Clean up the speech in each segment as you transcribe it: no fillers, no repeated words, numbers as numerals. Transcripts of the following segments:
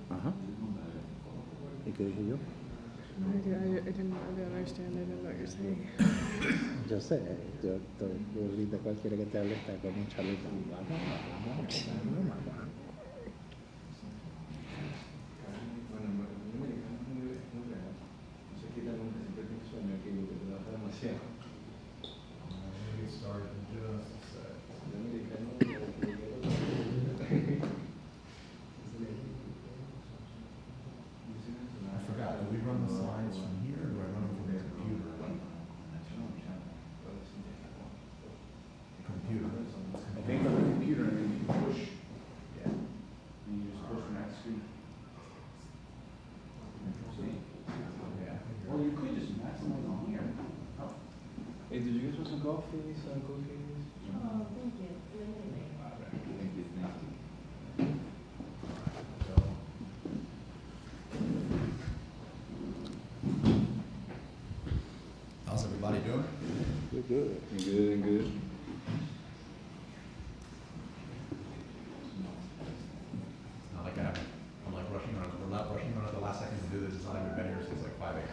Ajá. ¿Y qué dije yo? I didn't understand. I didn't know what you're saying. Yo sé, yo ahorita cualquiera que te hable está con un chaleco. Vamos. I forgot, do we run the slides from here or do I run them from the computer? Computer. I think on the computer, and then you push. Yeah. And you just push from that screen. See? Yeah. Well, you could just maximize on here. Oh. Hey, did you guys want some coffee, some cookies? Oh, thank you. Thank you. How's everybody doing? We're good. Good. Not like I'm like rushing on, we're not rushing on at the last second to do this, it's not like we've been here since like 5 a.m.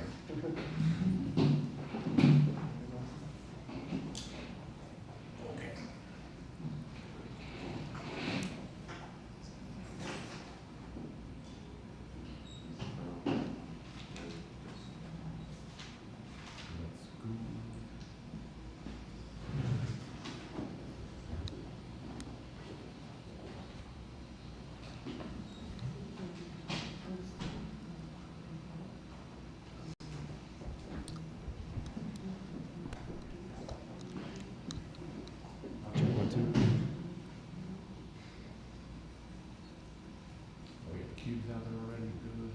Okay. Let's go. Check 1, 2. Oh, we have cubes out there already, good.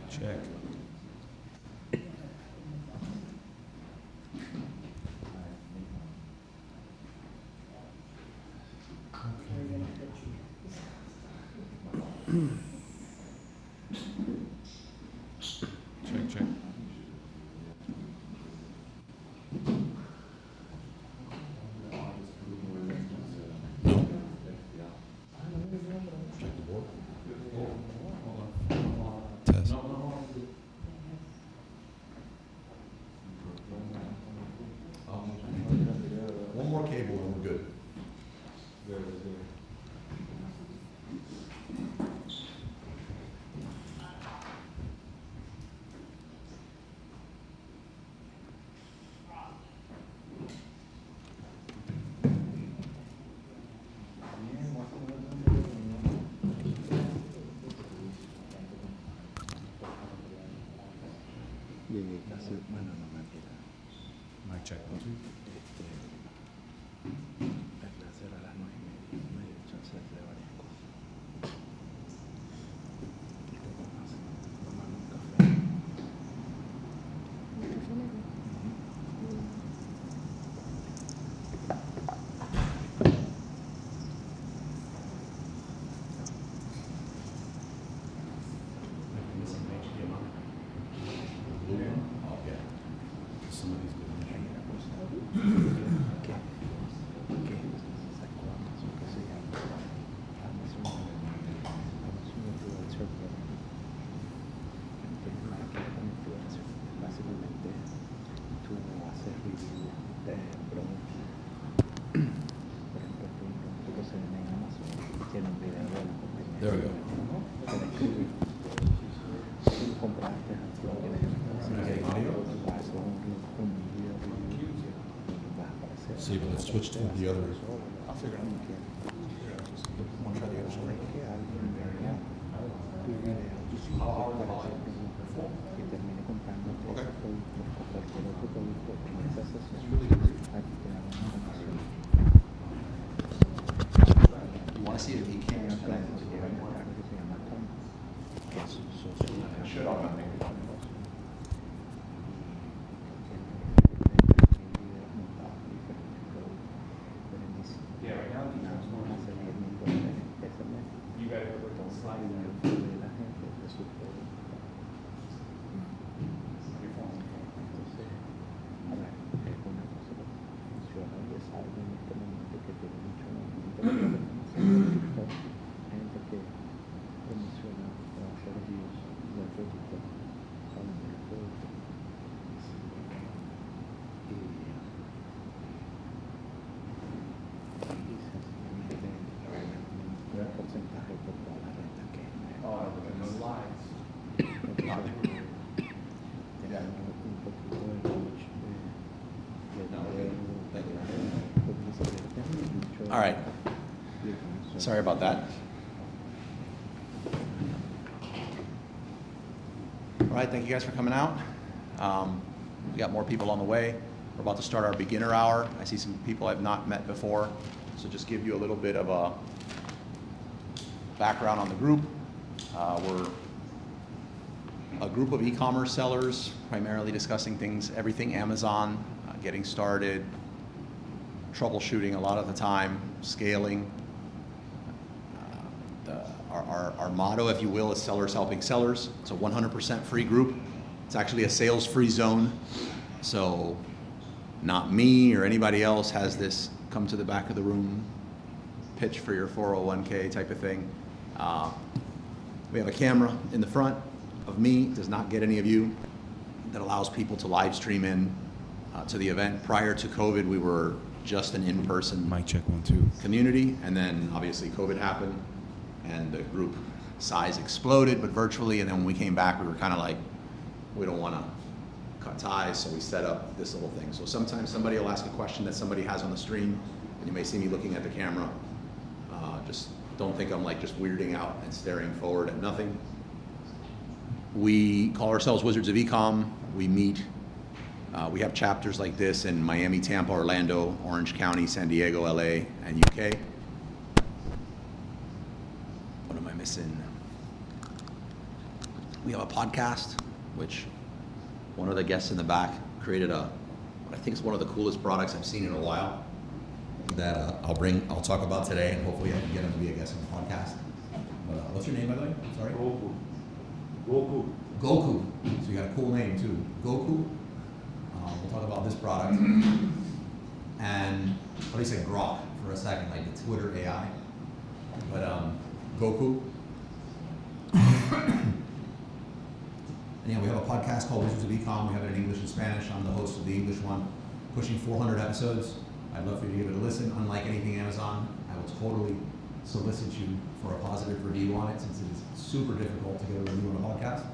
Check. Check. No. Check the board. Test. One more cable and we're good. Llegué casi, bueno, no mentira. Mic check, 1, 2. La clase era a las 9:30. Me dio chance de hacer varias cosas. Y tomar un café. Missing HDMI. Blue one? Oh, yeah. Some of these good ones. ¿Qué? Sacó Amazon, que se llama Amazon Influencer Program. Que es marketing con influencer. Básicamente, tú haces review de productos. Por ejemplo, tú un producto que se vende en Amazon tiene un video de la compañía. There we go. Te describe. Si tú compraste, lo tienes en Okay, video. vas a un video review. Vas a aparecer. See, but let's switch to the other. I'll figure it out. Want to try the other one? Que alguien vea tu video y te parece producto y termine comprando ese producto o cualquier otro producto en esa sesión, aquí te dan una información. want to see if Ecom is connected to lleva it. una carga que se llama Ecom, que es socio de It should automatically. Yeah, right now, the house more hace $10,000 ese mes. You guys are working on Entonces, slides el now. dinero de la gente es de su pueblo. Your phone. Entonces, a ver, es una cosa que funciona y es algo en este momento que tiene mucho interés. Hay gente que promociona o hace reviews dentro de TikTok hablando del producto. Y sencillamente un porcentaje por toda la renta que Oh, but the slides. tenemos un poquito de coach de No, thank you. porque se pierde mucho. All right. Sorry about that. All right, thank you guys for coming out. We got more people on the way. We're about to start our beginner hour. I see some people I've not met before, so just give you a little bit of a background on the group. We're a group of e-commerce sellers, primarily discussing things, everything Amazon, getting started, troubleshooting a lot of the time, scaling. Our motto, if you will, is sellers helping sellers. It's a 100% free group. It's actually a sales-free zone. So not me or anybody else has this come to the back of the room, pitch for your 401k type of thing. We have a camera in the front of me, does not get any of you, that allows people to live stream in to the event. Prior to COVID, we were just an in-person Mic check 1 2. community, and then obviously COVID happened and the group size exploded, but virtually, and then when we came back, we were kind of like, we don't want to cut ties, so we set up this little thing. So sometimes somebody will ask a question that somebody has on the stream, and you may see me looking at the camera. Just don't think I'm like just weirding out and staring forward at nothing. We call ourselves Wizards of Ecom. We meet. We have chapters like this in Miami, Tampa, Orlando, Orange County, San Diego, LA, and UK. What am I missing? We have a podcast, which one of the guests in the back created what I think is one of the coolest products I've seen in a while that I'll talk about today, and hopefully I can get him to be a guest on the podcast. But what's your name, by the way? Sorry? Goku. Goku. Goku. So you got a cool name too. Goku. We'll talk about this product. And let me say Grok for a second, like the Twitter AI. But Goku. And yeah, we have a podcast called Wizards of Ecom. We have it in English and Spanish. I'm the host of the English one, pushing 400 episodes. I'd love for you to give it a listen. Unlike anything Amazon, I will totally solicit you for a positive review on it, since it is super difficult to get a review on a podcast.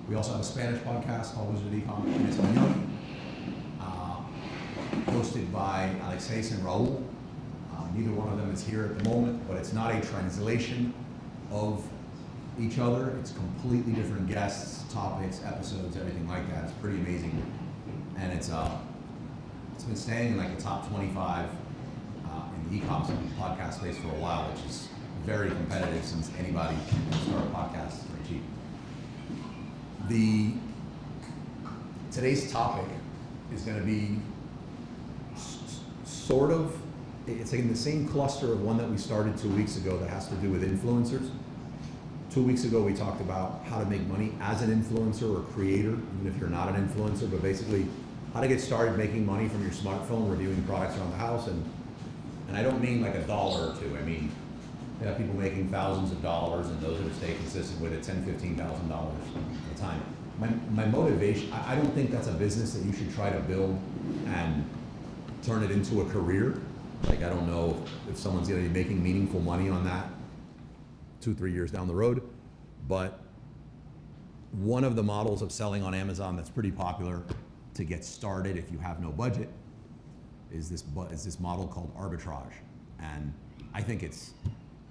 We also have a Spanish podcast called Wizards of Ecom en Español, hosted by Alexis and Raul. Neither one of them is here at the moment, but it's not a translation of each other. It's completely different guests, topics, episodes, everything like that. It's pretty amazing. And it's been staying in like the top 25 in the e-commerce podcast space for a while, which is very competitive since anybody can start a podcast for cheap. Today's topic is going to be sort of, it's in the same cluster of one that we started 2 weeks ago that has to do with influencers. 2 weeks ago we talked about how to make money as an influencer or creator, even if you're not an influencer, but basically how to get started making money from your smartphone, reviewing products around the house. And I don't mean like $1 or $2. I mean, you have people making thousands of dollars, and those that stay consistent with it, $10,000, $15,000 at a time. My motivation, I don't think that's a business that you should try to build and turn it into a career. Like, I don't know if someone's gonna be making meaningful money on that 2-3 years down the road, but one of the models of selling on Amazon that's pretty popular to get started if you have no budget is this model called arbitrage. And I think it's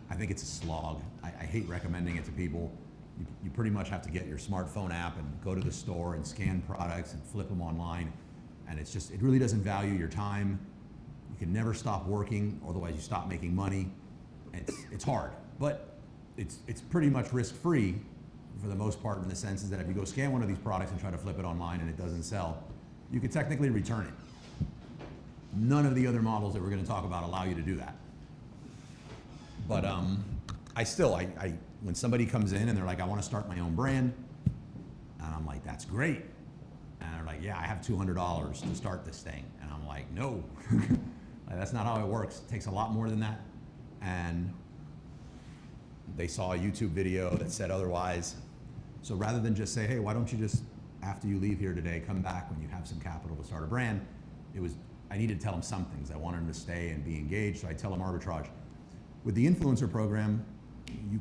a slog. I hate recommending it to people. You pretty much have to get your smartphone app and go to the store and scan products and flip them online. And it really doesn't value your time. You can never stop working, otherwise you stop making money. It's hard, but it's pretty much risk-free for the most part, in the sense is that if you go scan one of these products and try to flip it online and it doesn't sell, you could technically return it. None of the other models that we're going to talk about allow you to do that. But I when somebody comes in and they're like, I want to start my own brand, and I'm like, that's great. And they're like, yeah, I have $200 to start this thing. And I'm like, no, that's not how it works. It takes a lot more than that. And they saw a YouTube video that said otherwise. So rather than just say, hey, why don't you just, after you leave here today, come back when you have some capital to start a brand, I needed to tell them some things. I wanted them to stay and be engaged, so I tell them arbitrage. With the influencer program, you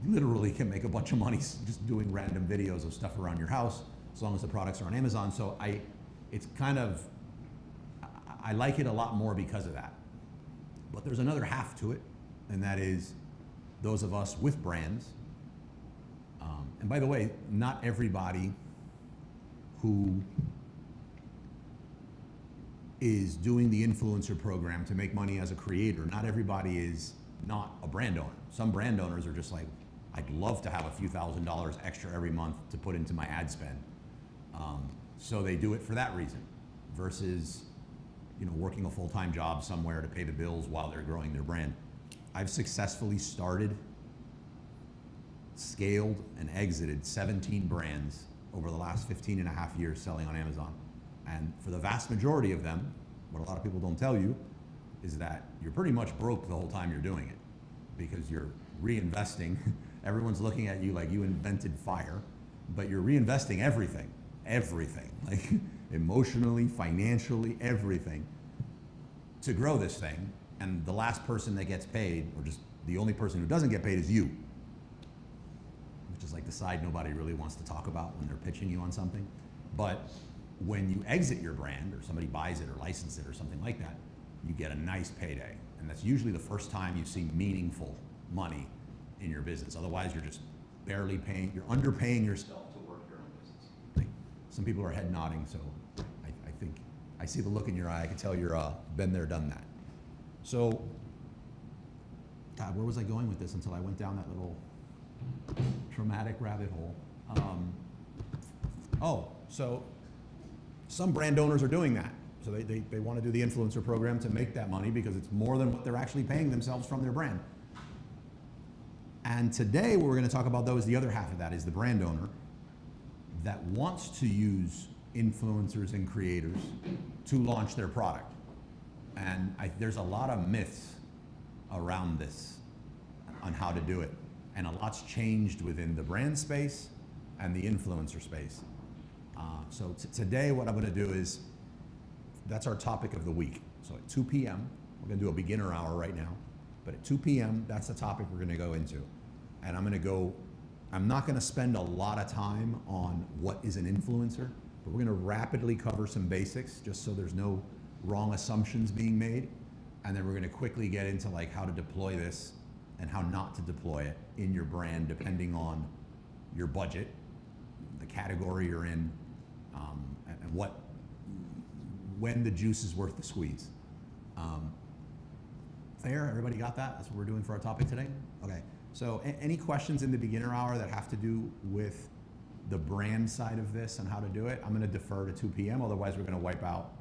literally can make a bunch of money just doing random videos of stuff around your house, as long as the products are on Amazon. So I like it a lot more because of that. But there's another half to it, and that is those of us with brands. And by the way, not everybody who is doing the influencer program to make money as a creator, not everybody is not a brand owner. Some brand owners are just like, I'd love to have a few $1,000s extra every month to put into my ad spend. So they do it for that reason, versus working a full-time job somewhere to pay the bills while they're growing their brand. I've successfully started, scaled, and exited 17 brands over the last 15 and a half years selling on Amazon. And for the vast majority of them, what a lot of people don't tell you is that you're pretty much broke the whole time you're doing it, because you're reinvesting. Everyone's looking at you like you invented fire, but you're reinvesting everything, like emotionally, financially, everything, to grow this thing. And the last person that gets paid, or just the only person who doesn't get paid, is you, which is like the side nobody really wants to talk about when they're pitching you on something. But when you exit your brand, or somebody buys it or licenses it or something like that, you get a nice payday. And that's usually the first time you see meaningful money in your business. Otherwise, you're just barely paying, you're underpaying yourself to work your own business. Like, some people are head nodding, so I think, I see the look in your eye, I can tell you're been there, done that. So, God, where was I going with this until I went down that little traumatic rabbit hole? So some brand owners are doing that. So they want to do the influencer program to make that money, because it's more than what they're actually paying themselves from their brand. And today what we're going to talk about, though, is the other half of that, is the brand owner that wants to use influencers and creators to launch their product. And there's a lot of myths around this on how to do it. And a lot's changed within the brand space and the influencer space. So today what I'm going to do is, that's our topic of the week. So at 2 p.m., we're going to do a beginner hour right now. But at 2 p.m., that's the topic we're going to go into. And I'm not going to spend a lot of time on what is an influencer, but we're going to rapidly cover some basics, just so there's no wrong assumptions being made. And then we're going to quickly get into like how to deploy this and how not to deploy it in your brand, depending on your budget, the category you're in, and when the juice is worth the squeeze. Fair? Everybody got that? That's what we're doing for our topic today? Okay. So any questions in the beginner hour that have to do with the brand side of this and how to do it, I'm going to defer to 2 p.m. Otherwise, we're going to wipe out.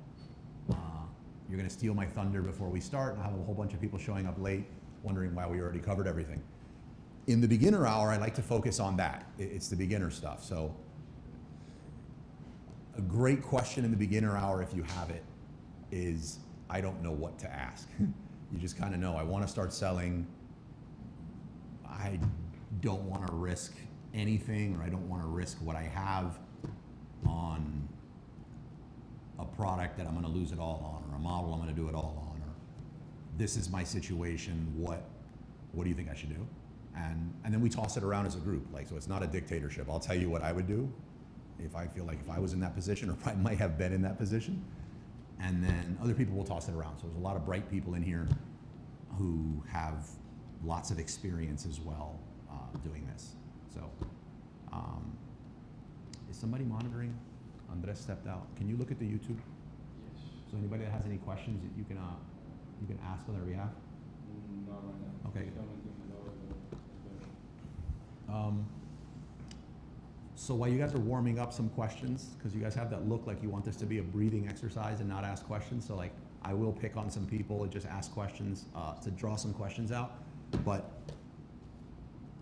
You're going to steal my thunder before we start, and I'll have a whole bunch of people showing up late wondering why we already covered everything. In the beginner hour, I like to focus on that. It's the beginner stuff. So a great question in the beginner hour, if you have it, is, I don't know what to ask. You just kind of know, I want to start selling. I don't want to risk anything, or I don't want to risk what I have on a product that I'm going to lose it all on, or a model I'm going to do it all on, or this is my situation, what do you think I should do? And then we toss it around as a group, so it's not a dictatorship. I'll tell you what I would do if I feel like if I was in that position, or if I might have been in that position. And then other people will toss it around. So there's a lot of bright people in here who have lots of experience as well doing this. So is somebody monitoring? Andres stepped out. Can you look at the YouTube? Yes. So anybody that has any questions that you can ask on their behalf? Not right now. Okay. So while you guys are warming up some questions, because you guys have that look like you want this to be a breathing exercise and not ask questions, so like I will pick on some people and just ask questions to draw some questions out. But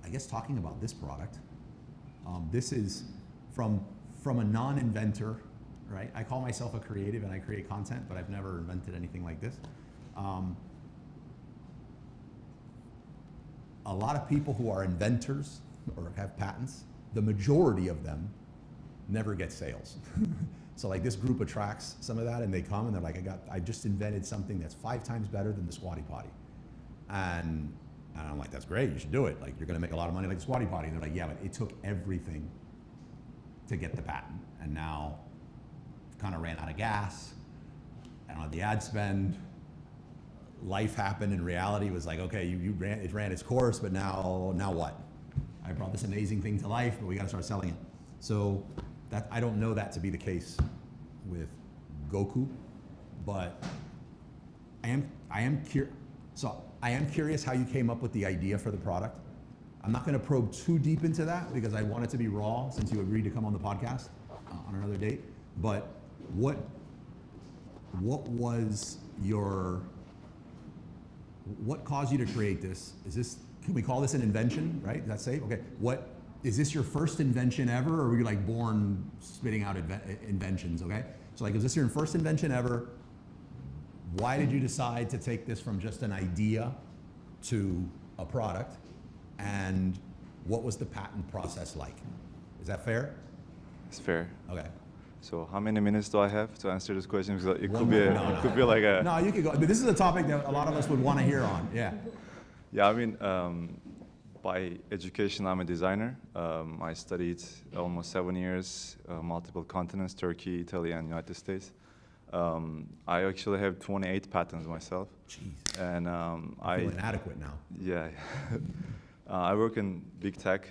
I guess talking about this product, this is from a non-inventor, right? I call myself a creative and I create content, but I've never invented anything like this. A lot of people who are inventors or have patents, the majority of them never get sales. So like this group attracts some of that, and they come and they're like, I just invented something that's 5 times better than the squatty potty. And I'm like, that's great, you should do it. Like, you're gonna make a lot of money like the squatty potty. And they're like, yeah, but it took everything to get the patent. And now kind of ran out of gas, and on the ad spend, life happened, and reality was like, okay, it ran its course, but now what? I brought this amazing thing to life, but we got to start selling it. So that, I don't know that to be the case with Goku, but I am curious how you came up with the idea for the product. I'm not going to probe too deep into that because I want it to be raw since you agreed to come on the podcast on another date. But what was what caused you to create this? Can we call this an invention, right? Is that safe? Okay. Is this your first invention ever, or were you like born spitting out inventions, okay? So like, is this your first invention ever? Why did you decide to take this from just an idea to a product? And what was the patent process like? Is that fair? It's fair. Okay. So how many minutes do I have to answer this question? Because it could be No, like a... No, you could go. But this is a topic that a lot of us would want to hear on. Yeah. Yeah, I mean, by education, I'm a designer. I studied almost 7 years, multiple continents, Turkey, Italy, and United States. I actually have 28 patents myself. Jeez. And I feel inadequate now. Yeah. I work in big tech,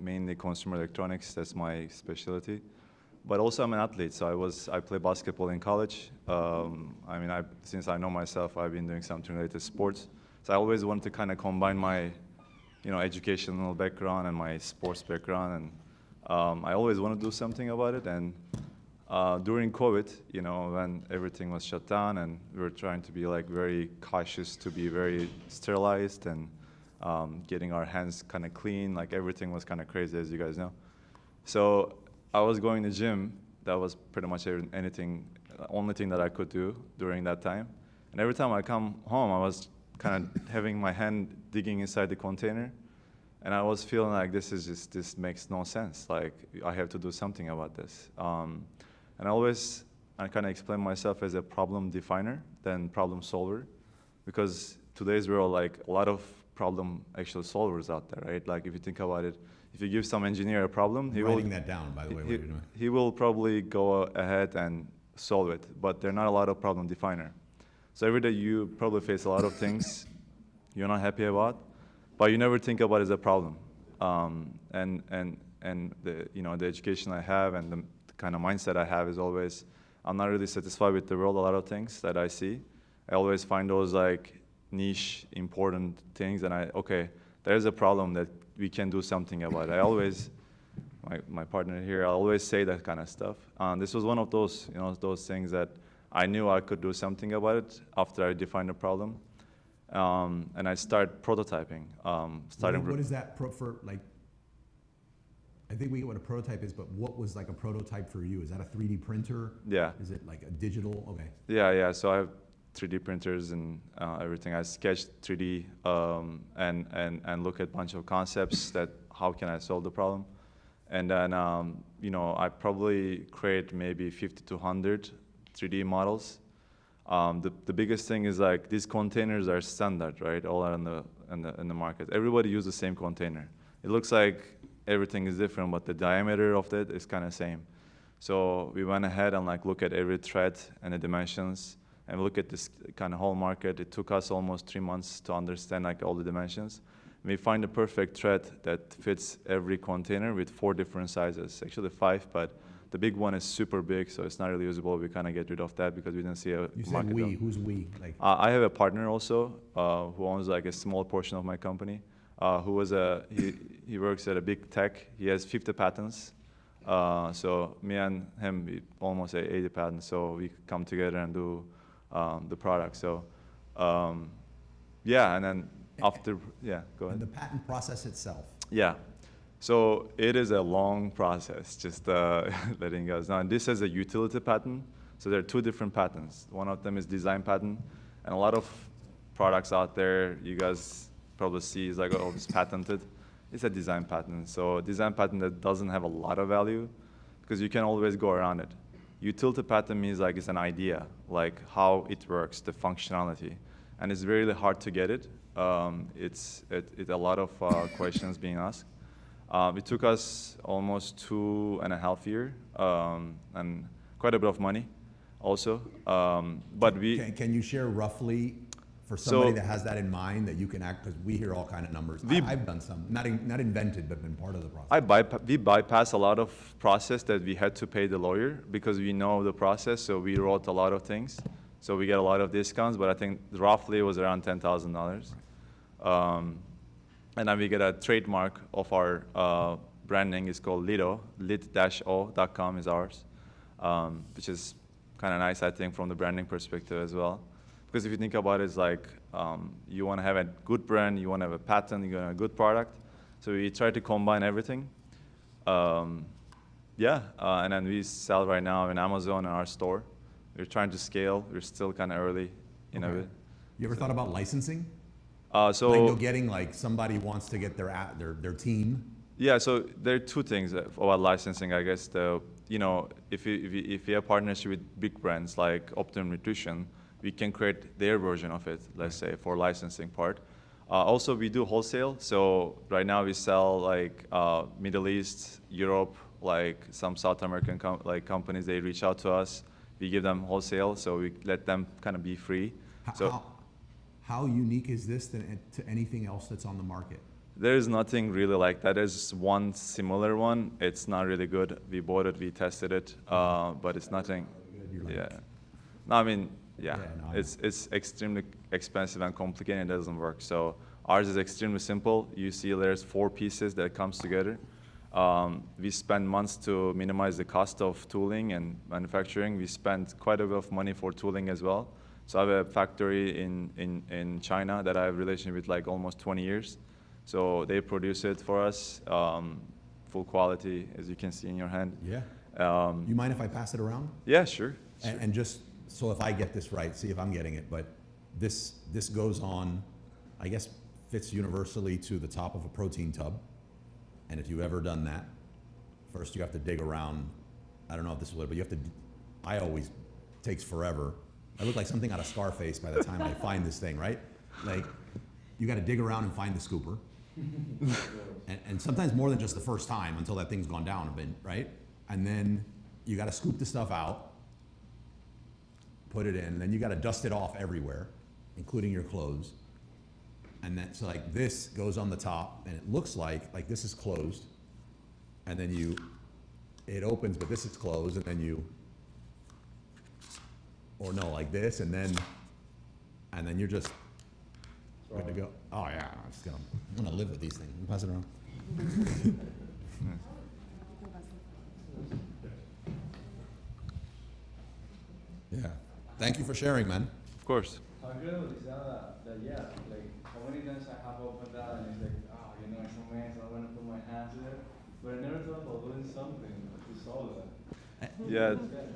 mainly consumer electronics. That's my specialty. But also I'm an athlete, so I play basketball in college. I mean, since I know myself, I've been doing something related to sports. So I always wanted to kind of combine my, educational background and my sports background, and I always want to do something about it. And during COVID, when everything was shut down, and we were trying to be like very cautious, to be very sterilized, and getting our hands kind of clean, like everything was kind of crazy, as you guys know. So I was going to the gym. That was pretty much only thing that I could do during that time. And every time I come home, I was kind of having my hand digging inside the container, and I was feeling like this makes no sense. Like, I have to do something about this. And I kind of explain myself as a problem definer than problem solver, because today's world, like, a lot of problem actual solvers out there, right? Like, if you think about it, if you give some engineer a problem, writing that down, by the way, what you're doing. He will probably go ahead and solve it, but there are not a lot of problem definer. So every day you probably face a lot of things you're not happy about, but you never think about it as a problem. And the education I have and the kind of mindset I have is always, I'm not really satisfied with the world, a lot of things that I see. I always find those like niche, important things, and there's a problem that we can do something about it. I always, my partner here, I always say that kind of stuff. This was one of those, those things that I knew I could do something about it after I defined the problem. And I start prototyping. What is that for, like, I think we get what a prototype is, but what was like a prototype for you? Is that a 3D printer? Yeah. Is it like a digital? Okay. Yeah. So I have 3D printers and everything. I sketched 3D and look at a bunch of concepts that how can I solve the problem. And then, I probably create maybe 50 to 100 3D models. The biggest thing is like these containers are standard, right? All are in the market. Everybody uses the same container. It looks like everything is different, but the diameter of it is kind of same. So we went ahead and like look at every thread and the dimensions, and look at this kind of whole market. It took us almost 3 months to understand like all the dimensions. We find the perfect thread that fits every container with 4 different sizes. Actually 5, but The big one is super big, so it's not really usable. We kind of get rid of that because we didn't see a You said market. we. Who's we? Like, I have a partner also who owns like a small portion of my company. Who was he works at a big tech. He has 50 patents. So me and him, we almost 80 patents. So we come together and do the product. So yeah, and then after, yeah, go ahead. and the patent process itself. Yeah. So it is a long process, just letting you guys know. And this is a utility patent. So there are two different patents. One of them is design patent. And a lot of products out there, you guys probably see is like, oh, it's patented. It's a design patent. So design patent that doesn't have a lot of value because you can always go around it. Utility patent means like it's an idea, like how it works, the functionality. And it's really hard to get it. It's a lot of questions being asked. It took us almost 2.5 years and quite a bit of money also. But Can you share roughly for somebody that has that in mind that you can act, because we hear all kind of numbers. I've done some, not invented, but been part of the process. We bypass a lot of process that we had to pay the lawyer because we know the process, so we wrote a lot of things. So we get a lot of discounts, but I think roughly it was around $10,000. And then we get a trademark of our branding. It's called Lido. lit-o.com is ours, which is kind of nice, I think, from the branding perspective as well. Because if you think about it, it's like you want to have a good brand, you want to have a patent, you want to have a good product. So we try to combine everything. And then we sell right now in Amazon and our store. We're trying to scale. We're still kind of early in a bit. You ever thought about licensing? So like you're getting like somebody wants to get their team. Yeah, so there are two things about licensing, I guess. If you have partnership with big brands like Optimum Nutrition, we can create their version of it, let's say, for licensing part. Also, we do wholesale. So right now we sell like Middle East, Europe, like some South American companies, they reach out to us. We give them wholesale, so we let them kind of be free. How unique is this to anything else that's on the market? There is nothing really like that. There's one similar one. It's not really good. We bought it, we tested it, but it's nothing. Yeah. No, I mean, it's extremely expensive and complicated. It doesn't work. So ours is extremely simple. You see, there's 4 pieces that comes together. We spend months to minimize the cost of tooling and manufacturing. We spend quite a bit of money for tooling as well. So I have a factory in China that I have a relation with like almost 20 years. So they produce it for us, full quality, as you can see in your hand. Yeah. You mind if I pass it around? Yeah, sure. And just so if I get this right, see if I'm getting it, but this goes on, I guess fits universally to the top of a protein tub. And if you've ever done that, first you have to dig around. I don't know if this will, but you have to, I always, takes forever. I look like something out of Scarface by the time I find this thing, right? Like, you got to dig around and find the scooper. and sometimes more than just the first time until that thing's gone down a bit, right? And then you got to scoop the stuff out, put it in, and then you got to dust it off everywhere, including your clothes. And then, so like this goes on the top, and it looks like this is closed, and then it opens, but this is closed, and then or no, like this, and then you're just good to go. Oh yeah, I'm gonna live with these things. Pass it around. Yeah. Thank you for sharing, man. Of course. Yeah, like how many times I have opened that and it's like, it's a mess, I want to put my hands there. But I never thought about doing something to solve that. Yeah,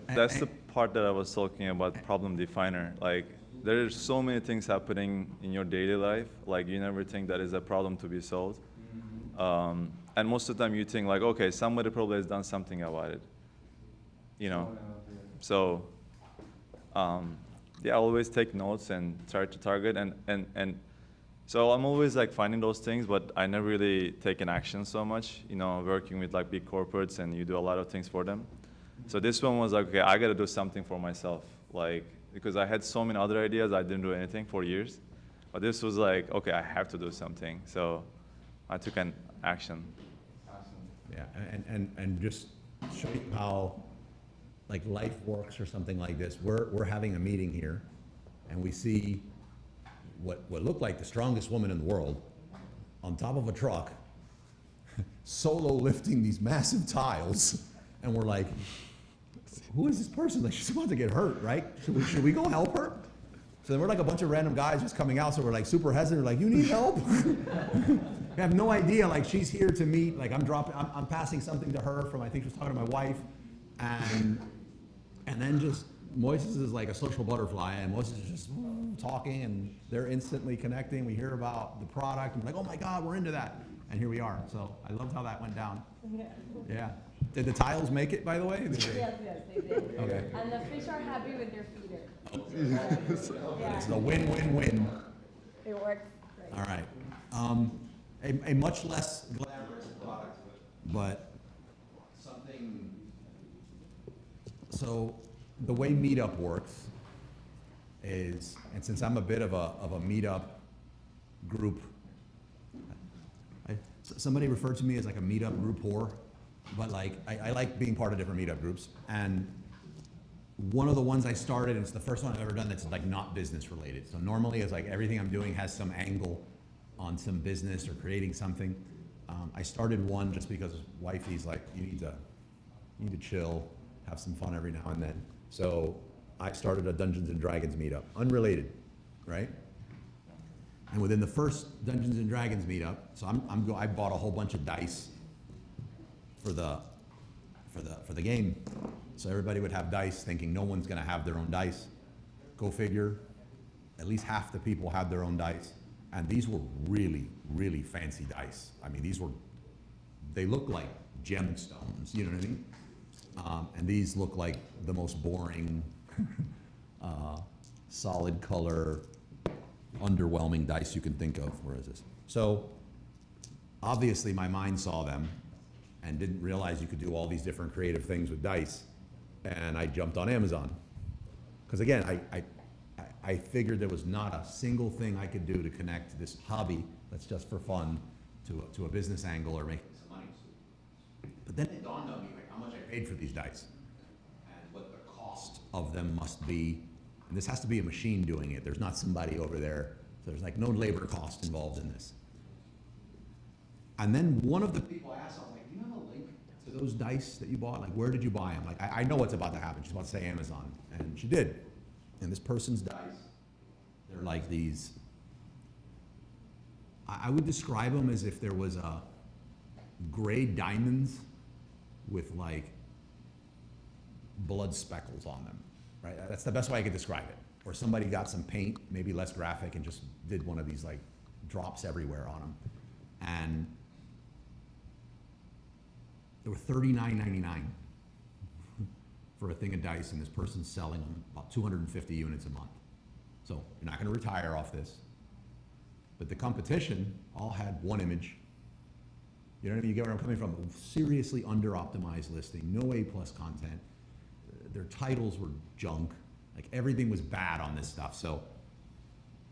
that's the part that I was talking about, problem definer. Like, there are so many things happening in your daily life, like you never think that is a problem to be solved. Mm-hmm. And most of the time you think like, okay, somebody probably has done something about it. So, I always take notes and try to target and so I'm always like finding those things, but I never really take an action so much, working with like big corporates and you do a lot of things for them. So this one was like, okay, I got to do something for myself, like, because I had so many other ideas, I didn't do anything for years. But this was like, okay, I have to do something. So I took an action. Yeah, and just show you how like life works or something like this. We're having a meeting here, and we see what looked like the strongest woman in the world on top of a truck, solo lifting these massive tiles, and we're like, who is this person? Like, she's about to get hurt, right? Should we go help her? So then we're like a bunch of random guys just coming out, so we're like super hesitant. We're like, you need help? We have no idea. Like, she's here to meet. Like, I'm passing something to her from, I think she was talking to my wife, and then just Moises is like a social butterfly, and Moises is just talking, and they're instantly connecting. We hear about the product, and we're like, oh my God, we're into that. And here we are. So I loved how that went down. Yeah. Yeah. Did the tiles make it, by the way? Yes, they did. Okay. And the fish are happy with their feeder. Yeah. It's a win-win-win. It works. All right. A much less glamorous product, but something. So the way Meetup works is, and since I'm a bit of a Meetup group, somebody referred to me as like a Meetup group whore, but like I like being part of different Meetup groups, and one of the ones I started, and it's the first one I've ever done that's like not business related. So normally it's like everything I'm doing has some angle on some business or creating something. I started one just because wifey's like, you need to chill, have some fun every now and then. So I started a Dungeons and Dragons meetup, unrelated, right? And within the first Dungeons and Dragons meetup, so I bought a whole bunch of dice for the game. So everybody would have dice, thinking no one's gonna have their own dice. Go figure, at least half the people had their own dice. And these were really, really fancy dice. I mean, they look like gemstones, you know what I mean? And these look like the most boring, solid color, underwhelming dice you can think of. Where is this? So obviously my mind saw them and didn't realize you could do all these different creative things with dice. And I jumped on Amazon. Because again, I figured there was not a single thing I could do to connect this hobby that's just for fun to a business angle or making some money. But then it dawned on me like how much I paid for these dice and what the cost of them must be. And this has to be a machine doing it. There's not somebody over there. So there's like no labor cost involved in this. And then one of the people I asked, I was like, do you have a link to those dice that you bought? Like, where did you buy them? Like, I know what's about to happen. She's about to say Amazon. And she did. And this person's dice, they're like these, I would describe them as if there was a gray diamonds with like blood speckles on them, right? That's the best way I could describe it. Or somebody got some paint, maybe less graphic, and just did one of these like drops everywhere on them. And they were $39.99 for a thing of dice, and this person's selling them about 250 units a month. So you're not gonna retire off this. But the competition all had one image. You know what I mean? You get where I'm coming from? Seriously under-optimized listing, no A+ content. Their titles were junk. Like everything was bad on this stuff. So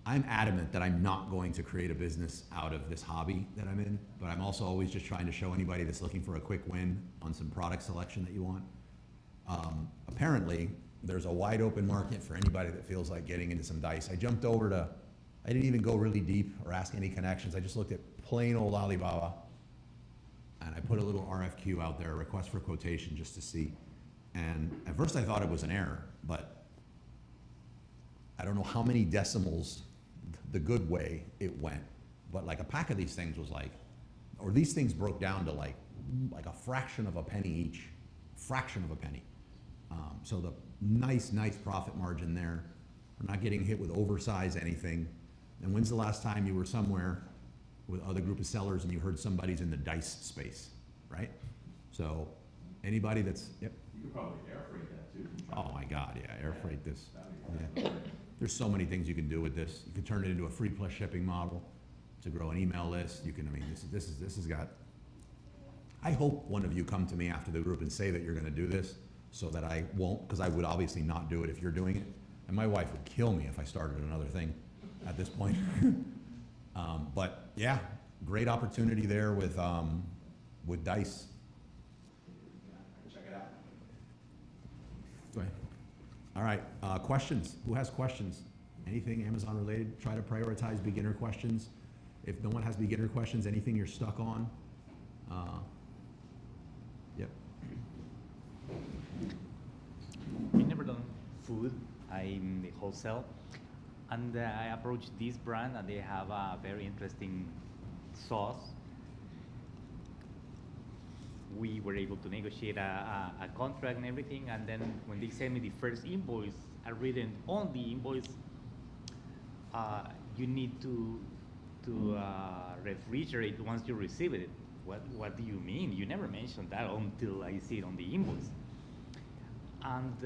I'm adamant that I'm not going to create a business out of this hobby that I'm in, but I'm also always just trying to show anybody that's looking for a quick win on some product selection that you want. Apparently, there's a wide open market for anybody that feels like getting into some dice. I jumped over to, I didn't even go really deep or ask any connections. I just looked at plain old Alibaba, and I put a little RFQ out there, a request for quotation, just to see. And at first I thought it was an error, but I don't know how many decimals the good way it went. But like a pack of these things was like, or these things broke down to like a fraction of a penny each, fraction of a penny. So the nice profit margin there. We're not getting hit with oversize anything. And when's the last time you were somewhere with other group of sellers and you heard somebody's in the dice space, right? So anybody that's, yep. You could probably air freight that too. Oh my God, yeah, air freight this. Yeah. There's so many things you can do with this. You can turn it into a free plus shipping model to grow an email list. You can, I mean, this has got, I hope one of you come to me after the group and say that you're gonna do this so that I won't, because I would obviously not do it if you're doing it. And my wife would kill me if I started another thing at this point. But yeah, great opportunity there with dice. Check it out. Go ahead. All right, questions. Who has questions? Anything Amazon related? Try to prioritize beginner questions. If no one has beginner questions, anything you're stuck on? Yep. We never done food. I'm the wholesale, and I approached this brand, and they have a very interesting sauce. We were able to negotiate a contract and everything, and then when they sent me the first invoice, I read it on the invoice. You need to refrigerate once you receive it. What do you mean? You never mentioned that until I see it on the invoice. And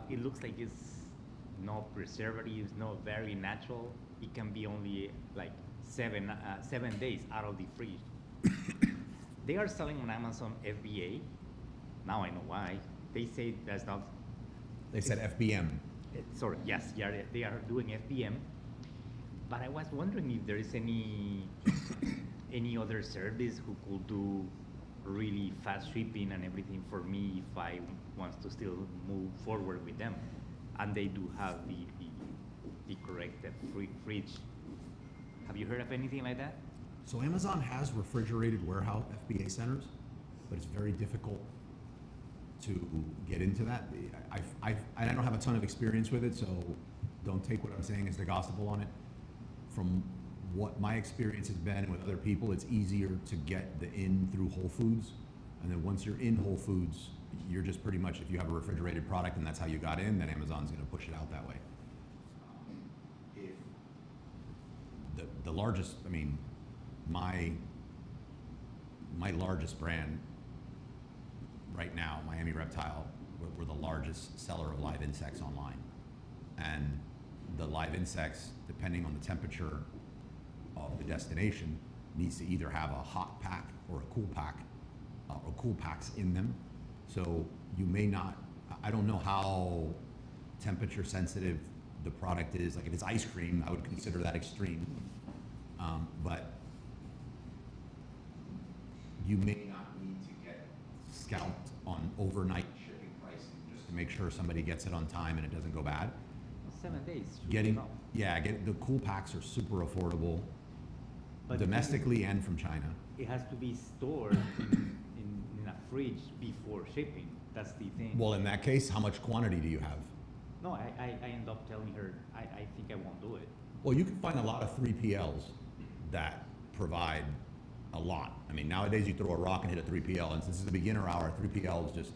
it looks like it's no preservatives, no very natural. It can be only like 7 days out of the fridge. They are selling on Amazon FBA. Now I know why. They say that's not. They said FBM. Sorry, yes, yeah, they are doing FBM. But I was wondering if there is any other service who could do really fast shipping and everything for me if I want to still move forward with them, and they do have the correct fridge. Have you heard of anything like that? So Amazon has refrigerated warehouse FBA centers, but it's very difficult to get into that. I don't have a ton of experience with it, so don't take what I'm saying as the gospel on it. From what my experience has been with other people, it's easier to get the in through Whole Foods. And then once you're in Whole Foods, you're just pretty much, if you have a refrigerated product and that's how you got in, then Amazon's gonna push it out that way. If the largest, I mean, my largest brand right now, Miami Reptile, we're the largest seller of live insects online. And the live insects, depending on the temperature of the destination, needs to either have a hot pack or a cool pack, or cool packs in them. So you may not, I don't know how temperature sensitive the product is. Like if it's ice cream, I would consider that extreme. But you may not need to get scalped on overnight shipping pricing just to make sure somebody gets it on time and it doesn't go bad. 7 days. The cool packs are super affordable, But domestically and from China. It has to be stored in a fridge before shipping. That's the thing. Well, in that case, how much quantity do you have? No, I end up telling her I think I won't do it. Well, you can find a lot of 3PLs that provide a lot. I mean, nowadays you throw a rock and hit a 3PL, and since it's the beginner hour, 3PL is just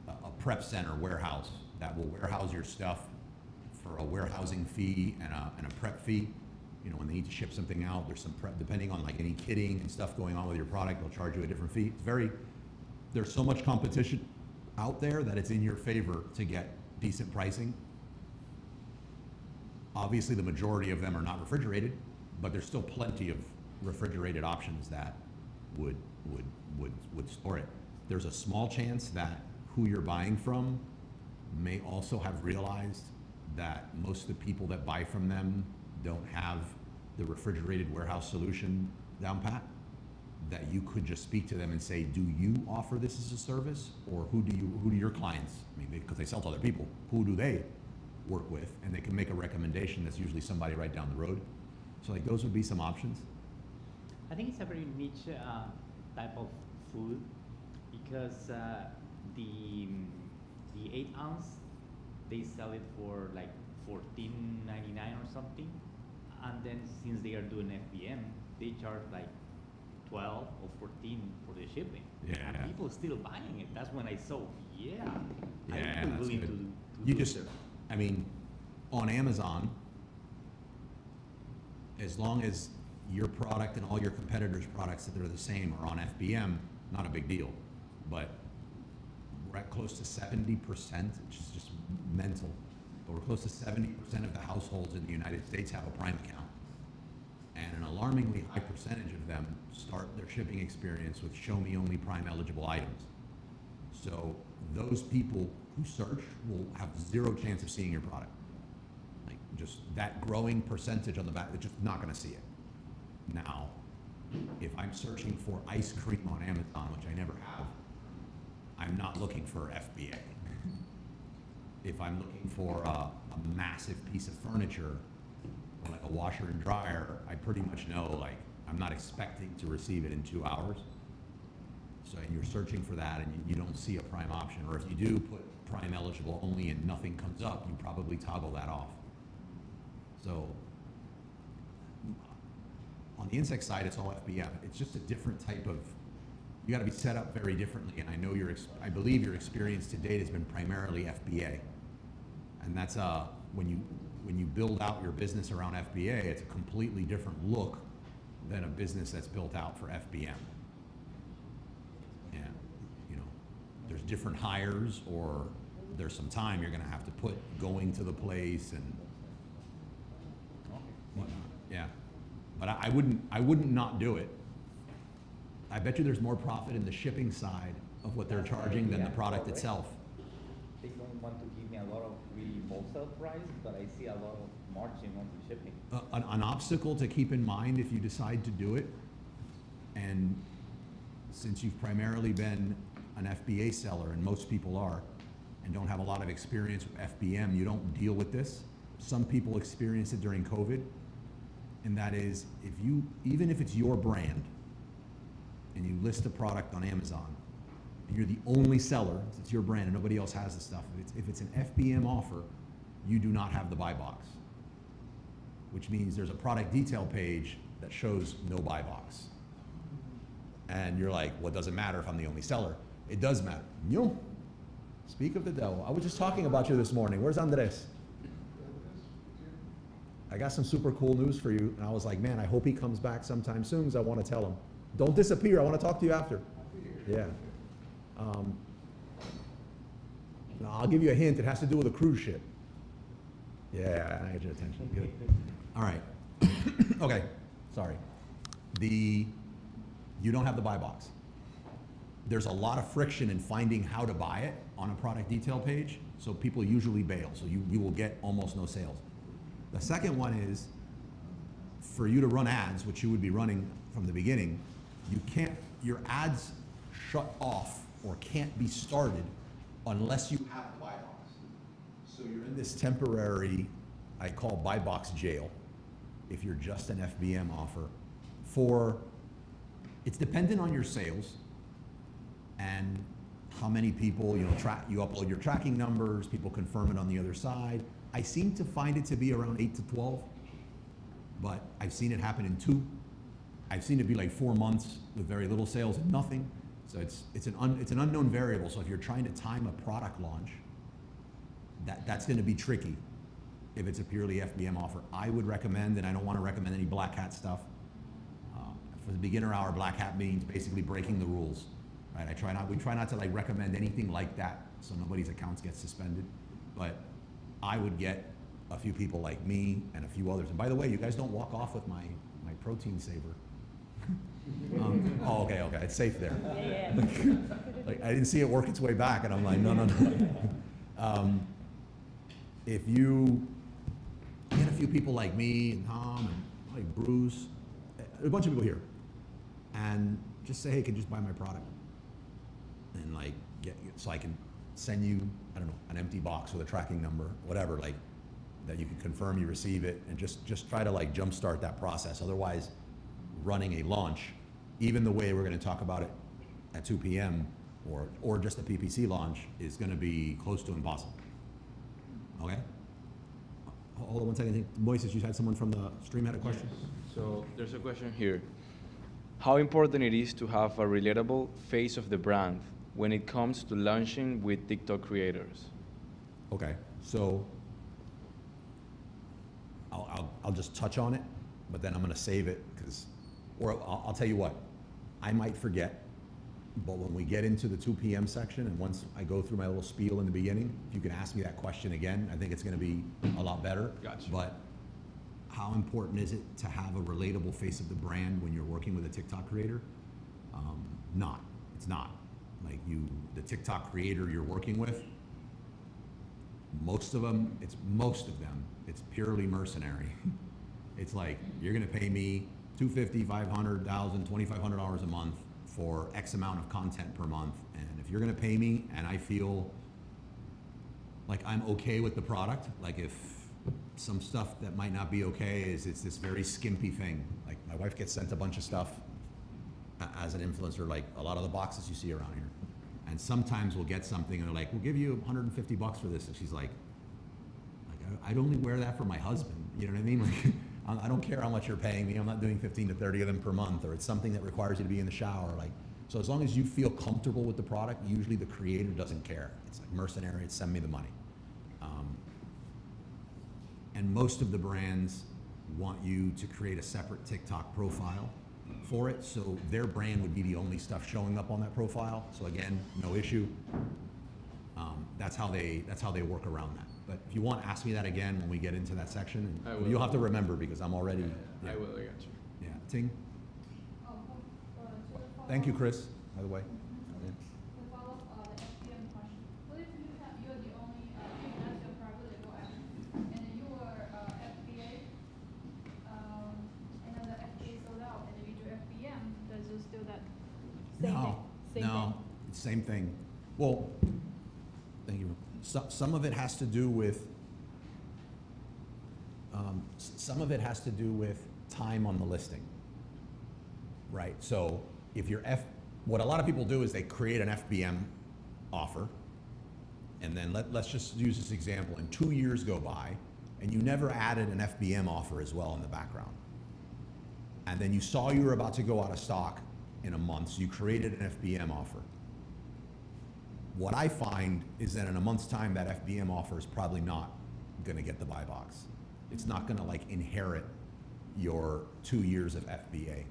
a prep center warehouse that will warehouse your stuff for a warehousing fee and a prep fee. You know, when they need to ship something out, there's some prep, depending on like any kitting and stuff going on with your product, they'll charge you a different fee. There's so much competition out there that it's in your favor to get decent pricing. Obviously, the majority of them are not refrigerated, but there's still plenty of refrigerated options that would store it. There's a small chance that who you're buying from may also have realized that most of the people that buy from them don't have the refrigerated warehouse solution down pat, that you could just speak to them and say, do you offer this as a service, or who do your clients, I mean, because they sell to other people, who do they work with? And they can make a recommendation that's usually somebody right down the road. So like those would be some options. I think it's a very niche type of food because the 8 ounce, they sell it for like $14.99 or something, and then since they are doing FBM, they charge like 12 or 14 for the shipping. Yeah. And people still buying it. That's when I saw, Yeah, I'm that's willing good. to You do just, it. I mean, on Amazon, as long as your product and all your competitors' products that are the same are on FBM, not a big deal. But we're at close to 70%, which is just mental. But we're close to 70% of the households in the United States have a Prime account. And an alarmingly high percentage of them start their shipping experience with show me only Prime eligible items. So those people who search will have zero chance of seeing your product. Like just that growing percentage on the back, they're just not gonna see it. Now, if I'm searching for ice cream on Amazon, which I never have, I'm not looking for FBA. if I'm looking for a massive piece of furniture, or like a washer and dryer, I pretty much know, like, I'm not expecting to receive it in 2 hours. So and you're searching for that and you don't see a Prime option, or if you do put Prime eligible only and nothing comes up, you probably toggle that off. So on the insect side, it's all FBM. It's just a different type of, you gotta be set up very differently, and I know I believe your experience to date has been primarily FBA. And that's, when you build out your business around FBA, it's a completely different look than a business that's built out for FBM. And, you know, there's different hires, or there's some time you're gonna have to put going to the place and whatnot. Yeah, but I wouldn't not do it. I bet you there's more profit in the shipping side of what they're charging than the product itself. They don't want to give me a lot of really wholesale price, but I see a lot of margin on the shipping. An obstacle to keep in mind if you decide to do it, and since you've primarily been an FBA seller, and most people are, and don't have a lot of experience with FBM, you don't deal with this. Some people experience it during COVID, and that is, even if it's your brand, and you list a product on Amazon, and you're the only seller, it's your brand and nobody else has the stuff, if it's an FBM offer, you do not have the buy box, which means there's a product detail page that shows no buy box. And you're like, well, it doesn't matter if I'm the only seller. It does matter. Yo, speak of the devil. I was just talking about you this morning. Where's Andres? I got some super cool news for you, and I was like, man, I hope he comes back sometime soon, because I want to tell him. Don't disappear. I want to talk to you after. Yeah. No, I'll give you a hint. It has to do with a cruise ship. Yeah, I got your attention. Good. All right. Okay. Sorry. You don't have the buy box. There's a lot of friction in finding how to buy it on a product detail page, so people usually bail. So you will get almost no sales. The second one is, for you to run ads, which you would be running from the beginning, your ads shut off or can't be started unless you have the buy box. So you're in this temporary, I call buy box jail, if you're just an FBM offer. It's dependent on your sales and how many people, you upload your tracking numbers, people confirm it on the other side. I seem to find it to be around 8 to 12, but I've seen it happen in 2. I've seen it be like 4 months with very little sales and nothing. So it's an unknown variable. So if you're trying to time a product launch, that's going to be tricky. If it's a purely FBM offer, I would recommend, and I don't want to recommend any black hat stuff. For the beginner hour, black hat means basically breaking the rules, right? We try not to like recommend anything like that, so nobody's accounts get suspended. But I would get a few people like me and a few others. And by the way, you guys don't walk off with my protein saver. Oh, okay, it's safe there. Yeah. Like, I didn't see it work its way back, and I'm like, no. If you get a few people like me and Tom and like Bruce, a bunch of people here, and just say, hey, can you just buy my product? And like, so I can send you, I don't know, an empty box with a tracking number, whatever, like, that you can confirm you receive it, and just try to like jumpstart that process. Otherwise, running a launch, even the way we're going to talk about it at 2 p.m. or just a PPC launch, is going to be close to impossible. Okay? Hold on one second. I think Moises, you had someone from the stream had a question? Yes. So there's a question here. How important it is to have a relatable face of the brand when it comes to launching with TikTok creators? Okay, so I'll just touch on it, but then I'm going to save it or I'll tell you what, I might forget, but when we get into the 2 p.m. section, and once I go through my little spiel in the beginning, if you can ask me that question again, I think it's going to be a lot better. Gotcha. But how important is it to have a relatable face of the brand when you're working with a TikTok creator? It's not. Like the TikTok creator you're working with, most of them, it's purely mercenary. It's like, you're gonna pay me $250, $500, $1,000, $2,500 a month for X amount of content per month. And if you're gonna pay me and I feel like I'm okay with the product. Like if some stuff that might not be okay is it's this very skimpy thing. Like my wife gets sent a bunch of stuff as an influencer, like a lot of the boxes you see around here. And sometimes we'll get something and they're like, we'll give you $150 for this. And she's like I'd only wear that for my husband. You know what I mean? Like, I don't care how much you're paying me. I'm not doing 15 to 30 of them per month, or it's something that requires you to be in the shower. Like, so as long as you feel comfortable with the product, usually the creator doesn't care. It's like mercenary, it's send me the money. And most of the brands want you to create a separate TikTok profile for it, so their brand would be the only stuff showing up on that profile. So again, no issue. That's how they work around that. But if you want, ask me that again when we get into that section. I And will. you'll have to remember because I'm already. I will, I got you. Yeah, Ting. Thank you, Chris. By the way. Yeah. To follow up the FBM question, what if you're the only, as your private label app, and then you were FBA, and then the FBA sold out, and then you do FBM, does it still that same No, thing? Same no, thing? it's same thing. Well, thank you. Some of it has to do with time on the listing, right? So if you're what a lot of people do is they create an FBM offer, and then let's just use this example, and 2 years go by, and you never added an FBM offer as well in the background. And then you saw you were about to go out of stock in a month, so you created an FBM offer. What I find is that in a month's time, that FBM offer is probably not gonna get the buy box. It's not gonna like inherit your 2 years of FBA.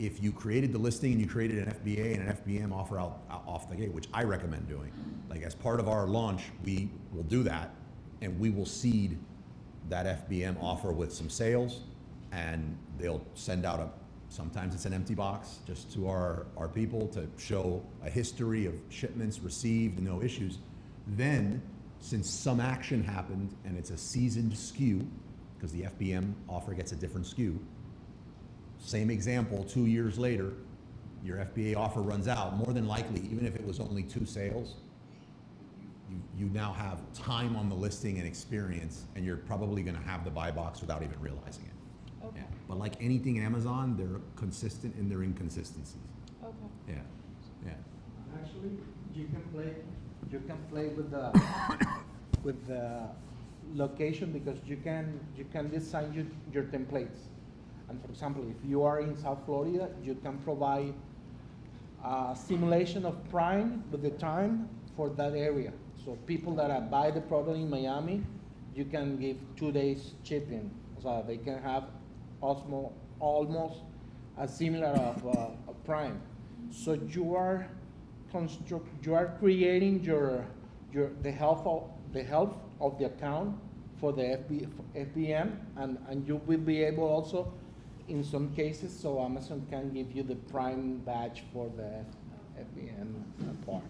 If you created the listing and you created an FBA and an FBM offer out off the gate, which I recommend doing, like as part of our launch, we will do that and we will seed that FBM offer with some sales, and they'll send out sometimes it's an empty box just to our people to show a history of shipments received, no issues. Then, since some action happened and it's a seasoned SKU, because the FBM offer gets a different SKU, same example, 2 years later, your FBA offer runs out. More than likely, even if it was only 2 sales, you now have time on the listing and experience, and you're probably gonna have the buy box without even realizing it. Okay. Yeah. But like anything Amazon, they're consistent in their inconsistencies. Okay. Yeah, yeah. Actually, you can play with the location, because you can design your templates. And for example, if you are in South Florida, you can provide a simulation of Prime with the time for that area. So people that buy the product in Miami, you can give 2 days shipping, so they can have almost a similar of Prime. So you are creating the health of the account for the FBM, and you will be able also, in some cases, so Amazon can give you the Prime badge for the FBM part.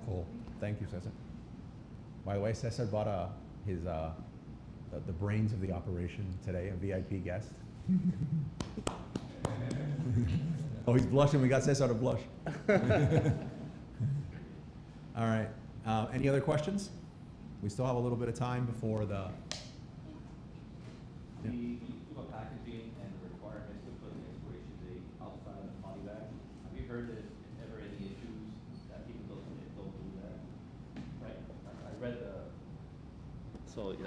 Cool. Thank you, Cesar. By the way, Cesar bought the brains of the operation today, a VIP guest. Oh, he's blushing. We got Cesar to blush. All right. Any other questions? We still have a little bit of time before the. Yeah. The packaging and the requirements to put an expiration date outside of the poly bag. Have you heard that ever any issues that people don't do that? Right.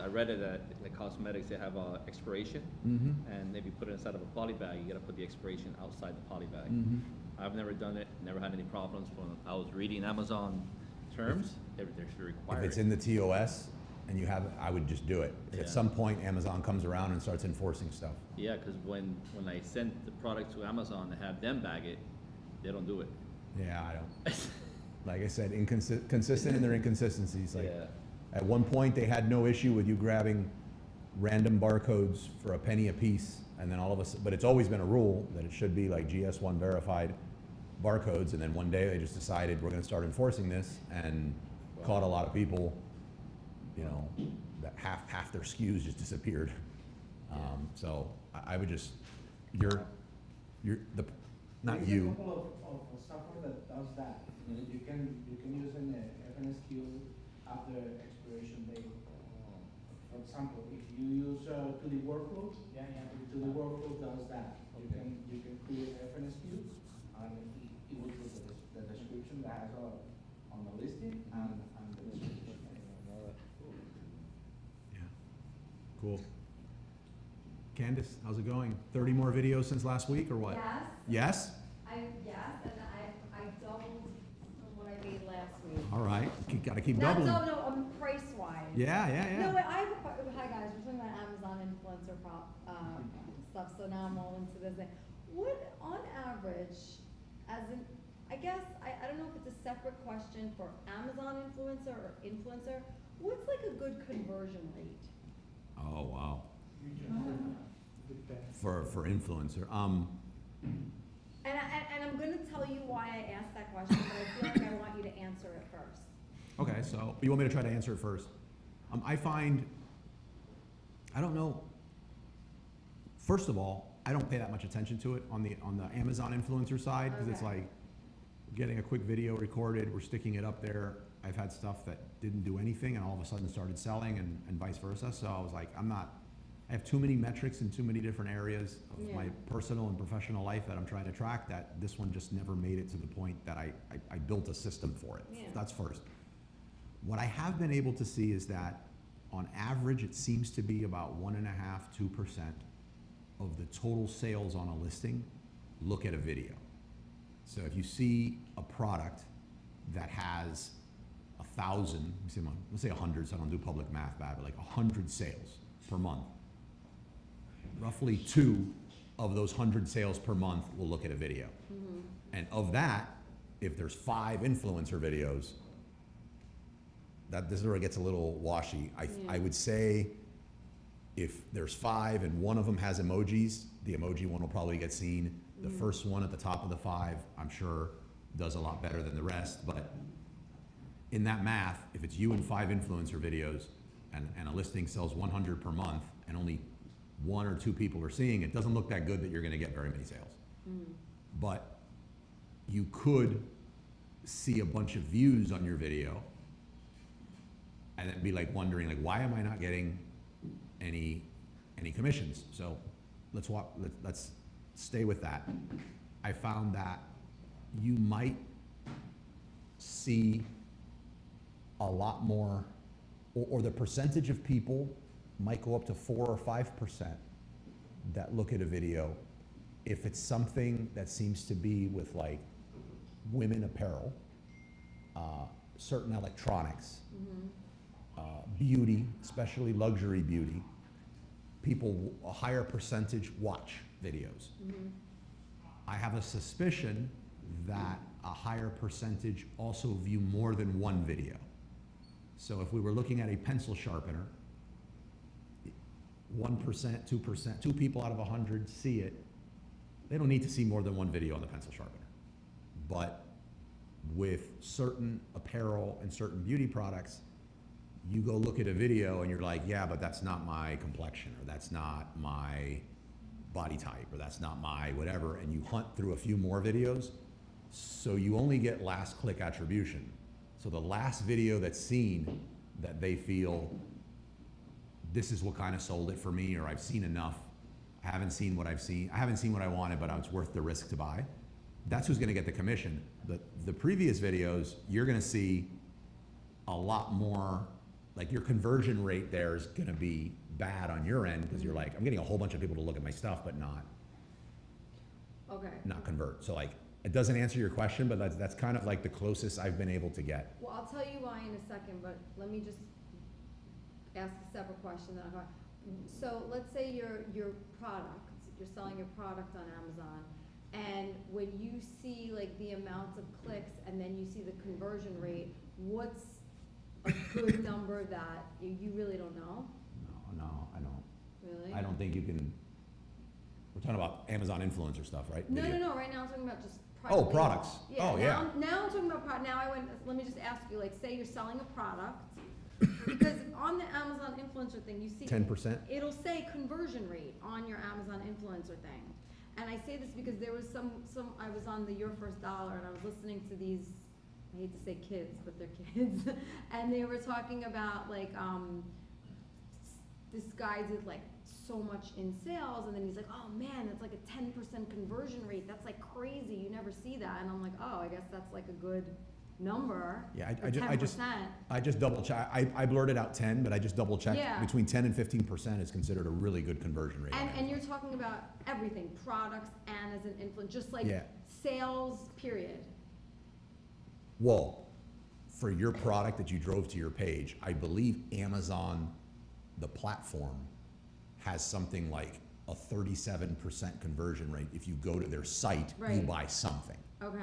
I read it that the cosmetics, they have a expiration, and if you put it inside of a poly bag, you gotta put the expiration outside the poly bag. I've never done it, never had any problems. When I was reading Amazon terms, they're required. If it's in the TOS and you have it, I would just do it. Yeah. At some point, Amazon comes around and starts enforcing stuff. Yeah, because when I send the product to Amazon to have them bag it, they don't do it. Yeah, I don't. Like I said, consistent in their inconsistencies. Like, Yeah. at one point, they had no issue with you grabbing random barcodes for a penny a piece, and then all of a sudden, but it's always been a rule that it should be like GS1 verified barcodes, and then one day they just decided we're going to start enforcing this, and caught a lot of people, you know, that half their SKUs just disappeared. So I would just, not There's you. a couple of software that does that. You can use an FNSQ after expiration date. For example, if you use 2D workflow, if 2D workflow does that. You can create FNSQ and it will put the description that has on the listing and the description. Yeah. Cool. Candace, how's it going? 30 more videos since last week or what? Yes. Yes? Yes, and I doubled from what I made last week. All right. Gotta keep Not doubling. no, price wise. Yeah. No, but I have hi guys, we're talking about Amazon influencer stuff, so now I'm all into this thing. What, on average, I guess, I don't know if it's a separate question for Amazon influencer or influencer, what's like a good conversion rate? Oh, wow. For influencer. And I'm gonna tell you why I asked that question, but I feel like I want you to answer it first. Okay, so you want me to try to answer it first? I find, I don't know. First of all, I don't pay that much attention to it on the Amazon influencer side, because it's like getting a quick video recorded, we're sticking it up there. I've had stuff that didn't do anything and all of a sudden started selling and vice versa. So I was like, I have too many metrics in too many different areas of my personal and professional life that I'm trying to track, that this one just never made it to the point that I built a system for it. Yeah. That's first. What I have been able to see is that on average, it seems to be about 1.5–2% of the total sales on a listing look at a video. So if you see a product that has 1,000, let's say 100, so I don't do public math bad, but like 100 sales per month, roughly 2 of those 100 sales per month will look at a video. Mm-hmm. And of that, if there's 5 influencer videos, this is where it gets a little washy. I would say if there's 5 and one of them has emojis, the emoji one will probably get seen. The first one at the top of the 5, I'm sure, does a lot better than the rest. But in that math, if it's you and 5 influencer videos and a listing sells 100 per month and only 1 or 2 people are seeing it, doesn't look that good that you're gonna get very many sales. But you could see a bunch of views on your video and then be like wondering, like, why am I not getting any commissions? So let's stay with that. I found that you might see a lot more, or the percentage of people might go up to 4 or 5% that look at a video if it's something that seems to be with like women apparel, certain electronics, beauty, especially luxury beauty. People, a higher percentage watch videos. I have a suspicion that a higher percentage also view more than one video. So if we were looking at a pencil sharpener, 1%, 2%, 2 people out of 100 see it. They don't need to see more than one video on the pencil sharpener. But with certain apparel and certain beauty products, you go look at a video and you're like, yeah, but that's not my complexion, or that's not my body type, or that's not my whatever, and you hunt through a few more videos, so you only get last click attribution. So the last video that's seen that they feel, this is what kind of sold it for me, or I've seen enough, I haven't seen what I've seen, I haven't seen what I wanted, but it's worth the risk to buy, that's who's gonna get the commission. The previous videos, you're gonna see a lot more, like your conversion rate there is gonna be bad on your end, because you're like, I'm getting a whole bunch of people to look at my stuff, but not convert. So like, it doesn't answer your question, but that's kind of like the closest I've been able to get. Well, I'll tell you why in a second, but let me just ask a separate question that I got. So let's say your product, you're selling your product on Amazon, and when you see like the amounts of clicks and then you see the conversion rate, what's a good number that you really don't know? No, I don't. Really? I don't think you can. We're talking about Amazon influencer stuff, right? No, Video. no, right now I'm talking about just Oh, products. Yeah, Oh, now I'm talking about product. Now let me just ask you, like, say you're selling a product, because on the Amazon influencer thing, you see 10%. It'll say conversion rate on your Amazon influencer thing. And I say this because there was I was on the Your First Dollar and I was listening to these I hate to say kids, but they're kids, and they were talking about like, this guy did like so much in sales, and then he's like, oh man, it's like a 10% conversion rate, that's like crazy, you never see that, and I'm like, oh, I guess that's like a good number. Yeah, for I just double check. I blurted out 10, but I just double checked. Yeah. Between 10 and 15% is considered a really good conversion rate. And you're talking about everything, products and as an influencer, just like Yeah. sales, period. Well, for your product that you drove to your page, I believe Amazon, the platform, has something like a 37% conversion rate. If you go to their site, you Right. buy something. Okay.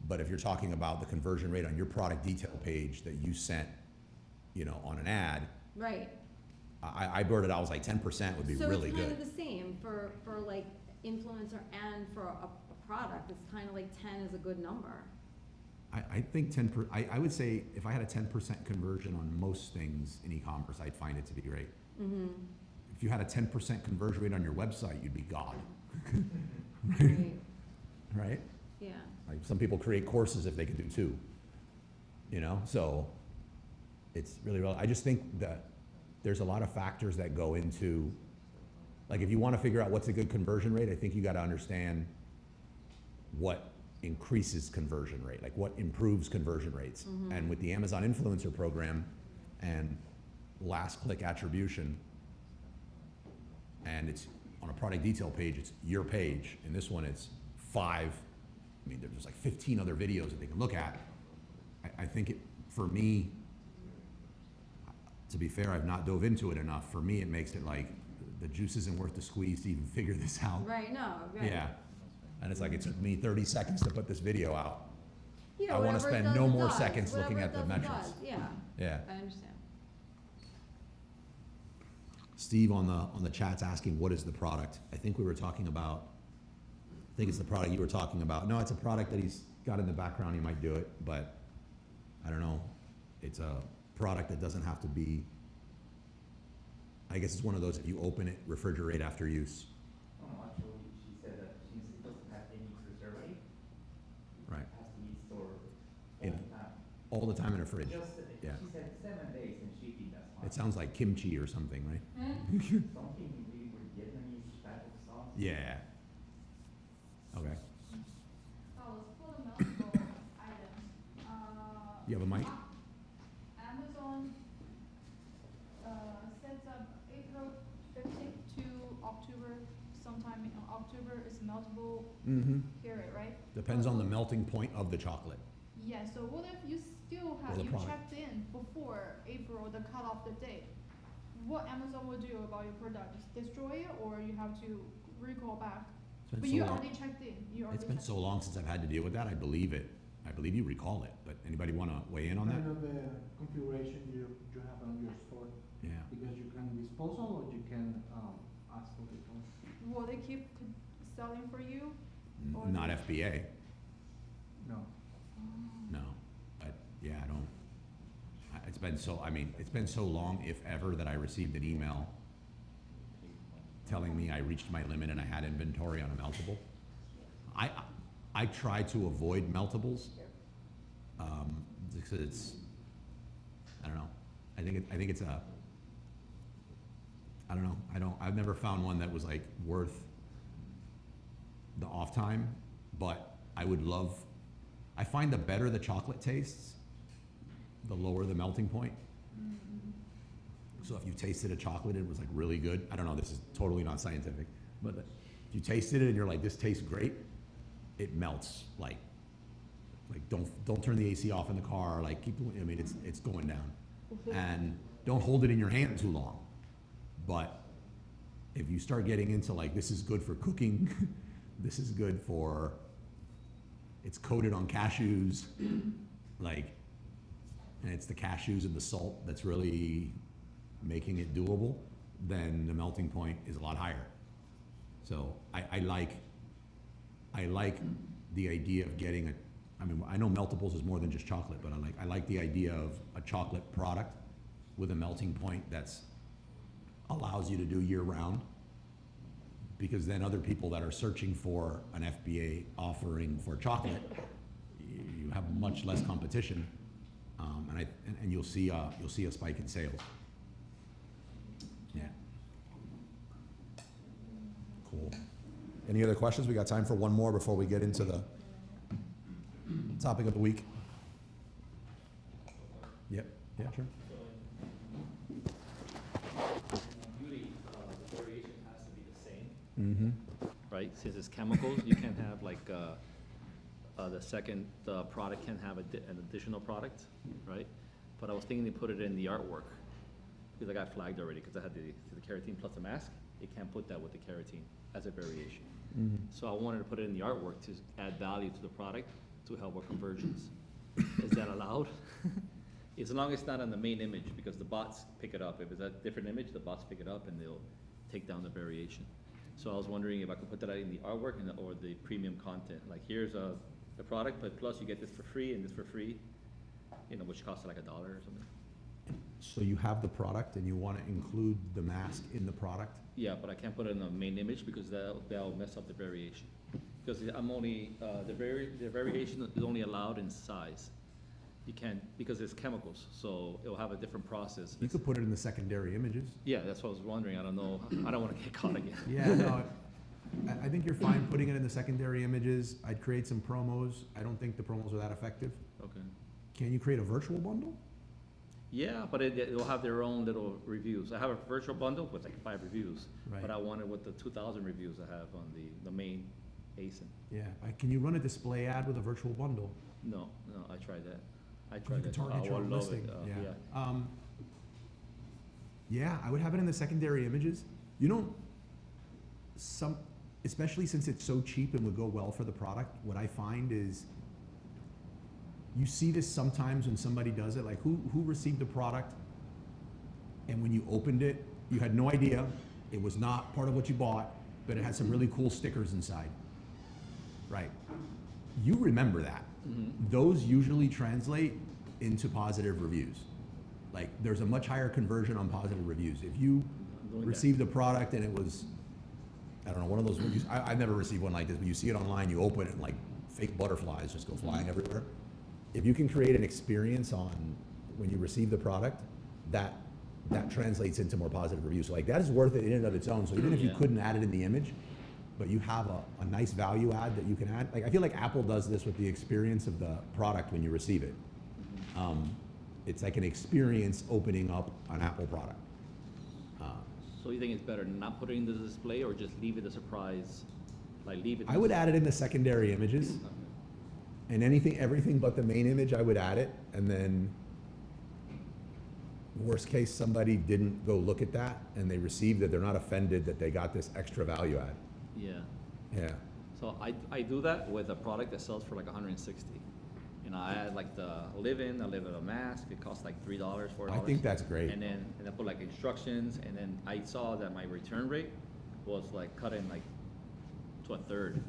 But if you're talking about the conversion rate on your product detail page that you sent, you know, on an ad, Right. I blurted out, I was like 10% would be really So it's kind good. of the same for like influencer and for a product, it's kind of like 10 is a good number. I think I would say if I had a 10% conversion on most things in e-commerce, I'd find it to be great. Mm-hmm. If you had a 10% conversion rate on your website, you'd be God. Right. Right? Yeah. Like some people create courses if they could do 2, you know? So it's really real. I just think that there's a lot of factors that go into, like if you want to figure out what's a good conversion rate, I think you got to understand what increases conversion rate, like what improves conversion rates. Mhm. And with the Amazon influencer program and last click attribution, and it's on a product detail page, it's your page. In this one, it's 5. I mean, there's like 15 other videos that they can look at. I think it, for me, to be fair, I've not dove into it enough. For me, it makes it like the juice isn't worth the squeeze to even figure this out. Right, no, right. Yeah. And it's like, it took me 30 seconds to put this video out. Yeah, I wanna whatever it spend does, no it more does. seconds looking Whatever at it the does, it metrics. does. Yeah, Yeah. I understand. Steve on the chat's asking, what is the product? I think we were talking about, I think it's the product you were talking about. No, it's a product that he's got in the background, he might do it, but I don't know. It's a product that doesn't have to be, I guess it's one of those, if you open it, refrigerate after use. Oh, no, actually, she said that since it doesn't have any preservative, Right. it has to be stored all In- the time. All the time in a fridge. Just, Yeah. she said 7 days in shipping, that's fine. It sounds like kimchi or something, right? Something really with Vietnamese type of sauce. Yeah. Okay. Oh, for the multiple items, You have a mic? Amazon, sets up April 15th to October, sometime in October is multiple Mm-hmm. period, right? Depends on the melting point of the chocolate. Yeah, so what if you still have, the you product. checked in before April, the cutoff the date? What Amazon will do about your product? Just destroy it, or you have to recall back? It's been But so you long. already checked in, you already It's been checked so long since I've had to deal with that, I believe it. I believe you recall it, but anybody want to weigh in on that? Kind of the configuration you have on your store, Yeah. because you can disposal or you can ask for return. Will they keep selling for you? Or Not they- FBA, No. no. But yeah, I don't, it's been so, I mean, it's been so long, if ever, that I received an email telling me I reached my limit and I had inventory on a meltable. I try to avoid meltables, because it's, I don't know. I think it's a, I don't know. I've never found one that was like worth the off time, but I would love, I find the better the chocolate tastes, the lower the melting point. So if you tasted a chocolate and it was like really good, I don't know, this is totally not scientific, but if you tasted it and you're like, this tastes great, it melts like don't turn the AC off in the car, like keep, I mean, it's going down. And don't hold it in your hand too long. But if you start getting into like, this is good for cooking, this is good for, it's coated on cashews, like, and it's the cashews and the salt that's really making it doable, then the melting point is a lot higher. So I like the idea of getting a, I mean, I know meltables is more than just chocolate, but I like the idea of a chocolate product with a melting point that's allows you to do year round, because then other people that are searching for an FBA offering for chocolate, you have much much less competition, and you'll see a spike in sales. Yeah. Cool. Any other questions? We got time for one more before we get into the topic of the week. Yep. Yeah, sure. Beauty, the variation has to be the same. Mm-hmm. Right? Since it's chemicals, you can have like the second product can have an additional product, right? But I was thinking to put it in the artwork because I got flagged already because I had the keratin plus the mask. It can't put that with the keratin as a variation. Mm-hmm. So I wanted to put it in the artwork to add value to the product to help with conversions. Is that allowed? As long as it's not on the main image because the bots pick it up. If it's a different image, the bots pick it up and they'll take down the variation. So I was wondering if I could put that in the artwork or the premium content. Like here's the product, but plus you get this for free and this for free, which costs like $1 or something. So you have the product and you want to include the mask in the product? Yeah, but I can't put it in the main image because that'll mess up the variation. Because I'm only, the variation is only allowed in size. You can't, because it's chemicals, so it'll have a different process. You could put it in the secondary images. Yeah, that's what I was wondering. I don't know. I don't want to get caught again. Yeah, no, I think you're fine putting it in the secondary images. I'd create some promos. I don't think the promos are that effective. Okay. Can you create a virtual bundle? Yeah, but it'll have their own little reviews. I have a virtual bundle with like 5 reviews, Right. but I wanted with the 2,000 reviews I have on the main ASIN. Yeah, can you run a display ad with a virtual bundle? No, I tried that. I You tried could that. target your I own love listing. it. Yeah. Yeah, I would have it in the secondary images. Especially since it's so cheap and would go well for the product, what I find is you see this sometimes when somebody does it, like who received the product and when you opened it, you had no idea, it was not part of what you bought, but it had some really cool stickers inside. Right. You remember that. Mm-hmm. Those usually translate into positive reviews. Like there's a much higher conversion on positive reviews. If you received a product and it was, I don't know, one of those reviews, I've never received one like this, but you see it online, you open it and like fake butterflies just go flying everywhere. If you can create an experience on when you receive the product, that translates into more positive reviews. So like that is worth it in and of its own. So even if you couldn't add it in the image, but you have a nice value add that you can add. Like I feel like Apple does this with the experience of the product when you receive it. It's like an experience opening up an Apple product. So you think it's better not put it in the display or just leave it a surprise? Like leave it. I would add it in the secondary images. And everything but the main image, I would add it. And then worst case, somebody didn't go look at that and they received it. They're not offended that they got this extra value add. Yeah. Yeah. So I do that with a product that sells for like 160. I add like the live-in, I live in a mask. It costs like $3, $4. I think that's great. And I put like instructions, and then I saw that my return rate was like cut in like to a third.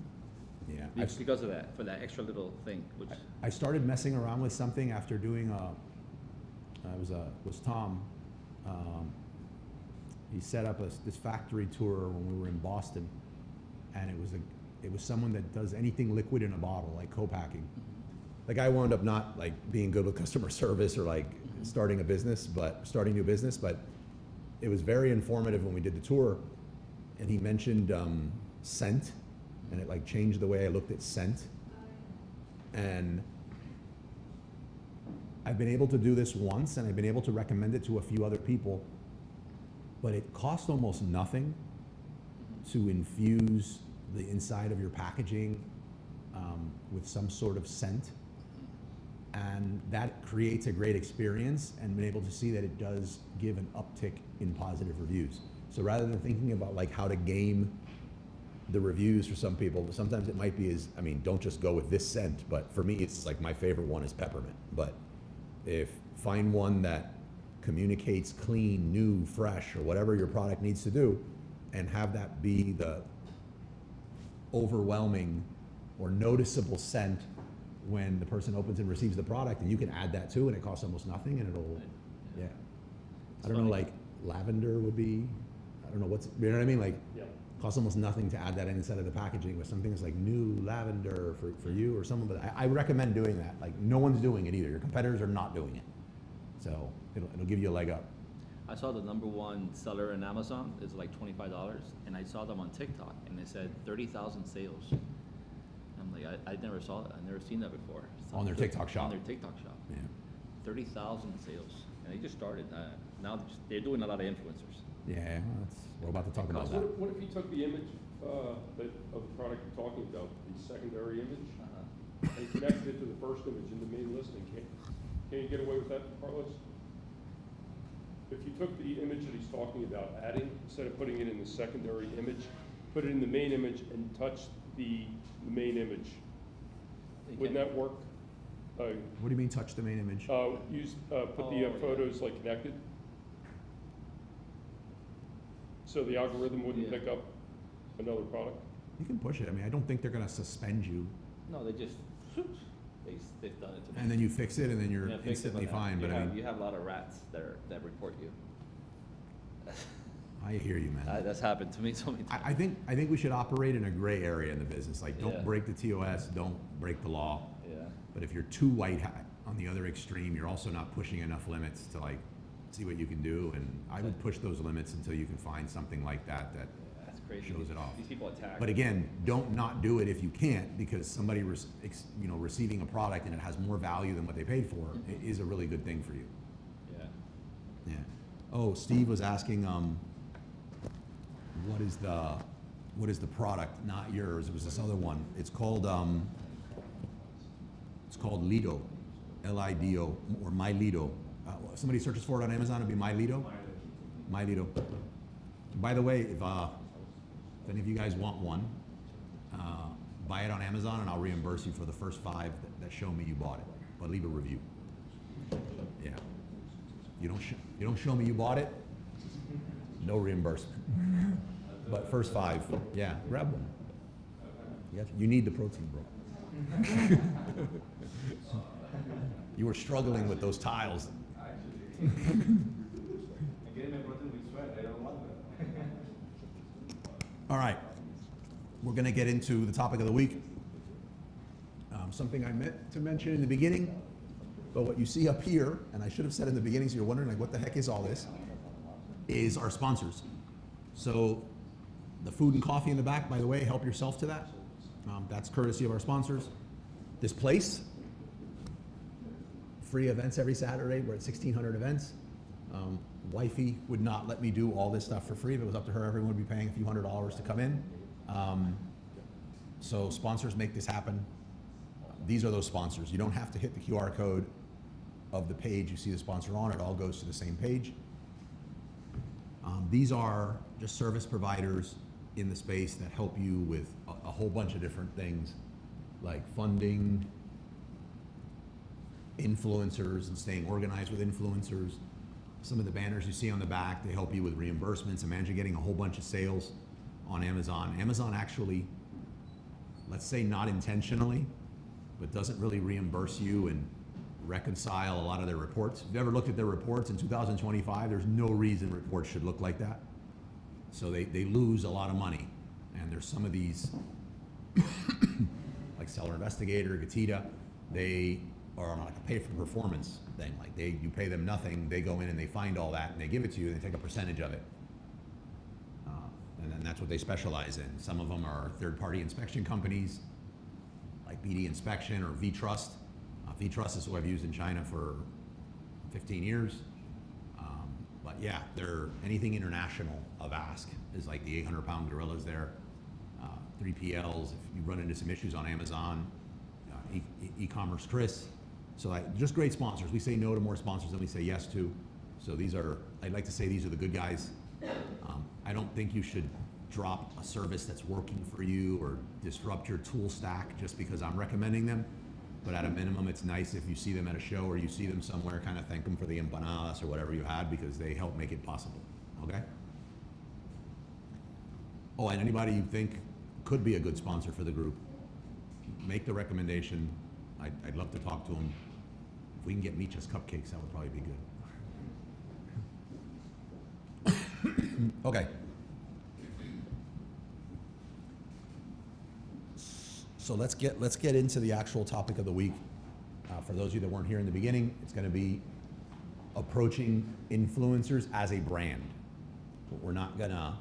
Yeah. Because of that, for that extra little thing. Which I started messing around with something after doing was Tom. He set up this factory tour when we were in Boston, and it was someone that does anything liquid in a bottle, like co-packing. The guy wound up not like being good with customer service or like starting new business, but it was very informative when we did the tour, and he mentioned scent, and it like changed the way I looked at scent. And I've been able to do this once, and I've been able to recommend it to a few other people, but it costs almost nothing to infuse the inside of your packaging with some sort of scent. And that creates a great experience, and been able to see that it does give an uptick in positive reviews. So rather than thinking about like how to game the reviews for some people, sometimes it might be don't just go with this scent, but for me, it's like my favorite one is peppermint. But find one that communicates clean, new, fresh, or whatever your product needs to do, and have that be the overwhelming or noticeable scent when the person opens and receives the product, and you can add that too, and it costs almost nothing, and it'll, I don't know, like lavender would be, I don't know you know what I mean? Like Costs almost nothing to add that inside of the packaging with something that's like new lavender for you or someone, but I recommend doing that. Like, no one's doing it either. Your competitors are not doing it. So it'll give you a leg up. I saw the #1 seller in Amazon is like $25, and I saw them on TikTok, and they said 30,000 sales. I'm like, I never saw that. I've never seen that before. On their TikTok shop. On their TikTok shop. Yeah. 30,000 sales, and they just started. Now they're doing a lot of influencers. Yeah, we're about to talk about that. What if you took the image of the product you're talking about, the secondary image, and connected it to the first image in the main listing? Can you get away with that, Carlos? If you took the image that he's talking about adding, instead of putting it in the secondary image, put it in the main image and touch the main image, wouldn't that work? What do you mean touch the main image? Put the photos like connected, so the algorithm wouldn't pick up another product. You can push it. I mean, I don't think they're gonna suspend you. No, they've done it to me. And then you fix it, and then you're Yeah, fix it, instantly fine. But I mean, you have a lot of rats that report you. I hear you, man. That's happened to me so many times. I think we should operate in a gray area in the business. Like, don't Yeah. break the TOS, don't break the law. Yeah. But if you're too white hat on the other extreme, you're also not pushing enough limits to like see what you can do. And I would push those limits until you can find something like that That's crazy. shows it off. These people attack. But again, don't not do it if you can't, because somebody receiving a product and it has more value than what they paid for is a really good thing for you. Yeah. Yeah. Oh, Steve was asking, what is the product? Not yours. It was this other one. It's called Lido, Lido, or My Lido. Somebody searches for it on Amazon. It'd be My Lido. My Lido. By the way, if any of you guys want one, buy it on Amazon, and I'll reimburse you for the first 5 that show me you bought it. But leave a review. Yeah. You don't show me you bought it, no reimbursement. But first 5, yeah, grab one. You need the protein, bro. You were struggling with those tiles. I'm getting my protein with sweat. I don't want that. All right, we're going to get into the topic of the week. Something I meant to mention in the beginning, but what you see up here, and I should have said in the beginning, so you're wondering like, what the heck is all this, is our sponsors. So the food and coffee in the back, by the way, help yourself to that. That's courtesy of our sponsors. This place, free events every Saturday. We're at 1,600 events. Wifey would not let me do all this stuff for free. If it was up to her, everyone would be paying a few $100s to come in. So sponsors make this happen. These are those sponsors. You don't have to hit the QR code of the page you see the sponsor on. It all goes to the same page. These are just service providers in the space that help you with a whole bunch of different things, like funding, influencers, and staying organized with influencers. Some of the banners you see on the back, they help you with reimbursements. Imagine getting a whole bunch of sales on Amazon. Amazon actually, let's say not intentionally, but doesn't really reimburse you and reconcile a lot of their reports. If you ever looked at their reports in 2025, there's no reason reports should look like that. So they lose a lot of money. And there's some of these, like Seller Investigator, Gatita, they are on like a pay for performance thing. Like you pay them nothing, they go in and they find all that and they give it to you and they take a percentage of it. And then that's what they specialize in. Some of them are third-party inspection companies, like BD Inspection or V-Trust. V-Trust is who I've used in China for 15 years. But yeah, they're anything international of ask is like the 800-pound gorillas there. 3PLs, if you run into some issues on Amazon, e-commerce Chris. So just great sponsors. We say no to more sponsors than we say yes to. So I'd like to say these are the good guys. I don't think you should drop a service that's working for you or disrupt your tool stack just because I'm recommending them. But at a minimum, it's nice if you see them at a show or you see them somewhere, kind of thank them for the empanadas or whatever you had, because they help make it possible, okay? Oh, and anybody you think could be a good sponsor for the group, make the recommendation. I'd love to talk to them. If we can get Micha's cupcakes, that would probably be good. Okay. So let's get into the actual topic of the week. For those of you that weren't here in the beginning, it's going to be approaching influencers as a brand. But we're not gonna,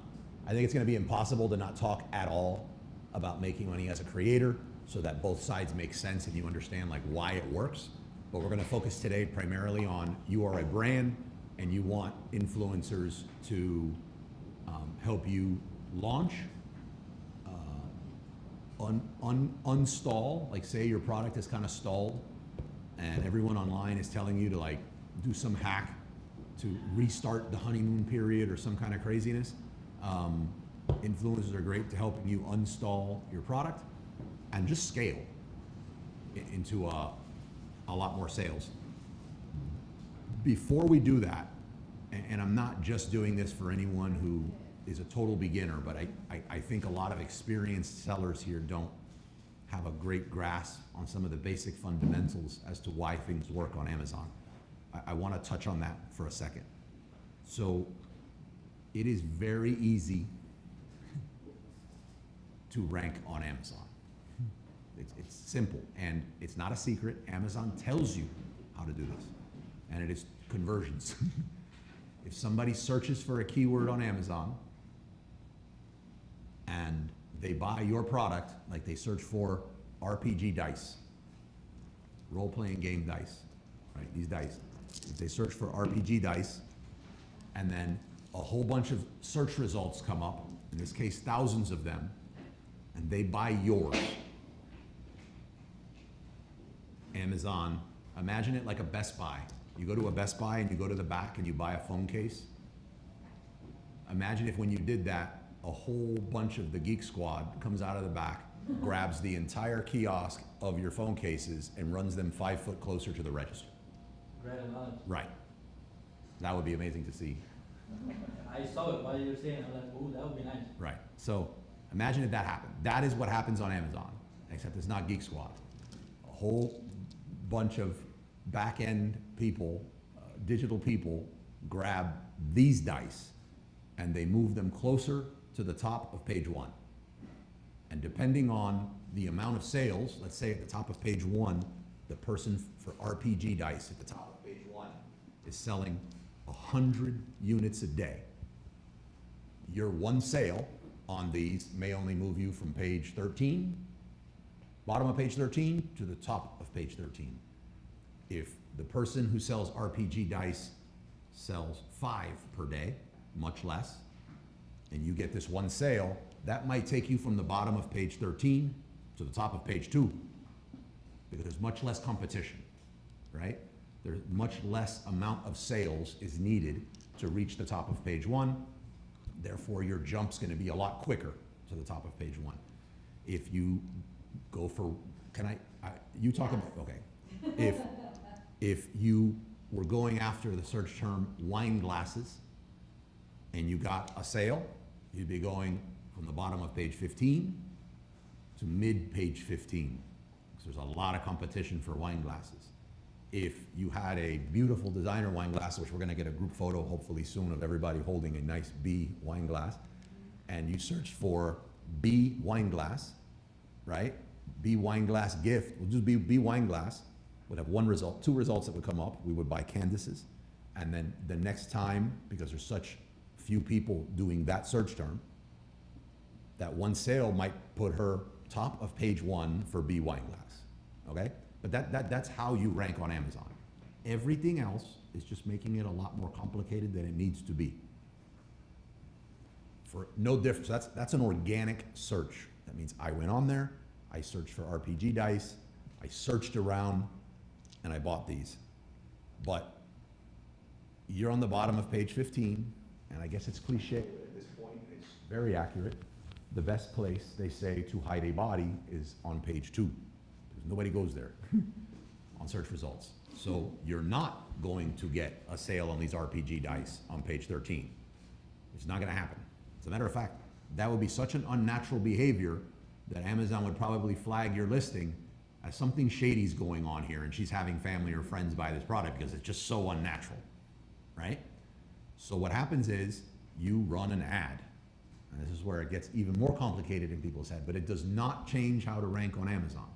I think it's gonna be impossible to not talk at all about making money as a creator so that both sides make sense and you understand like why it works. But we're gonna focus today primarily on you are a brand and you want influencers to help you launch, unstall, like say your product is kind of stalled and everyone online is telling you to like do some hack to restart the honeymoon period or some kind of craziness. Influencers are great to helping you unstall your product and just scale into a lot more sales. Before we do that, and I'm not just doing this for anyone who is a total beginner, but I think a lot of experienced sellers here don't have a great grasp on some of the basic fundamentals as to why things work on Amazon. I want to touch on that for a second. So it is very easy to rank on Amazon. It's simple and it's not a secret. Amazon tells you how to do this, and it is conversions. If somebody searches for a keyword on Amazon and they buy your product, like they search for RPG dice, role-playing game dice, right? These dice. If they search for RPG dice, and then a whole bunch of search results come up, in this case thousands of them, and they buy yours, Amazon, imagine it like a Best Buy. You go to a Best Buy and you go to the back and you buy a phone case. Imagine if when you did that, a whole bunch of the Geek Squad comes out of the back, grabs the entire kiosk of your phone cases and runs them 5 foot closer to the register. Great analogy. Right. That would be amazing to see. I saw it while you were saying it. I'm like, ooh, that would be nice. Right. So imagine if that happened. That is what happens on Amazon, except it's not Geek Squad. A whole bunch of back-end people, digital people, grab these dice and they move them closer to the top of page 1. And depending on the amount of sales, let's say at the top of page 1, the person for RPG dice at the top of page 1 is selling 100 units a day. Your one sale on these may only move you from page 13, bottom of page 13, to the top of page 13. If the person who sells RPG dice sells 5 per day, much less, and you get this one sale, that might take you from the bottom of page 13 to the top of page 2, because there's much less competition, right? There's much less amount of sales is needed to reach the top of page 1. Therefore, your jump's gonna be a lot quicker to the top of page 1. If you go for, you talk about, okay. If you were going after the search term wine glasses and you got a sale, you'd be going from the bottom of page 15 to mid page 15. Because there's a lot of competition for wine glasses. If you had a beautiful designer wine glass, which we're gonna get a group photo hopefully soon of everybody holding a nice B wine glass, and you searched for B wine glass, right? B wine glass gift, we'll just B wine glass, would have one result, 2 results that would come up. We would buy Candace's, and then the next time, because there's such few people doing that search term, that one sale might put her top of page 1 for B wine glass, okay? But that's how you rank on Amazon. Everything else is just making it a lot more complicated than it needs to be. For no difference, that's an organic search. That means I went on there, I searched for RPG dice, I searched around, and I bought these. But you're on the bottom of page 15, and I guess it's cliche, but at this point, it's very accurate. The best place, they say, to hide a body is on page 2. Because nobody goes there on search results. So you're not going to get a sale on these RPG dice on page 13. It's not gonna happen. As a matter of fact, that would be such an unnatural behavior that Amazon would probably flag your listing as something shady's going on here and she's having family or friends buy this product because it's just so unnatural, right? So what happens is you run an ad, And this is where it gets even more complicated in people's head, but it does not change how to rank on Amazon.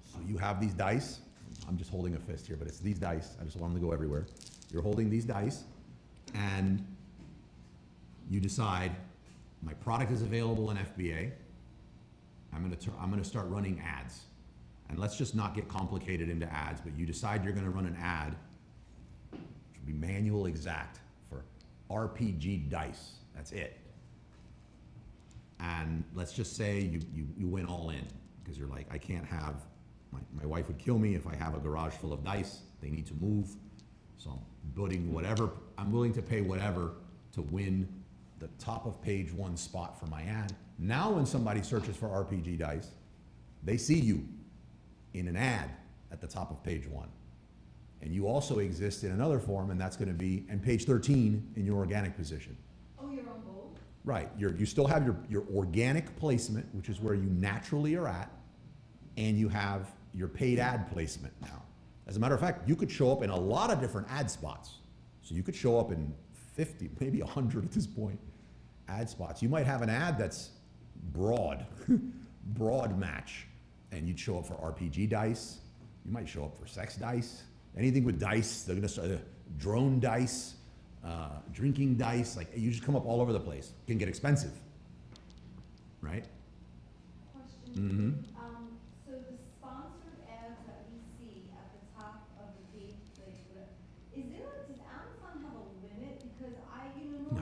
So you have these dice. I'm just holding a fist here, but it's these dice. I just want them to go everywhere. You're holding these dice, and you decide, my product is available in FBA. I'm gonna start running ads. And let's just not get complicated into ads, but you decide you're gonna run an ad, which will be manual exact, for RPG dice. That's it. And let's just say you went all in, because you're like, I can't have, my wife would kill me if I have a garage full of dice. They need to move. So I'm putting whatever, I'm willing to pay whatever to win the top of page 1 spot for my ad. Now when somebody searches for RPG dice, they see you in an ad at the top of page 1. And you also exist in another form, and that's gonna be in page 13 in your organic position. Oh, you're on both? Right, you still have your organic placement, which is where you naturally are at, and you have your paid ad placement now. As a matter of fact, you could show up in a lot of different ad spots. So you could show up in 50, maybe 100 at this point, ad spots. You might have an ad that's broad, broad match, and you'd show up for RPG dice. You might show up for sex dice, anything with dice. They're gonna start drone dice, drinking dice. Like, you just come up all over the place. It can get expensive, right? Question. So the sponsored ads that we see at the top of the page, like, does Amazon have a limit? Because I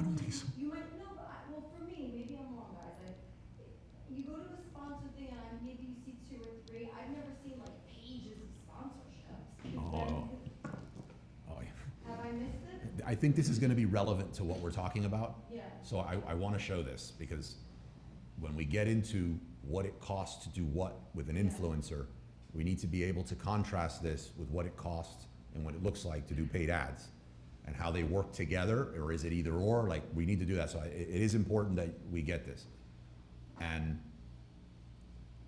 don't think so. you might, no, but well, for me, maybe I'm wrong, guys. You go to a sponsored thing and maybe you see 2 or 3. I've never seen like pages of sponsorships. Oh. Have I missed it? I think this is gonna be relevant to what we're talking about. Yeah. So I wanna show this, because when we get into what it costs to do what with an influencer, we need to be able to contrast this with what it costs and what it looks like to do paid ads, and how they work together, or is it either or? Like, we need to do that. So it is important that we get this. And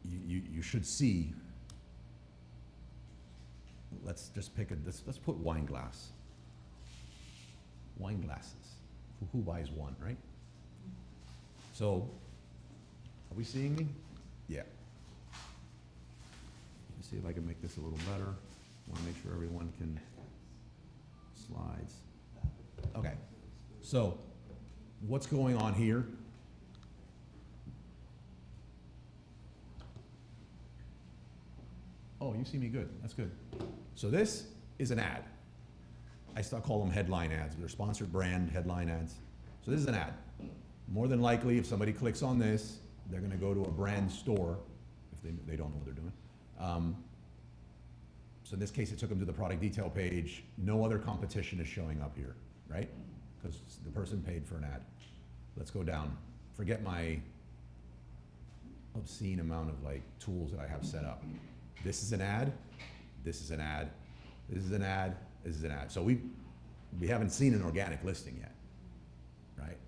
you should see, let's just pick let's put wine glass. Wine glasses. Who buys one, right? So, are we seeing me? Yeah. Let me see if I can make this a little better. I want to make sure everyone can, slides. Okay, so what's going on here? Oh, you see me good, that's good. So this is an ad. I still call them headline ads, but they're sponsored brand headline ads. So this is an ad. More than likely, if somebody clicks on this, they're gonna go to a brand store, if they don't know what they're doing. So in this case, it took them to the product detail page. No other competition is showing up here, right? Because the person paid for an ad. Let's go down. Forget my obscene amount of like tools that I have set up. This is an ad, this is an ad, this is an ad, this is an ad. So we haven't seen an organic listing yet, right?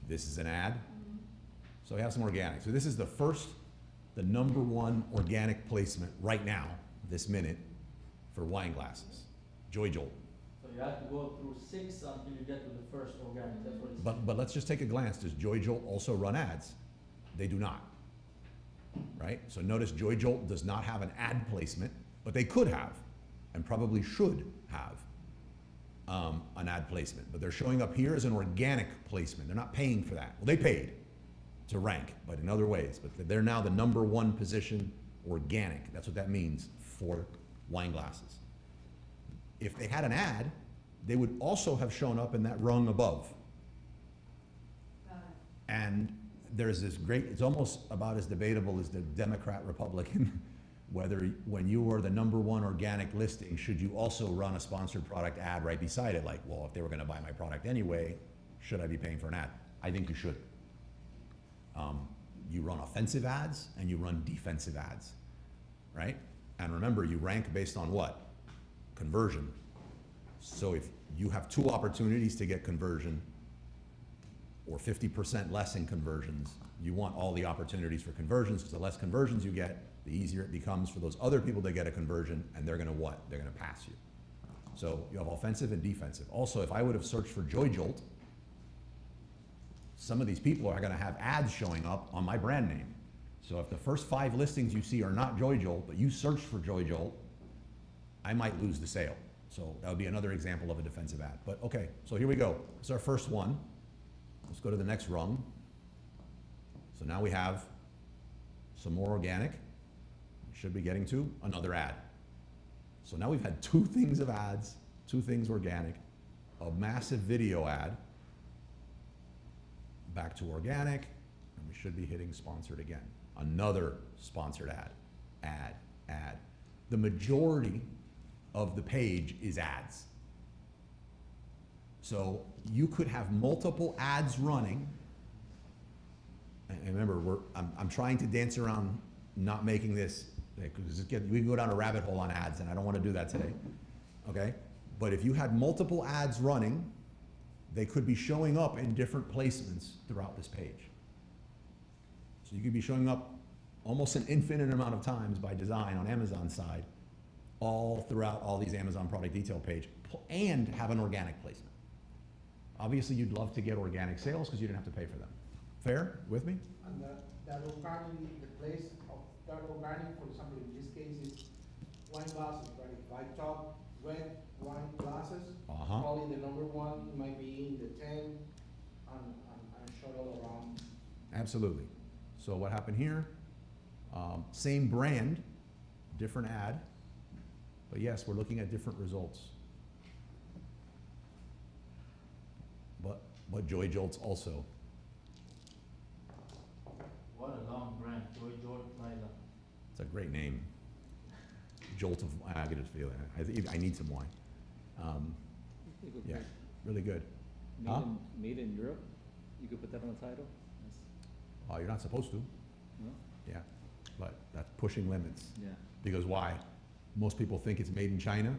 This is an ad. So we have some organic. So this is the number 1 organic placement right now, this minute, for wine glasses. Joy Jolt. So you have to go through 6 until you get to the first organic. That's what it's. But let's just take a glance. Does Joy Jolt also run ads? They do not, right? So notice Joy Jolt does not have an ad placement, but they could have, and probably should have, an ad placement. But they're showing up here as an organic placement. They're not paying for that. Well, they paid to rank, but in other ways. But they're now the number 1 position organic. That's what that means for wine glasses. If they had an ad, they would also have shown up in that rung above. And there's this great, it's almost about as debatable as the Democrat Republican, whether when you were the number 1 organic listing, should you also run a sponsored product ad right beside it? Like, well, if they were gonna buy my product anyway, should I be paying for an ad? I think you should. You run offensive ads and you run defensive ads, right? And remember, you rank based on what? Conversion. So if you have 2 opportunities to get conversion, or 50% less in conversions, you want all the opportunities for conversions, because the less conversions you get, the easier it becomes for those other people to get a conversion, and they're gonna what? They're gonna pass you. So you have offensive and defensive. Also, if I would have searched for Joy Jolt, some of these people are gonna have ads showing up on my brand name. So if the first 5 listings you see are not Joy Jolt, but you searched for Joy Jolt, I might lose the sale. So that would be another example of a defensive ad. But okay, so here we go. This is our first one. Let's go to the next rung. So now we have some more organic. We should be getting to another ad. So now we've had 2 things of ads, 2 things organic, a massive video ad, back to organic, and we should be hitting sponsored again. Another sponsored ad. The majority of the page is ads. So you could have multiple ads running. And remember, I'm trying to dance around not making this, because we can go down a rabbit hole on ads, and I don't want to do that today, okay? But if you had multiple ads running, they could be showing up in different placements throughout this page. So you could be showing up almost an infinite amount of times by design on Amazon's side, all throughout all these Amazon product detail page, and have an organic placement. Obviously, you'd love to get organic sales because you didn't have to pay for them. Fair? With me? And that organic, the place of that organic, for example, in this case, is wine glasses, right? If I talk red wine glasses, probably the number 1 might be in the 10 and short all around. Absolutely. So what happened here? Same brand, different ad, but yes, we're looking at different results. But Joy Jolt's also. What a long brand, Joy Jolt Lila. It's a great name. Jolt of, I could just feel it. I need some wine. Yeah, really good. Made in Europe? You could put that on the title? Oh, you're not supposed to. No? Yeah, but that's pushing limits. Yeah. Because why? Most people think it's made in China,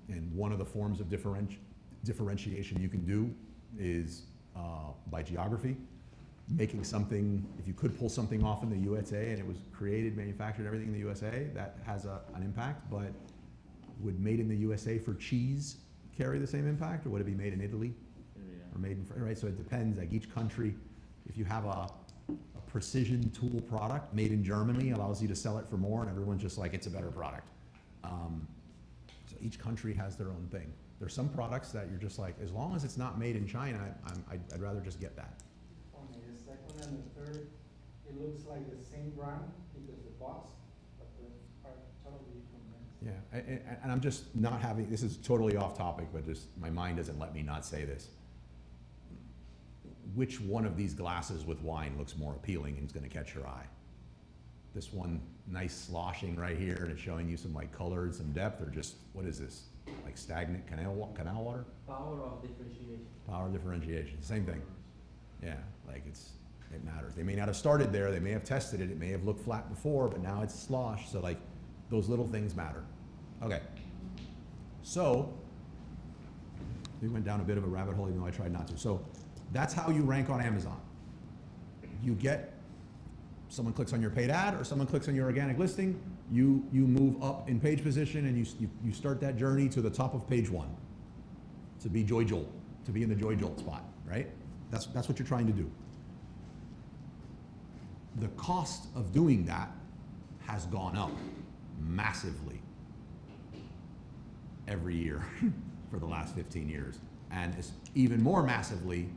and one of the forms of differentiation you can do is by geography. Making something, if you could pull something off in the USA and it was created, manufactured, everything in the USA, that has an impact, but would made in the USA for cheese carry the same impact, or would it be made in Italy? Or made in France, right? So it depends, like each country, if you have a precision tool product made in Germany, allows you to sell it for more, and everyone's just like, it's a better product. So each country has their own thing. There's some products that you're just like, as long as it's not made in China, I'd rather just get that. The second and the third, it looks like the same brand because the box, but they are totally different brands. Yeah, and I'm just not having, this is totally off topic, but just my mind doesn't let me not say this. Which one of these glasses with wine looks more appealing and is going to catch your eye? This one, nice sloshing right here, and it's showing you some like color and some depth, or just, what is this? Like stagnant canal water? Power of differentiation. Power of differentiation, same thing. Yeah, like it matters. They may not have started there, they may have tested it, it may have looked flat before, but now it's slosh, so like those little things matter. Okay, so we went down a bit of a rabbit hole even though I tried not to. So that's how you rank on Amazon. You get, someone clicks on your paid ad or someone clicks on your organic listing, you move up in page position and you start that journey to the top of page 1 to be Joy Jolt, to be in the Joy Jolt spot, right? That's what you're trying to do. The cost of doing that has gone up massively every year for the last 15 years, and it's even more massively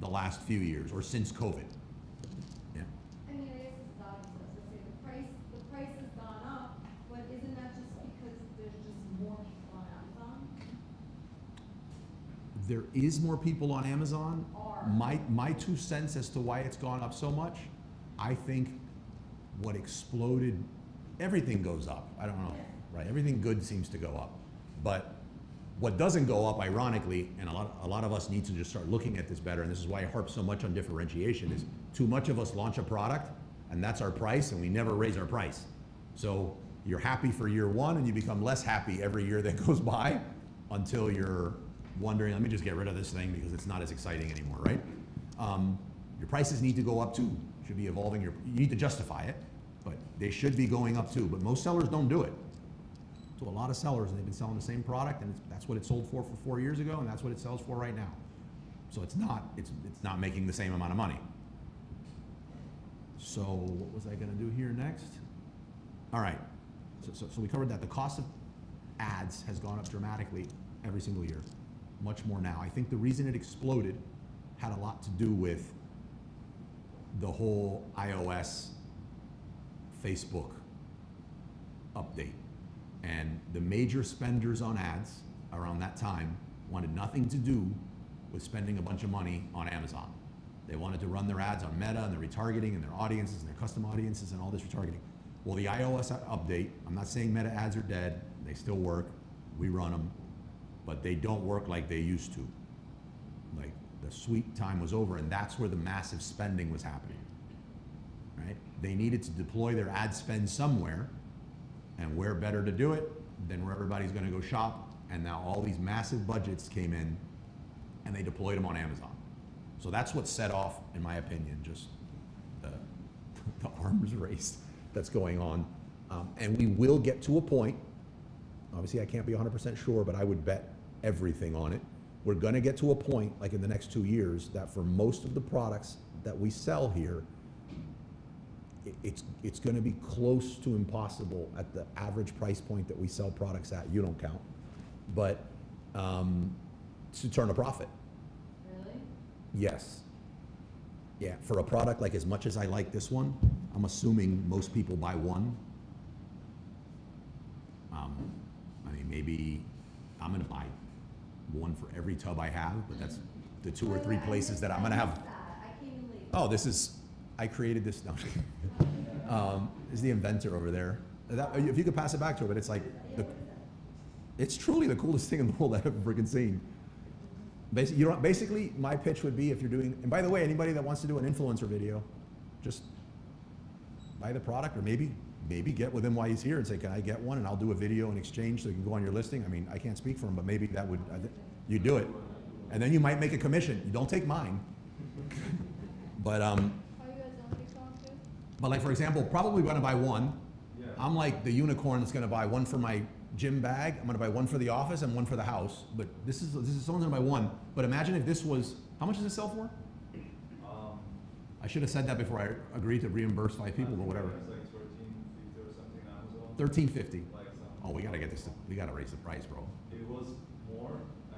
the last few years, or since COVID. Yeah. I mean, I guess it's obvious, I was gonna say, the price has gone up, but isn't that just because there's just more people on Amazon? There is more people on Amazon. Are. My 2 cents as to why it's gone up so much, I think what exploded, everything goes up. I don't know, right? Everything good seems to go up. But what doesn't go up, ironically, and a lot of us need to just start looking at this better, and this is why I harp so much on differentiation, is too much of us launch a product, and that's our price, and we never raise our price. So you're happy for year 1, and you become less happy every year that goes by until you're wondering, let me just get rid of this thing because it's not as exciting anymore, right? Your prices need to go up too. You should be evolving you need to justify it, but they should be going up too. But most sellers don't do it. to a lot of sellers, and they've been selling the same product, and that's what it sold for 4 years ago, and that's what it sells for right now. So it's not making the same amount of money. So what was I gonna do here next? All right, so we covered that. The cost of ads has gone up dramatically every single year, much more now. I think the reason it exploded had a lot to do with the whole iOS, Facebook update. And the major spenders on ads around that time wanted nothing to do with spending a bunch of money on Amazon. They wanted to run their ads on Meta and their retargeting and their audiences and their custom audiences and all this retargeting. Well, the iOS update, I'm not saying Meta ads are dead, they still work, we run them, but they don't work like they used to. Like, the sweet time was over, and that's where the massive spending was happening, right? They needed to deploy their ad spend somewhere, and where better to do it than where everybody's gonna go shop, and now all these massive budgets came in, and they deployed them on Amazon. So that's what set off, in my opinion, just the arms race that's going on. And we will get to a point, obviously I can't be 100% sure, but I would bet everything on it. We're gonna get to a point, like in the next 2 years, that for most of the products that we sell here, it's gonna be close to impossible at the average price point that we sell products at, you don't count, but to turn a profit. Really? Yes. Yeah, for a product like as much as I like this one, I'm assuming most people buy one. I mean, maybe I'm gonna buy one for every tub I have, but that's the 2 or 3 places that I'm gonna have. I came in late. Oh, I created this, no. This is the inventor over there. If you could pass it back to her, but it's like, it's truly the coolest thing in the world I've ever freaking seen. Basically, my pitch would be if you're doing, and by the way, anybody that wants to do an influencer video, just buy the product, or maybe get with him while he's here and say, can I get one? And I'll do a video in exchange so you can go on your listing. I mean, I can't speak for him, but maybe that would, you do it. And then you might make a commission. You don't take mine. But, Are you guys on TikTok too? but like, for example, probably gonna buy one. Yeah. I'm like the unicorn that's gonna buy one for my gym bag, I'm gonna buy one for the office and one for the house. But this is someone's gonna buy one. But imagine if this was, how much does it sell for? I should have said that before I agreed to reimburse 5 people, but whatever. It's like 13.50 or something on Amazon. $13.50. Like some. Oh, we gotta get this, we gotta raise the price, bro. It was more, we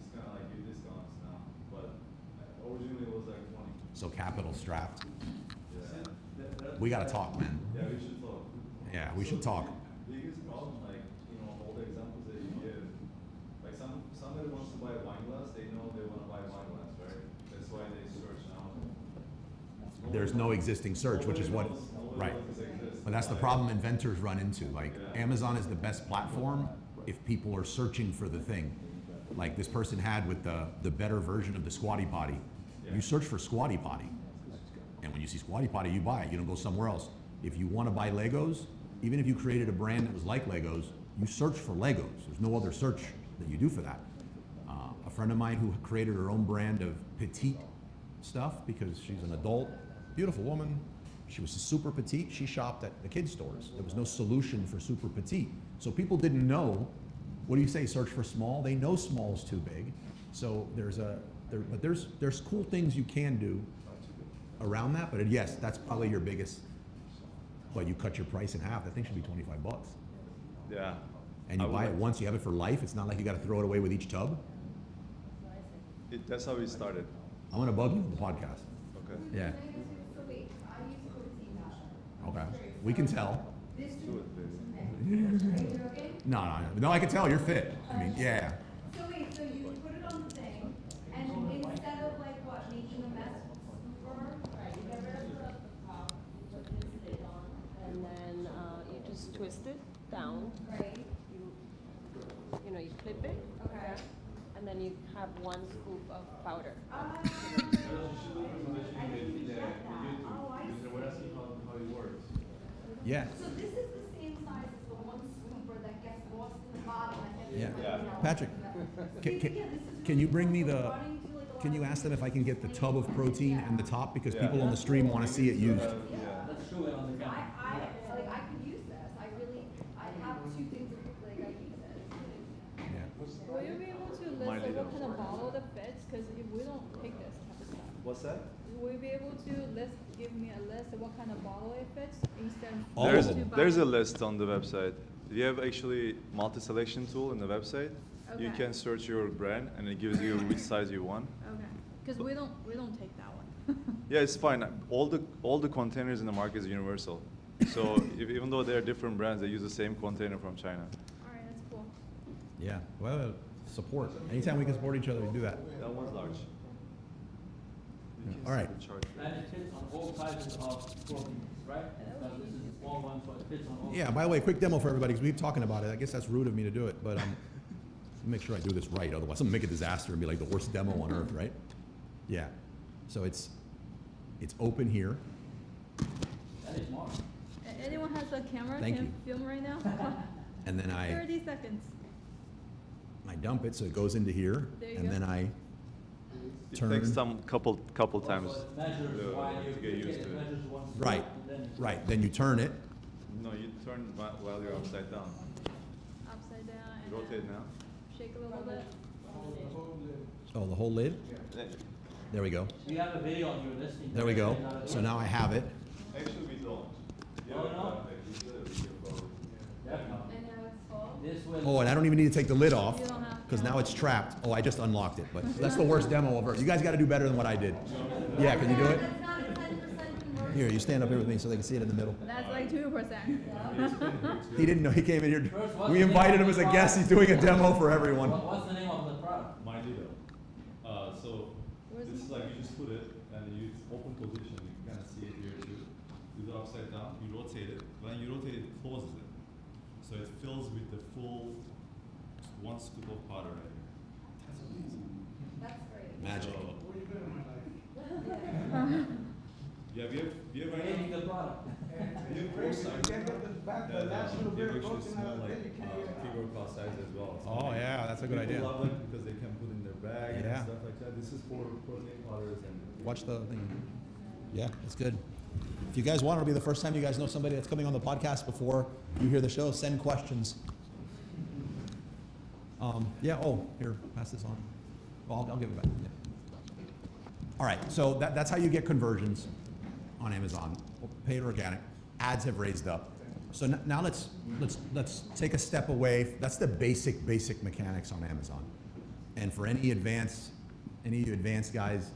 just kind of like give discounts now, but originally it was like 20. So capital strapped. Yeah. We gotta talk, man. Yeah, we should talk. Yeah, we should talk. Biggest problem, like, all the examples that you give, like somebody wants to buy a wine glass, they know they want to buy a wine glass, right? That's why they search now. There's no existing search, which is what, right. But that's the problem inventors run into. Like, Amazon is the best platform if people are searching for the thing. Like this person had with the better version of the Squatty Potty. You search for Squatty Potty. And when you see Squatty Potty, you buy it. You don't go somewhere else. If you want to buy Legos, even if you created a brand that was like Legos, you search for Legos. There's no other search that you do for that. A friend of mine who created her own brand of petite stuff because she's an adult, beautiful woman. She was super petite. She shopped at the kids' stores. There was no solution for super petite. So people didn't know, what do you say, search for small? They know small's too big. So there's cool things you can do around that, but yes, that's probably your biggest, but you cut your price in half. That thing should be 25 bucks. Yeah. And you buy it once, you have it for life. It's not like you got to throw it away with each tub. That's how we started. I'm gonna bug you on the podcast. Okay. Yeah. So wait, I use protein powder. Okay. We can tell. This Do it, baby. Are you joking? No, I can tell you're fit. I mean, yeah. So wait, so you put it on the thing, and instead of like what, making a mess, Right, you get rid of the top, you put this lid on, and then you just twist it down. right? You know, you clip it. Okay. And then you have 1 scoop of powder. Oh, I We're asking how it works. Yeah. So this is the same size as the one scooper that gets lost in the bottom and Yeah. gets. Patrick, can you bring me the, can you ask them if I can get the tub of protein and the top, because people on the stream want to see it used. Let's show it on the camera. I could use this. I have 2 things, like, don't take this type of stuff? What's that? Will you be able to give me a list of what kind of bottle it fits instead of All of There's, them. there's a list on the website. We have actually multi-selection tool in the website. You Okay. can search your brand and it gives you which size you want. Okay, because we don't take that one. Yeah, it's fine. All the containers in the market is universal. So even though they're different brands, they use the same container from China. All right, that's cool. Yeah, well, support. Anytime we can support each other, we do that. That one's large. Yeah. All right. And it fits on all sizes of proteins, right? Because this is a small one, so it fits on all. Yeah, by the way, quick demo for everybody, because we've been talking about it. I guess that's rude of me to do it, but make sure I do this right, otherwise I'm gonna make a disaster and be like the worst demo on earth, right? Yeah, so it's open here. That is smart. Anyone has a camera Thank can you. film right now? And then I 30 seconds. dump it, so it goes into here, There you and go. then I It turn. takes some couple times Also, it measures while you to get pick used it, to it it. measures one spot, Right, and then it's- right, then you turn it, No, you turn while you're upside down. Upside down and Rotate now. shake a little bit. oh, the whole lid, there we go, We have a video on your listing. there we go. So now I have it. Actually, we don't. Oh, no? Definitely. And now it's full? This will. Oh, and I don't even need to take the lid off, You don't have because to. now it's trapped. Oh, I just unlocked it, but that's the worst demo ever. You guys gotta do better than what I did. Yeah, can you do it? That's not a 10% conversion. Here, you stand up here with me so they can see it in the middle. That's like 2%. He didn't know, he came in here, First, what's we the name invited of him the as a product? guest, he's doing a demo for everyone. What's the name of the product? My Lido. So Where's this the- is like you just put it and you open position. You can kind of see it here too. You do upside down. You rotate it. When you rotate it, it closes it. So it fills with the full 1 scoop of powder right here. That's amazing. That's great. Magic. So, What are you doing in my life? yeah, we have right Creating now. the product. We have Crazy, four you can't get the back, the last little they bit have of actually protein out small of like it, you can't get it out. figure class size as well. So Oh, yeah, that's a good idea. People love them because they can put in their bag Yeah. and stuff like that. This is for protein powders and. Watch the thing. Yeah, it's good. If you guys want, it'll be the first time you guys know somebody that's coming on the podcast before you hear the show, send questions. Yeah, oh, here, pass this on. Well, I'll give it back. Yeah. All right, so that's how you get conversions on Amazon, paid organic. Ads have raised up. So now let's take a step away. That's the basic mechanics on Amazon. And for any of you advanced guys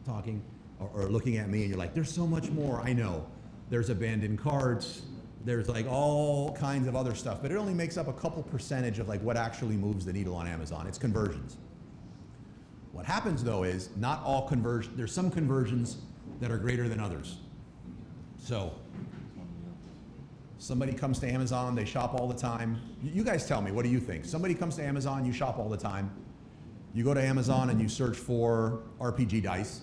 talking or looking at me and you're like, there's so much more. I know. There's abandoned carts. There's like all kinds of other stuff, but it only makes up a couple percentage of like what actually moves the needle on Amazon. It's conversions. What happens though is not all conversions, there's some conversions that are greater than others. So somebody comes to Amazon, they shop all the time. You guys tell me, what do you think? Somebody comes to Amazon, you shop all the time. You go to Amazon and you search for RPG dice.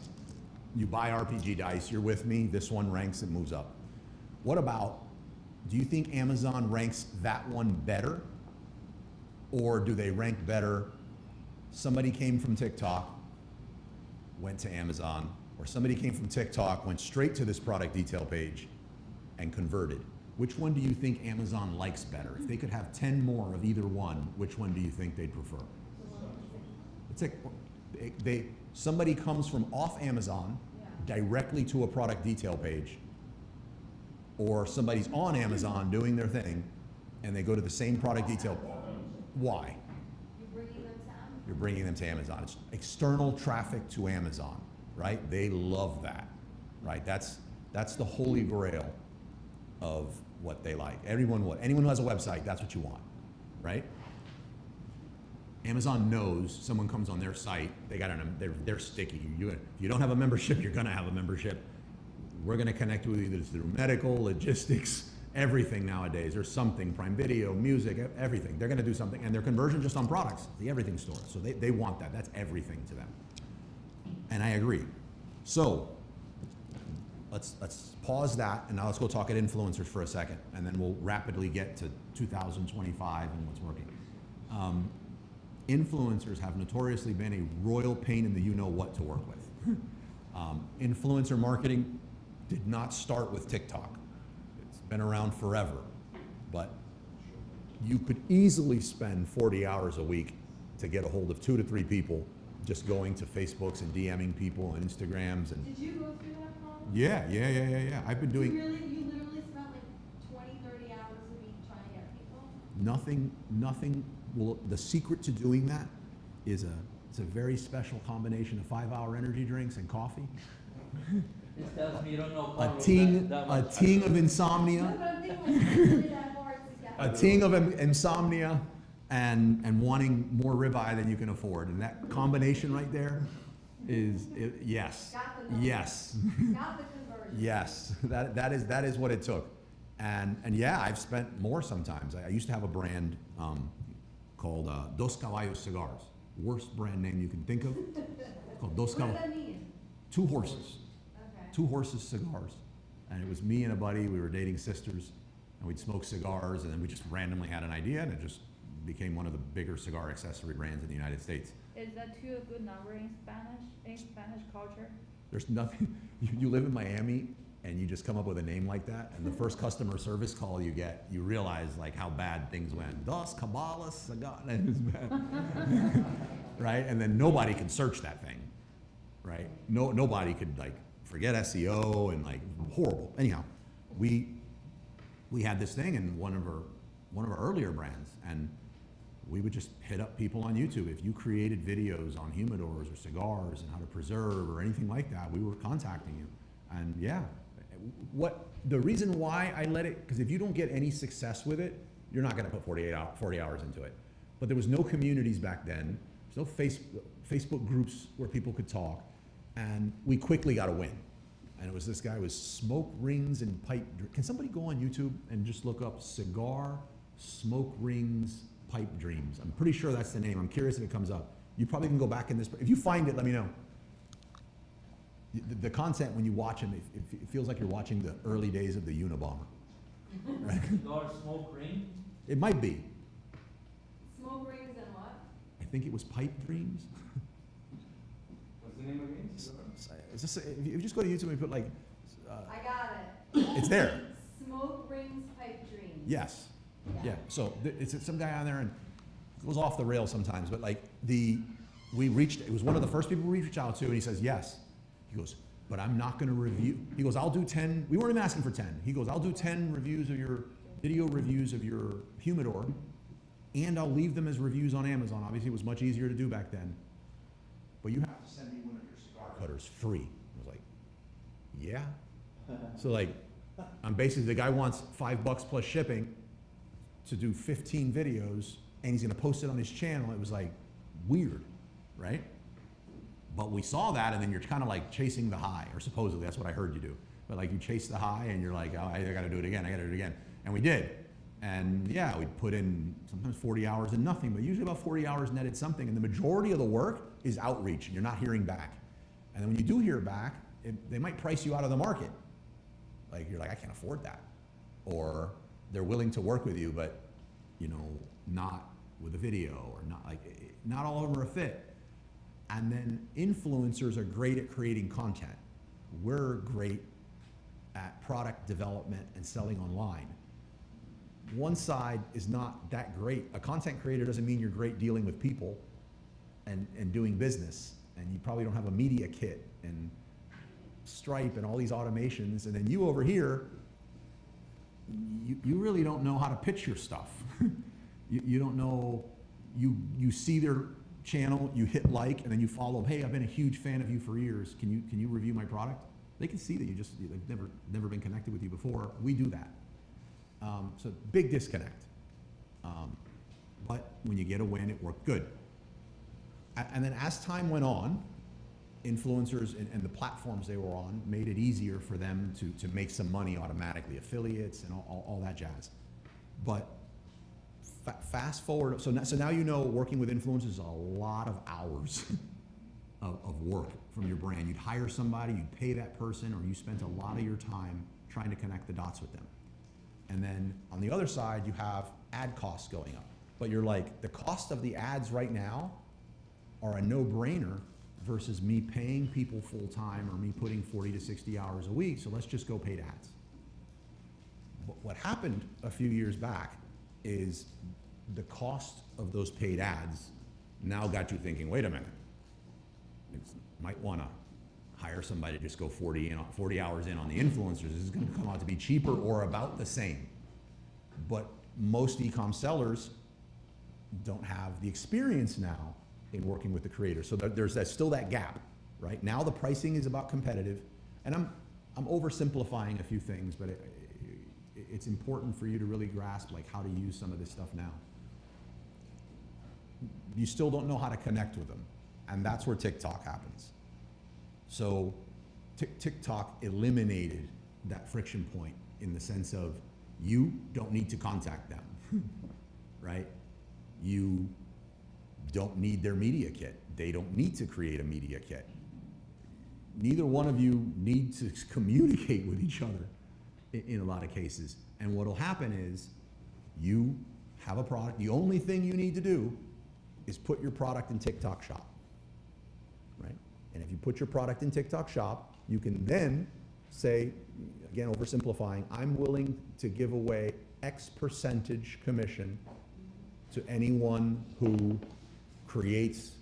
You buy RPG dice, you're with me, this one ranks and moves up. What about, do you think Amazon ranks that one better? Or do they rank better? Somebody came from TikTok, went to Amazon, or somebody came from TikTok, went straight to this product detail page and converted. Which one do you think Amazon likes better? If they could have 10 more of either one, which one do you think they'd prefer? It's like somebody comes from off Amazon directly to a product detail page, or somebody's on Amazon doing their thing, and they go to the same product detail. Why? You're bringing them to Amazon. You're bringing them to Amazon. It's external traffic to Amazon, right? They love that, right? That's the holy grail of what they like. Anyone who has a website, that's what you want, right? Amazon knows someone comes on their site, they're sticky. If you don't have a membership, you're gonna have a membership. We're gonna connect with you either through medical, logistics, everything nowadays. There's something, Prime Video, music, everything. They're gonna do something, and their conversion just on products, the everything store. So they want that. That's everything to them. And I agree. So let's pause that, and now let's go talk at influencers for a second, and then we'll rapidly get to 2025 and what's working. Influencers have notoriously been a royal pain in the you-know-what to work with. Influencer marketing did not start with TikTok. It's been around forever, but you could easily spend 40 hours a week to get a hold of 2 to 3 people just going to Facebooks and DMing people and Instagrams and. Did you go through that problem? Yeah. I've been doing. You literally spent like 20, 30 hours a week trying to get people? Nothing. Well, the secret to doing that is it's a very special combination of 5-hour energy drinks and coffee. This tells me you don't know A Carlos ting that of No, insomnia. but I'm thinking like really that hard to get. A ting of insomnia and wanting more ribeye than you can afford. And that combination right there yes. Got the number. Yes. Got the conversion. Yes. That is what it took. And yeah, I've spent more sometimes. I used to have a brand called Dos Caballos Cigars. Worst brand name you can think of. Called Dos What does Caballos. that mean? 2 horses. Okay. 2 horses cigars. And it was me and a buddy, we were dating sisters, and we'd smoke cigars, and then we just randomly had an idea, and it just became one of the bigger cigar accessory brands in the United States. Is that 2 a good number in Spanish culture? There's nothing, you live in Miami, and you just come up with a name like that, and the first customer service call you get, you realize like how bad things went. Dos Caballos Cigars, and it's bad. Right? And then nobody can search that thing, right? Nobody could like forget SEO and like horrible. Anyhow, we had this thing in one of our earlier brands, and we would just hit up people on YouTube. If you created videos on humidors or cigars and how to preserve or anything like that, we were contacting you. And yeah, the reason why I let it, because if you don't get any success with it, you're not gonna put 40 hours into it. But there was no communities back then. There's no Facebook groups where people could talk. And we quickly got a win. And it was this guy with smoke rings and pipe. Can somebody go on YouTube and just look up cigar, smoke rings, pipe dreams? I'm pretty sure that's the name. I'm curious if it comes up. You probably can go back in this. If you find it, let me know. The content, when you watch him, it feels like you're watching the early days of the Unabomber. Right? Cigar smoke ring? It might be. Smoke rings and what? I think it was pipe dreams. What's the name again? It's just, if you just go to YouTube and put like, I got it. it's there. Smoke rings, pipe dreams. Yes. Yeah. Yeah. So it's some guy on there, and it goes off the rails sometimes. But like it was one of the first people we reached out to, and he says yes. He goes, but I'm not going to review. He goes, I'll do 10. We weren't even asking for 10. He goes, I'll do 10 reviews of your video reviews of your humidor, and I'll leave them as reviews on Amazon. Obviously, it was much easier to do back then. But you have to send me one of your cigar cutters free. I was like, yeah. So like, I'm basically, the guy wants $5 plus shipping to do 15 videos, and he's gonna post it on his channel. It was like weird, right? But we saw that, and then you're kind of like chasing the high, or supposedly that's what I heard you do. But like you chase the high, and you're like, oh, I gotta do it again, and we did. And yeah, we'd put in sometimes 40 hours and nothing, but usually about 40 hours netted something, and the majority of the work is outreach, and you're not hearing back. And then when you do hear back, they might price you out of the market. Like, you're like, I can't afford that. Or they're willing to work with you, but, you know, not with a video, or not all of them are a fit. And then influencers are great at creating content. We're great at product development and selling online. One side is not that great. A content creator doesn't mean you're great dealing with people and doing business. And you probably don't have a media kit and Stripe and all these automations. And then you over here, you really don't know how to pitch your stuff. You don't know, you see their channel, you hit like, and then you follow, hey, I've been a huge fan of you for years. Can you review my product? They can see that they've never been connected with you before. We do that. So big disconnect. But when you get a win, it worked good. And then as time went on, influencers and the platforms they were on made it easier for them to make some money automatically, affiliates and all that jazz. But fast forward, so now you know working with influencers is a lot of hours of work from your brand. You'd hire somebody, you'd pay that person, or you spent a lot of your time trying to connect the dots with them. And then on the other side, you have ad costs going up. But you're like, the cost of the ads right now are a no-brainer versus me paying people full-time or me putting 40 to 60 hours a week, so let's just go paid ads. What happened a few years back is the cost of those paid ads now got you thinking, wait a minute, might want to hire somebody to just go 40 hours in on the influencers. This is going to come out to be cheaper or about the same. But most e-com sellers don't have the experience now in working with the creator. So there's still that gap, right? Now the pricing is about competitive, and I'm oversimplifying a few things, but it's important for you to really grasp like how to use some of this stuff now. You still don't know how to connect with them, and that's where TikTok happens. So TikTok eliminated that friction point in the sense of you don't need to contact them, right? You don't need their media kit. They don't need to create a media kit. Neither one of you need to communicate with each other in a lot of cases. And what'll happen is you have a product. The only thing you need to do is put your product in TikTok Shop, right? And if you put your product in TikTok Shop, you can then say, again, oversimplifying, I'm willing to give away X percentage commission to anyone who creates,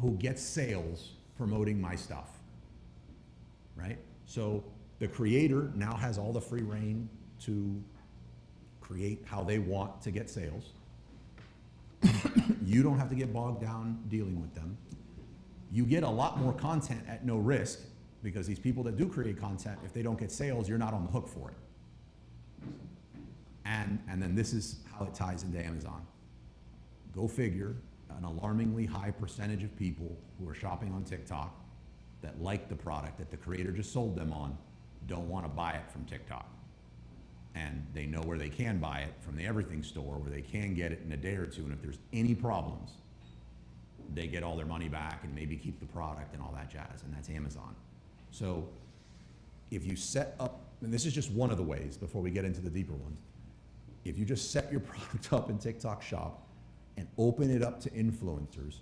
who gets sales promoting my stuff, right? So the creator now has all the free reign to create how they want to get sales. You don't have to get bogged down dealing with them. You get a lot more content at no risk, because these people that do create content, if they don't get sales, you're not on the hook for it. And then this is how it ties into Amazon. Go figure, an alarmingly high percentage of people who are shopping on TikTok that like the product that the creator just sold them on don't want to buy it from TikTok. And they know where they can buy it from the Everything store, where they can get it in a day or two, and if there's any problems, they get all their money back and maybe keep the product and all that jazz, and that's Amazon. So if you set up, and this is just one of the ways before we get into the deeper ones, if you just set your product up in TikTok Shop and open it up to influencers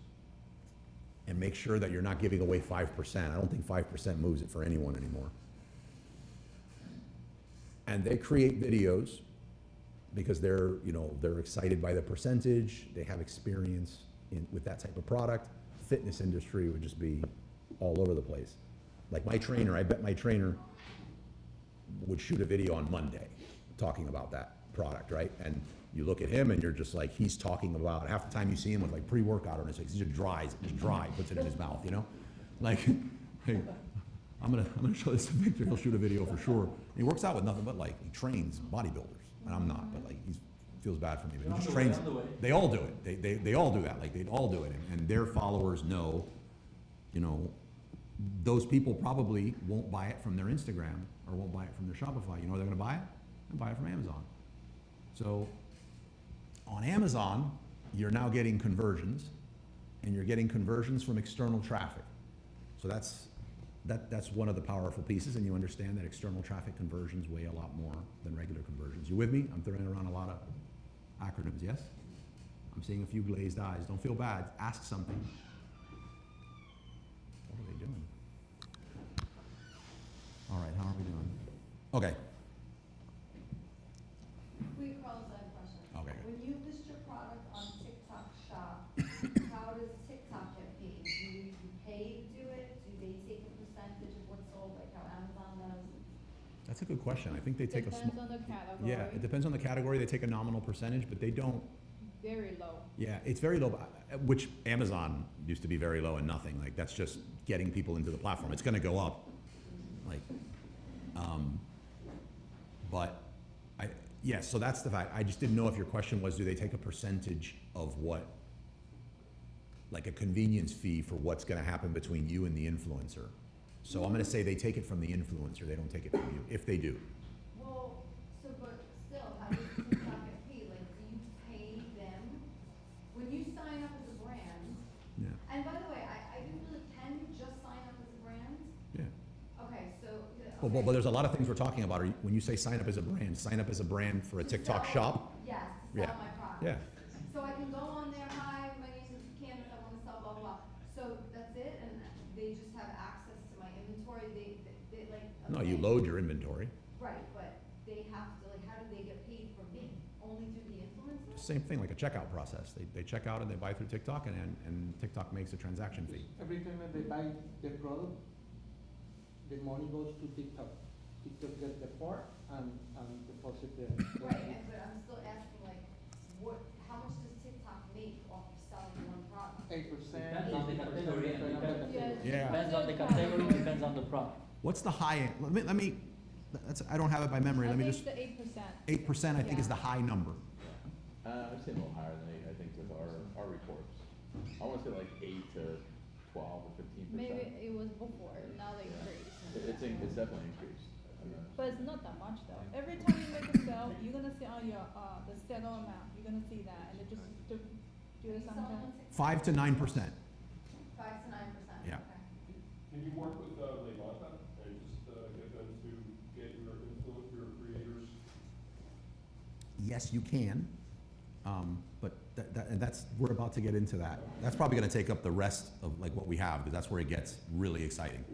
and make sure that you're not giving away 5%. I don't think 5% moves it for anyone anymore. And they create videos because they're excited by the percentage, they have experience with that type of product. Fitness industry would just be all over the place. Like my trainer, I bet my trainer would shoot a video on Monday talking about that product, right? And you look at him and you're just like, he's talking about, half the time you see him with like pre-workout on his face, he's just dry, puts it in his mouth, you know? Like, hey, I'm gonna show this to Victor, he'll shoot a video for sure. And he works out with nothing but like, he trains bodybuilders, and I'm not, but like, he feels bad for me, but he just trains. They all do it, they all do that, like they all do it, and their followers know, those people probably won't buy it from their Instagram or won't buy it from their Shopify. You know where they're gonna buy it? They'll buy it from Amazon. So on Amazon, you're now getting conversions, and you're getting conversions from external traffic. So that's one of the powerful pieces, and you understand that external traffic conversions weigh a lot more than regular conversions. You with me? I'm throwing around a lot of acronyms, yes? I'm seeing a few glazed eyes. Don't feel bad. Ask something. What are they doing? All right, how are we doing? Okay. Quick qualifying question. Okay. When you list your product on TikTok Shop, how does TikTok get paid? Do you pay to do it? Do they take a percentage of what's sold, like how Amazon does? That's a good question. I think they take a small. Depends on the category. Yeah, it depends on the category. They take a nominal percentage, but they don't. Very low. Yeah, it's very low, which Amazon used to be very low and nothing. Like that's just getting people into the platform. It's going to go up. Like, but yes, so that's the fact. I just didn't know if your question was, do they take a percentage of what, like a convenience fee for what's going to happen between you and the influencer? So I'm going to say they take it from the influencer. They don't take it from you, if they do. Well, so but still, how does TikTok get paid? Like, do you pay them when you sign up as a brand? Yeah. And by the way, I didn't really, can you just sign up as a brand? Yeah. Okay, so. But there's a lot of things we're talking about. When you say sign up as a brand for a TikTok shop. Yes, to sell my product. Yeah. So I can go on there, hi, my name is Candace, I want to sell blah, blah, blah. So that's it, and they just have access to my inventory, they like. No, you load your inventory. Right, but they have to, like, how do they get paid from me? Only through the influencer? same thing, like a checkout process. They check out and they buy through TikTok, and TikTok makes a transaction fee. Every time that they buy the product, the money goes to TikTok. TikTok gets the part and deposit the. Right, but I'm still asking, like, how much does TikTok make off of selling one product? 8%. Depends on the category, and Yeah. depends on the category, depends on the product. What's the high end? Let me I don't have it by memory. I Let me think just, the 8%. 8% I think is the high number. I'd say a little higher than 8, I think, with our reports. I want to say like 8 to 12 or 15%. Maybe it was before, now they increased. It's definitely increased. But it's not that much though. Every time you make a sale, you're gonna see on your, the settle amount, you're gonna see that, and it just do the sum count. 5 to 9%. 5 to 9%. Yeah. Okay. Can you work with Levanta and just get them to get your creators? Yes, you can, but we're about to get into that. That's probably going to take up the rest of like what we have, because that's where it gets really exciting.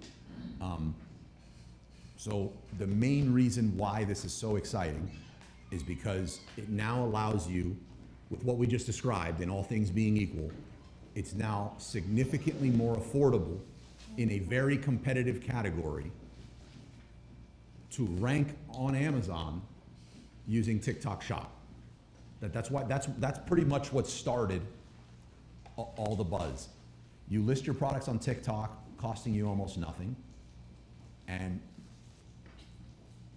So the main reason why this is so exciting is because it now allows you, with what we just described, and all things being equal, it's now significantly more affordable in a very competitive category to rank on Amazon using TikTok Shop. That's pretty much what started all the buzz. You list your products on TikTok, costing you almost nothing, and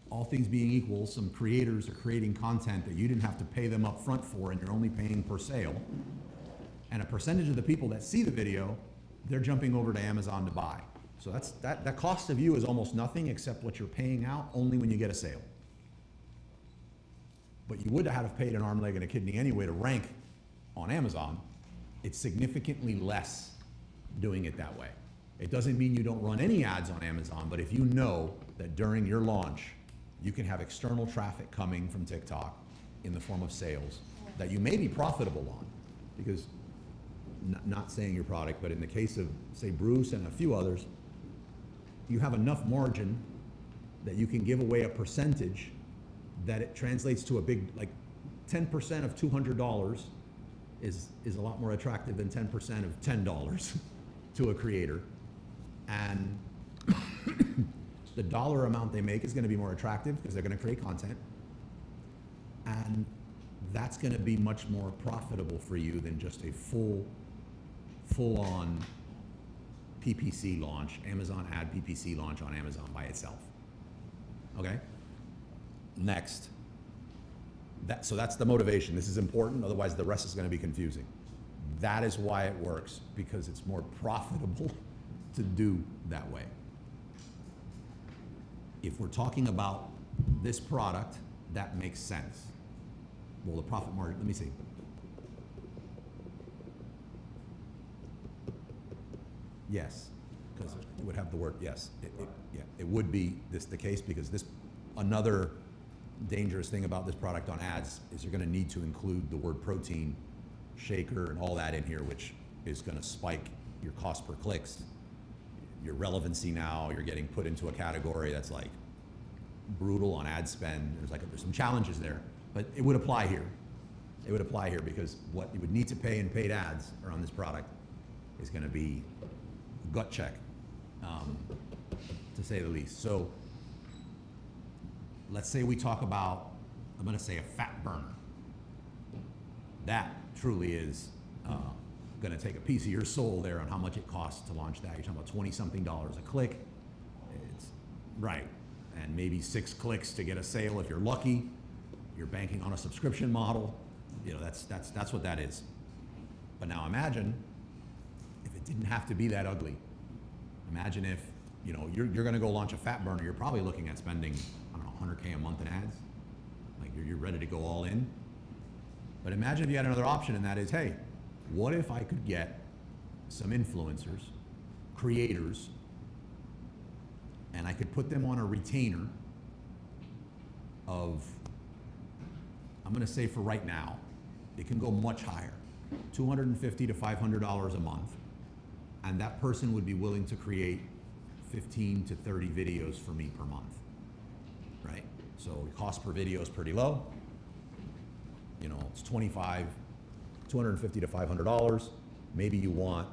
all things being equal, some creators are creating content that you didn't have to pay them up front for, and you're only paying per sale. And a percentage of the people that see the video, they're jumping over to Amazon to buy. So that cost of you is almost nothing except what you're paying out only when you get a sale. But you would have paid an arm, leg, and a kidney anyway to rank on Amazon. It's significantly less doing it that way. It doesn't mean you don't run any ads on Amazon, but if you know that during your launch, you can have external traffic coming from TikTok in the form of sales that you may be profitable on, because not saying your product, but in the case of, say, Bruce and a few others, you have enough margin that you can give away a percentage that it translates to a big, like 10% of $200 is a lot more attractive than 10% of $10 to a creator. And the dollar amount they make is going to be more attractive because they're going to create content. And that's going to be much more profitable for you than just a full-on PPC launch, Amazon ad PPC launch on Amazon by itself. Okay? Next. So that's the motivation. This is important, otherwise the rest is going to be confusing. That is why it works, because it's more profitable to do that way. If we're talking about this product, that makes sense. Well, the profit margin, let me see. Yes, because it would have the word yes. It would be the case, because another dangerous thing about this product on ads is you're going to need to include the word protein shaker and all that in here, which is going to spike your cost per clicks, your relevancy. Now you're getting put into a category that's like brutal on ad spend. There's some challenges there, but it would apply here. It would apply here because what you would need to pay in paid ads around this product is going to be gut check, to say the least. So let's say we talk about, I'm going to say, a fat burner. That truly is going to take a piece of your soul there on how much it costs to launch that. You're talking about $20-something a click. It's right, and maybe 6 clicks to get a sale if you're lucky. You're banking on a subscription model. You know, that's what that is. But now imagine if it didn't have to be that ugly. Imagine if, you know, you're going to go launch a fat burner. You're probably looking at spending, I don't know, $100K a month in ads. Like you're ready to go all in. But imagine if you had another option, and that is, hey, what if I could get some influencers, creators, and I could put them on a retainer of, I'm going to say for right now, it can go much higher, $250 to $500 a month, and that person would be willing to create 15 to 30 videos for me per month, right? So the cost per video is pretty low. You know, it's $250 to $500. Maybe you want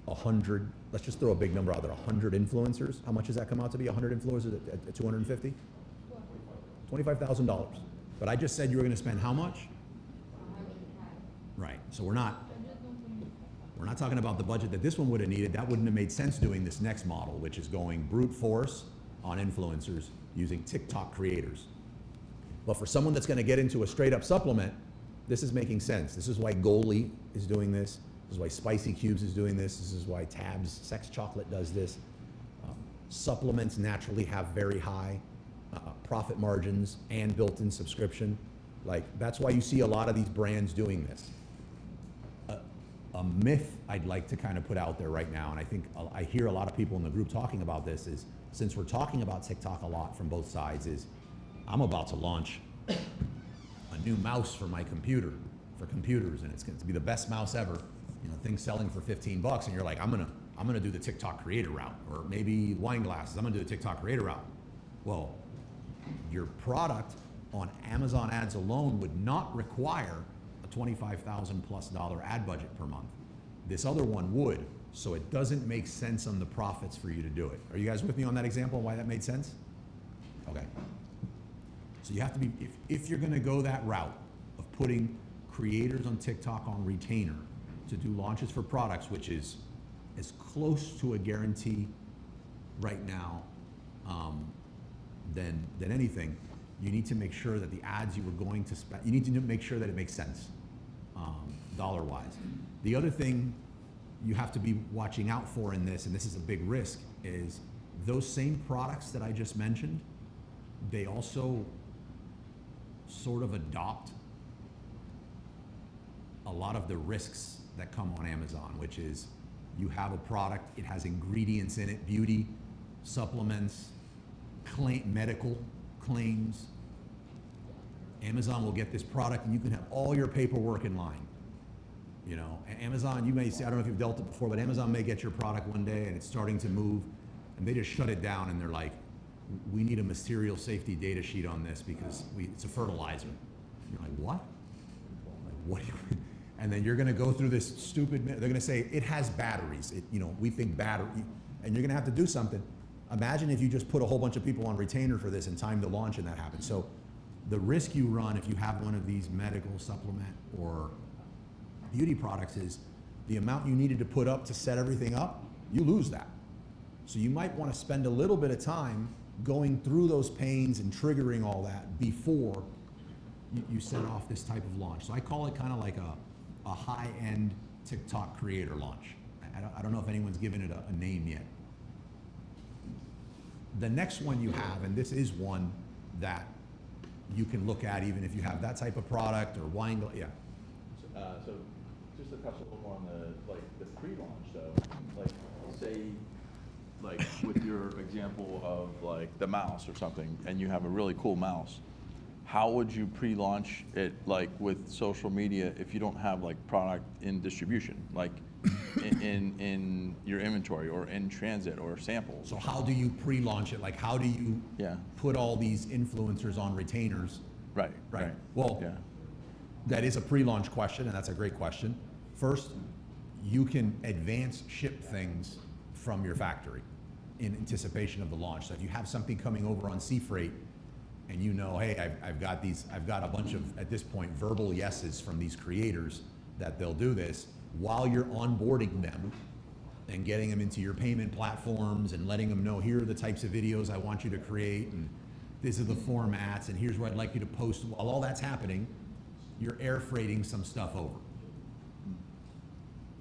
100, let's just throw a big number out there, 100 influencers. How much does that come out to be, 100 influencers at 250? $25,000. But I just said you were gonna spend how much? Right, so we're not talking about the budget that this one would have needed. That wouldn't have made sense doing this next model, which is going brute force on influencers using TikTok creators. But for someone that's gonna get into a straight up supplement, this is making sense. This is why Goli is doing this. This is why Spicy Cubes is doing this. This is why Tabs Sex Chocolate does this. Supplements naturally have very high profit margins and built-in subscription. Like, that's why you see a lot of these brands doing this. A myth I'd like to kind of put out there right now, and I think I hear a lot of people in the group talking about this, is since we're talking about TikTok a lot from both sides, is I'm about to launch a new mouse for my computer, for computers, and it's going to be the best mouse ever. You know, things selling for 15 bucks, and you're like, I'm gonna do the TikTok creator route, or maybe wine glasses. I'm gonna do the TikTok creator route. Well, your product on Amazon ads alone would not require a $25,000+ ad budget per month. This other one would, so it doesn't make sense on the profits for you to do it. Are you guys with me on that example, why that made sense? Okay. So you have to be, if you're gonna go that route of putting creators on TikTok on retainer to do launches for products, which is as close to a guarantee right now than anything, you need to make sure that the ads you were going to spend, you need to make sure that it makes sense dollar-wise. The other thing you have to be watching out for in this, and this is a big risk, is those same products that I just mentioned, they also sort of adopt a lot of the risks that come on Amazon, which is you have a product, it has ingredients in it, beauty, supplements, medical claims. Amazon will get this product and you can have all your paperwork in line. You know, Amazon, you may say, I don't know if you've dealt it before, but Amazon may get your product one day and it's starting to move and they just shut it down and they're like, we need a material safety data sheet on this because it's a fertilizer. You're like, what? Like, what do you, and then you're gonna go through this stupid, they're gonna say, it has batteries. You know, we think battery, and you're gonna have to do something. Imagine if you just put a whole bunch of people on retainer for this in time to launch and that happens. So the risk you run if you have one of these medical supplement or beauty products is the amount you needed to put up to set everything up, you lose that. So you might want to spend a little bit of time going through those pains and triggering all that before you set off this type of launch. So I call it kind of like a high-end TikTok creator launch. I don't know if anyone's given it a name yet. The next one you have, and this is one that you can look at even if you have that type of product or wine, yeah. So just to touch a little more on the pre-launch though, like say, like with your example of like the mouse or something, and you have a really cool mouse, how would you pre-launch it like with social media if you don't have like product in distribution, like in your inventory or in transit or samples? So how do you pre-launch it? Like how do you put all these influencers on retainers? Right. Well, that is a pre-launch question, and that's a great question. First, you can advance ship things from your factory in anticipation of the launch. So if you have something coming over on sea freight and you know, hey, I've got a bunch of, at this point, verbal yeses from these creators that they'll do this, while you're onboarding them and getting them into your payment platforms and letting them know, here are the types of videos I want you to create, and these are the formats, and here's where I'd like you to post. While all that's happening, you're air freighting some stuff over.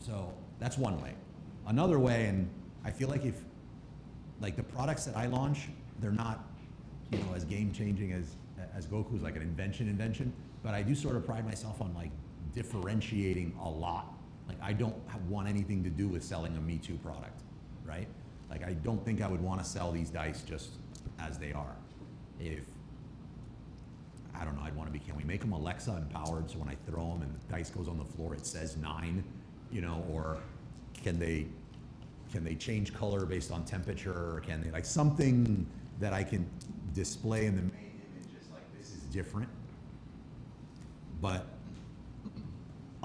So that's one way. Another way, and I feel like if, like the products that I launch, they're not, you know, as game changing as Goku's like an invention, but I do sort of pride myself on like differentiating a lot. Like I don't want anything to do with selling a Me Too product, right? Like I don't think I would want to sell these dice just as they are. If, I don't know, I'd want to be, can we make them Alexa empowered so when I throw them and the dice goes on the floor, it says 9, you know, or can they change color based on temperature, or can they, like something that I can display in the main image is like, this is different. But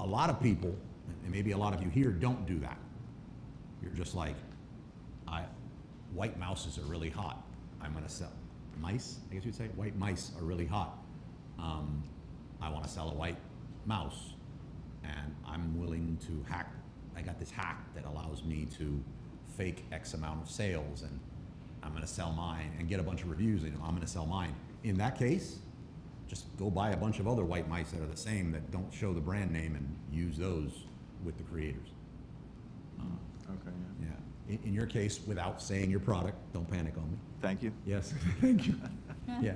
a lot of people, and maybe a lot of you here, don't do that. You're just like, white mouses are really hot. I'm gonna sell mice, I guess you'd say. White mice are really hot. I wanna sell a white mouse, and I'm willing to hack. I got this hack that allows me to fake X amount of sales, and I'm gonna sell mine and get a bunch of reviews, and I'm gonna sell mine. In that case, just go buy a bunch of other white mice that are the same, that don't show the brand name, and use those with the creators. Okay, yeah. Yeah. In your case, without saying your product, don't panic on me. Thank you. Yes, thank you. Yeah.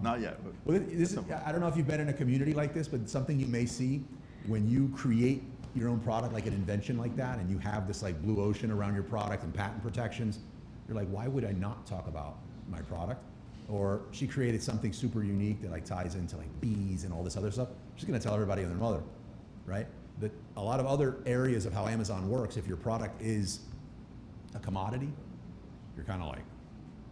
Not yet. But Well, this is, I don't know if you've been in a community like this, but something you may see when you create your own product, like an invention like that, and you have this like blue ocean around your product and patent protections, you're like, why would I not talk about my product? Or she created something super unique that like ties into like bees and all this other stuff. She's gonna tell everybody and their mother, right? That a lot of other areas of how Amazon works, if your product is a commodity, you're kind of like,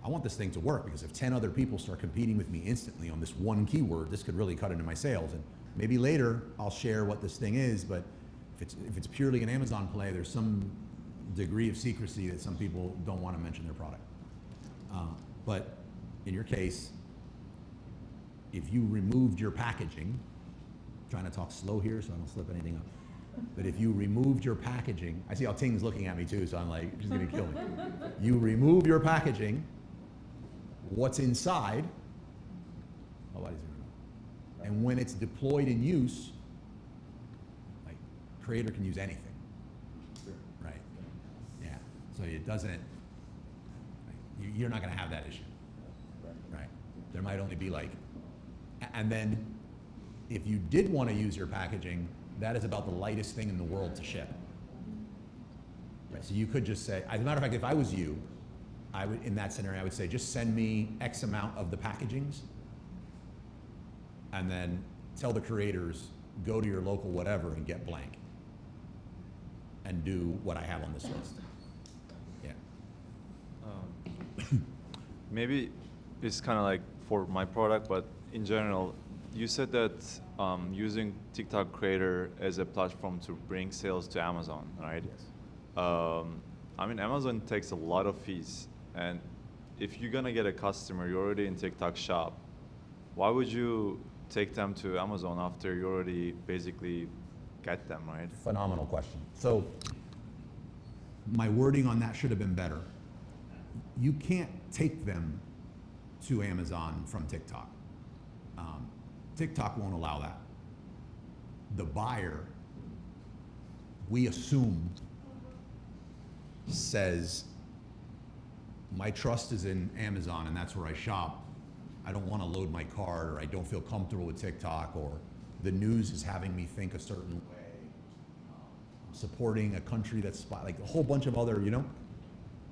I want this thing to work, because if 10 other people start competing with me instantly on this one keyword, this could really cut into my sales. And maybe later I'll share what this thing is, but if it's purely an Amazon play, there's some degree of secrecy that some people don't want to mention their product. But in your case, if you removed your packaging, I'm trying to talk slow here so I don't slip anything up, but if you removed your packaging, I see how Ting's looking at me too, so I'm like, she's gonna kill me. You remove your packaging, what's inside, nobody's gonna know. And when it's deployed in use, like, creator can use anything, right? Yeah, so it doesn't, like, you're not gonna have that issue, right? There might only be like, and then if you did wanna use your packaging, that is about the lightest thing in the world to ship. Right, so you could just say, as a matter of fact, if I was you, I would, in that scenario, I would say, just send me X amount of the packagings, and then tell the creators, go to your local whatever and get blank, and do what I have on this list. Yeah. Maybe it's kind of like for my product, but in general, you said that using TikTok Creator as a platform to bring sales to Amazon, right? Yes. I mean, Amazon takes a lot of fees, and if you're gonna get a customer, you're already in TikTok Shop, why would you take them to Amazon after you already basically get them, right? Phenomenal question. So my wording on that should have been better. You can't take them to Amazon from TikTok. TikTok won't allow that. The buyer, we assume, says, my trust is in Amazon and that's where I shop. I don't want to load my cart, or I don't feel comfortable with TikTok, or the news is having me think a certain way. Supporting a country that's like a whole bunch of other, you know?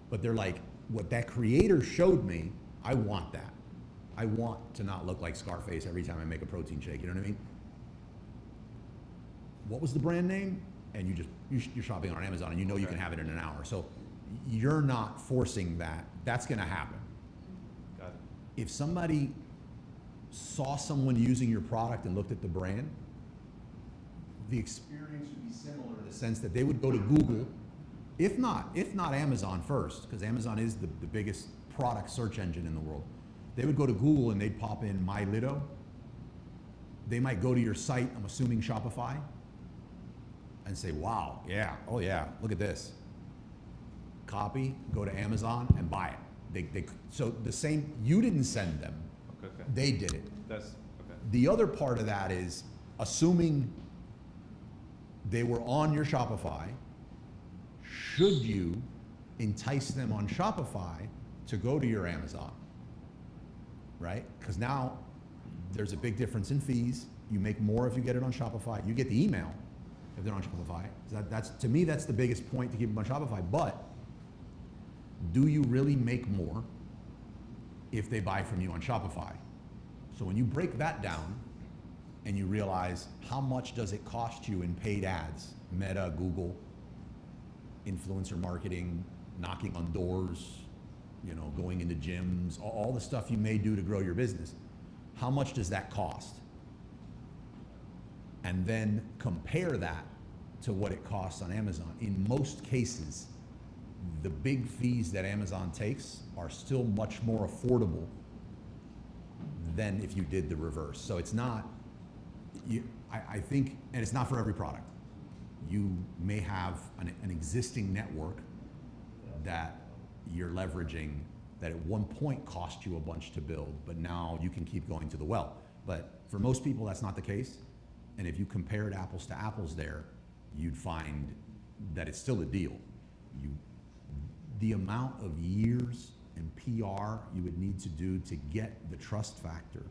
But they're like, what that creator showed me, I want that. I want to not look like Scarface every time I make a protein shake, you know what I mean? What was the brand name? And you're shopping on Amazon and you know you can have it in an hour. So you're not forcing that. That's gonna happen. Got it. If somebody saw someone using your product and looked at the brand, the experience would be similar in the sense that they would go to Google, if not Amazon first, because Amazon is the biggest product search engine in the world. They would go to Google and they'd pop in My Lido. They might go to your site, I'm assuming Shopify, and say, wow, yeah, oh yeah, look at this. Copy, go to Amazon and buy it. So the same, you didn't send them, Okay. they did it. That's okay. The other part of that is, assuming they were on your Shopify, should you entice them on Shopify to go to your Amazon? Right? Because now there's a big difference in fees. You make more if you get it on Shopify. You get the email if they're on Shopify. That's to me, that's the biggest point to keep them on Shopify. But do you really make more if they buy from you on Shopify? So when you break that down and you realize how much does it cost you in paid ads, Meta, Google, influencer marketing, knocking on doors, you know, going into gyms, all the stuff you may do to grow your business. How much does that cost? and then compare that to what it costs on Amazon. In most cases, the big fees that Amazon takes are still much more affordable than if you did the reverse. So it's not, I think, and it's not for every product. You may have an existing network that you're leveraging that at one point cost you a bunch to build, but now you can keep going to the well. But for most people, that's not the case. And if you compared apples to apples there, you'd find that it's still a deal. The amount of years and PR you would need to do to get the trust factor,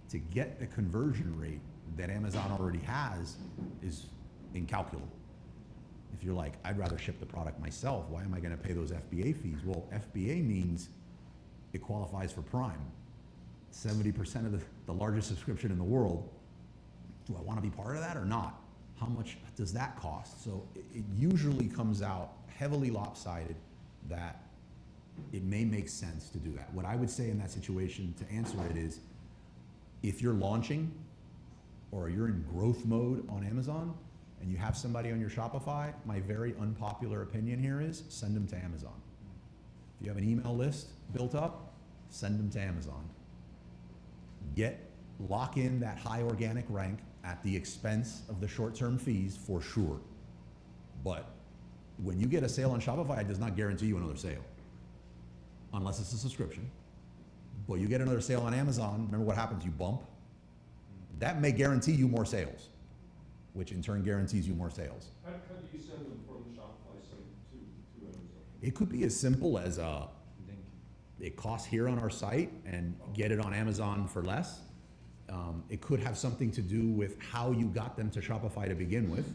to get the conversion rate that Amazon already has is incalculable. If you're like, I'd rather ship the product myself, why am I gonna pay those FBA fees? Well, FBA means it qualifies for Prime. 70% of the largest subscription in the world. Do I wanna be part of that or not? How much does that cost? So it usually comes out heavily lopsided that it may make sense to do that. What I would say in that situation to answer it is, if you're launching or you're in growth mode on Amazon and you have somebody on your Shopify, my very unpopular opinion here is send them to Amazon. If you have an email list built up, send them to Amazon. Lock in that high organic rank at the expense of the short-term fees for sure. But when you get a sale on Shopify, it does not guarantee you another sale, unless it's a subscription. But you get another sale on Amazon, remember what happens, you bump. That may guarantee you more sales, which in turn guarantees you more sales. How do you send them from the Shopify site to Amazon? It could be as simple as it costs here on our site and get it on Amazon for less. It could have something to do with how you got them to Shopify to begin with.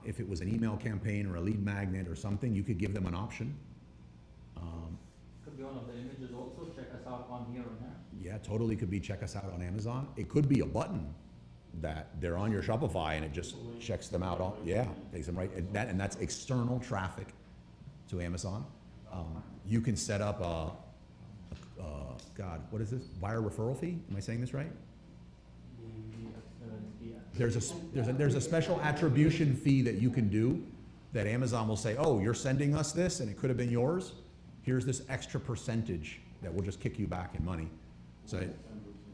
If it was an email campaign or a lead magnet or something, you could give them an option. Could be one of the images also, check us out on here and there. Yeah, totally could be check us out on Amazon. It could be a button that they're on your Shopify and it just checks them out. Yeah, takes them right, and that's external traffic to Amazon. You can set up God, what is this? Buyer referral fee? Am I saying this right? There's a special attribution fee that you can do that Amazon will say, oh, you're sending us this and it could have been yours. Here's this extra percentage that will just kick you back in money. So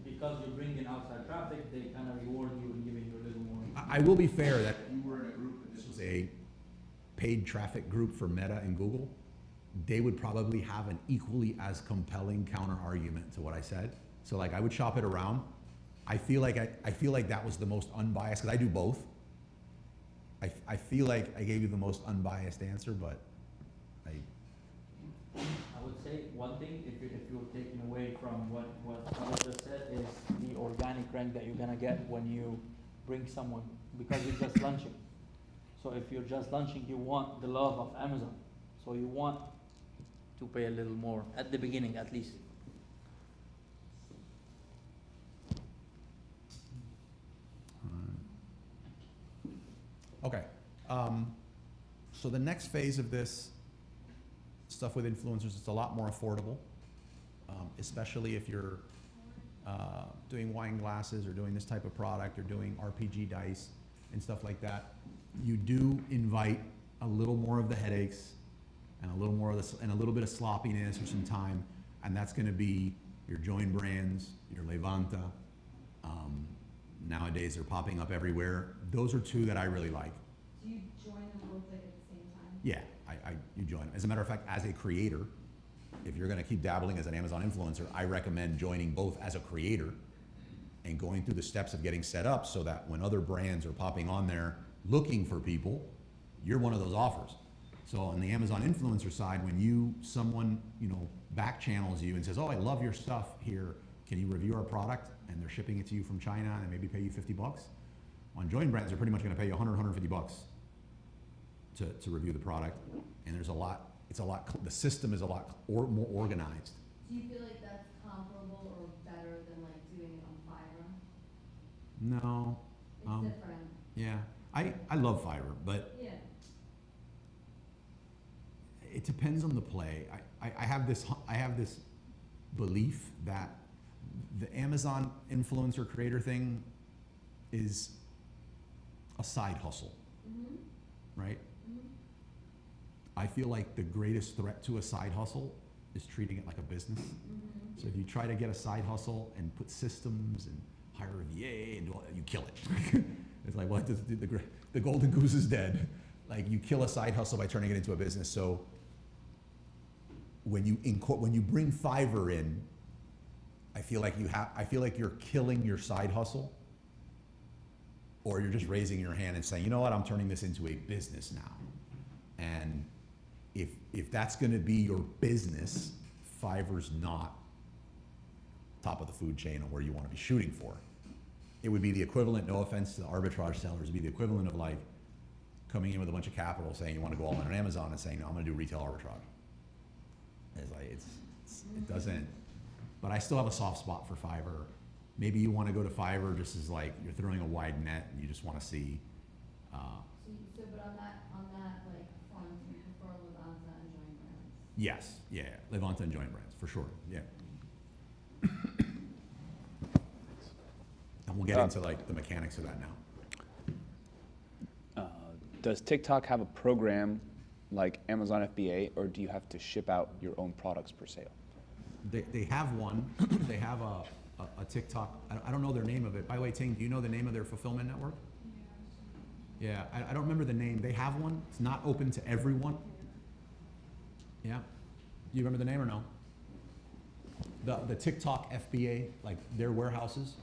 because you bring in outside traffic, they kind of reward you and giving you a little more. I will be fair that if you were in a group and this was a paid traffic group for Meta and Google, they would probably have an equally as compelling counter argument to what I said. So like I would shop it around. I feel like that was the most unbiased, because I do both. I feel like I gave you the most unbiased answer, but I would say one thing, if you're taking away from what Carlos just said, is the organic rank that you're gonna get when you bring someone, because you're just launching. So if you're just launching, you want the love of Amazon. So you want to pay a little more at the beginning, at least. okay. So the next phase of this stuff with influencers, it's a lot more affordable, especially if you're doing wine glasses or doing this type of product or doing RPG dice and stuff like that. You do invite a little more of the headaches and a little more of and a little bit of sloppiness or some time, and that's going to be your join brands, your Levanta. Nowadays they're popping up everywhere. Those are two that I really like. Do you join them both like at the same time? Yeah, you join them. As a matter of fact, as a creator, if you're going to keep dabbling as an Amazon influencer, I recommend joining both as a creator and going through the steps of getting set up so that when other brands are popping on there looking for people, you're one of those offers. So on the Amazon influencer side, when someone back channels you and says, oh, I love your stuff here, can you review our product? And they're shipping it to you from China and they maybe pay you $50. On join brands, they're pretty much going to pay you $100, $150 to review the product. And there's the system is a lot more organized. Do you feel like that's comparable or better than like doing it on Fiverr? No. It's different. Yeah, I love Fiverr, but yeah. It depends on the play. I have this belief that the Amazon influencer creator thing is a side hustle, Mm-hmm. right? Mm-hmm. I feel like the greatest threat to a side hustle is treating it like a business. Mm-hmm. So if you try to get a side hustle and put systems and hire a VA and do all that, you kill it. It's like, well, the golden goose is dead. Like, you kill a side hustle by turning it into a business. So when you bring Fiverr in, I feel like you're killing your side hustle, or you're just raising your hand and saying, you know what, I'm turning this into a business now. And if that's going to be your business, Fiverr's not top of the food chain or where you want to be shooting for. It would be the equivalent, no offense to the arbitrage sellers, it'd be the equivalent of like coming in with a bunch of capital saying you want to go all in on Amazon and saying, no, I'm going to do retail arbitrage. It's like, it doesn't, but I still have a soft spot for Fiverr. Maybe you want to go to Fiverr just as like you're throwing a wide net and you just want to see. So, but on that like front, you prefer Levanta and Joint Brands? Yes, yeah, Levanta and Joint Brands, for sure, yeah. And we'll get into like the mechanics of that now. Does TikTok have a program like Amazon FBA, or do you have to ship out your own products per sale? They have one. They have a TikTok. I don't know their name of it. By the way, Ting, do you know the name of their fulfillment network? Yeah, I don't remember the name. They have one. It's not open to everyone. Yeah. Do you remember the name or no? The TikTok FBA, like their warehouses?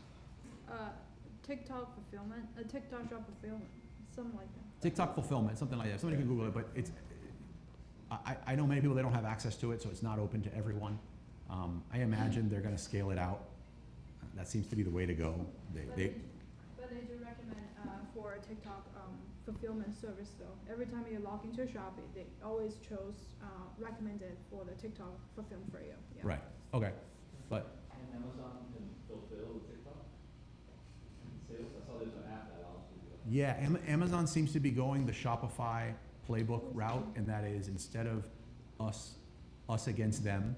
TikTok fulfillment, TikTok shop fulfillment, something like that. TikTok fulfillment, something like that. Somebody can Google it, but I know many people, they don't have access to it, so it's not open to everyone. I imagine they're going to scale it out. That seems to be the way to go. But they do recommend for TikTok fulfillment service though. Every time you log into a shop, they always recommended for the TikTok fulfillment for you. Yeah. Right. Okay. But And Amazon can fulfill with TikTok sales. I saw there's an app that allows you to do that. yeah, Amazon seems to be going the Shopify playbook route, and that is instead of us against them,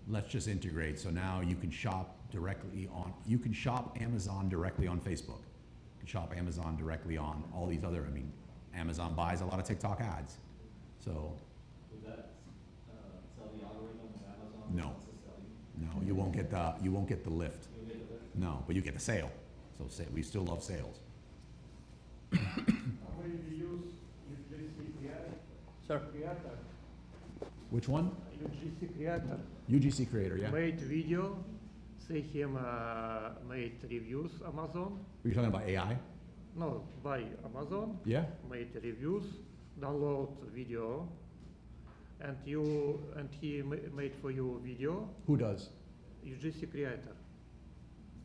let's just integrate. So now you can shop you can shop Amazon directly on Facebook. You can shop Amazon directly on all these other, Amazon buys a lot of TikTok ads. So. Would that sell the algorithm of Amazon? No. No, you won't get the lift. You'll get the lift? No, but you get the sale. So we still love sales. How many do you use UGC Creator? Sir? Creator. Which one? UGC Creator. UGC Creator, yeah. Made video, see him made reviews Amazon. Were you talking about AI? No, by Amazon. Yeah. Made reviews, download video, and he made for you video. Who does? UGC Creator.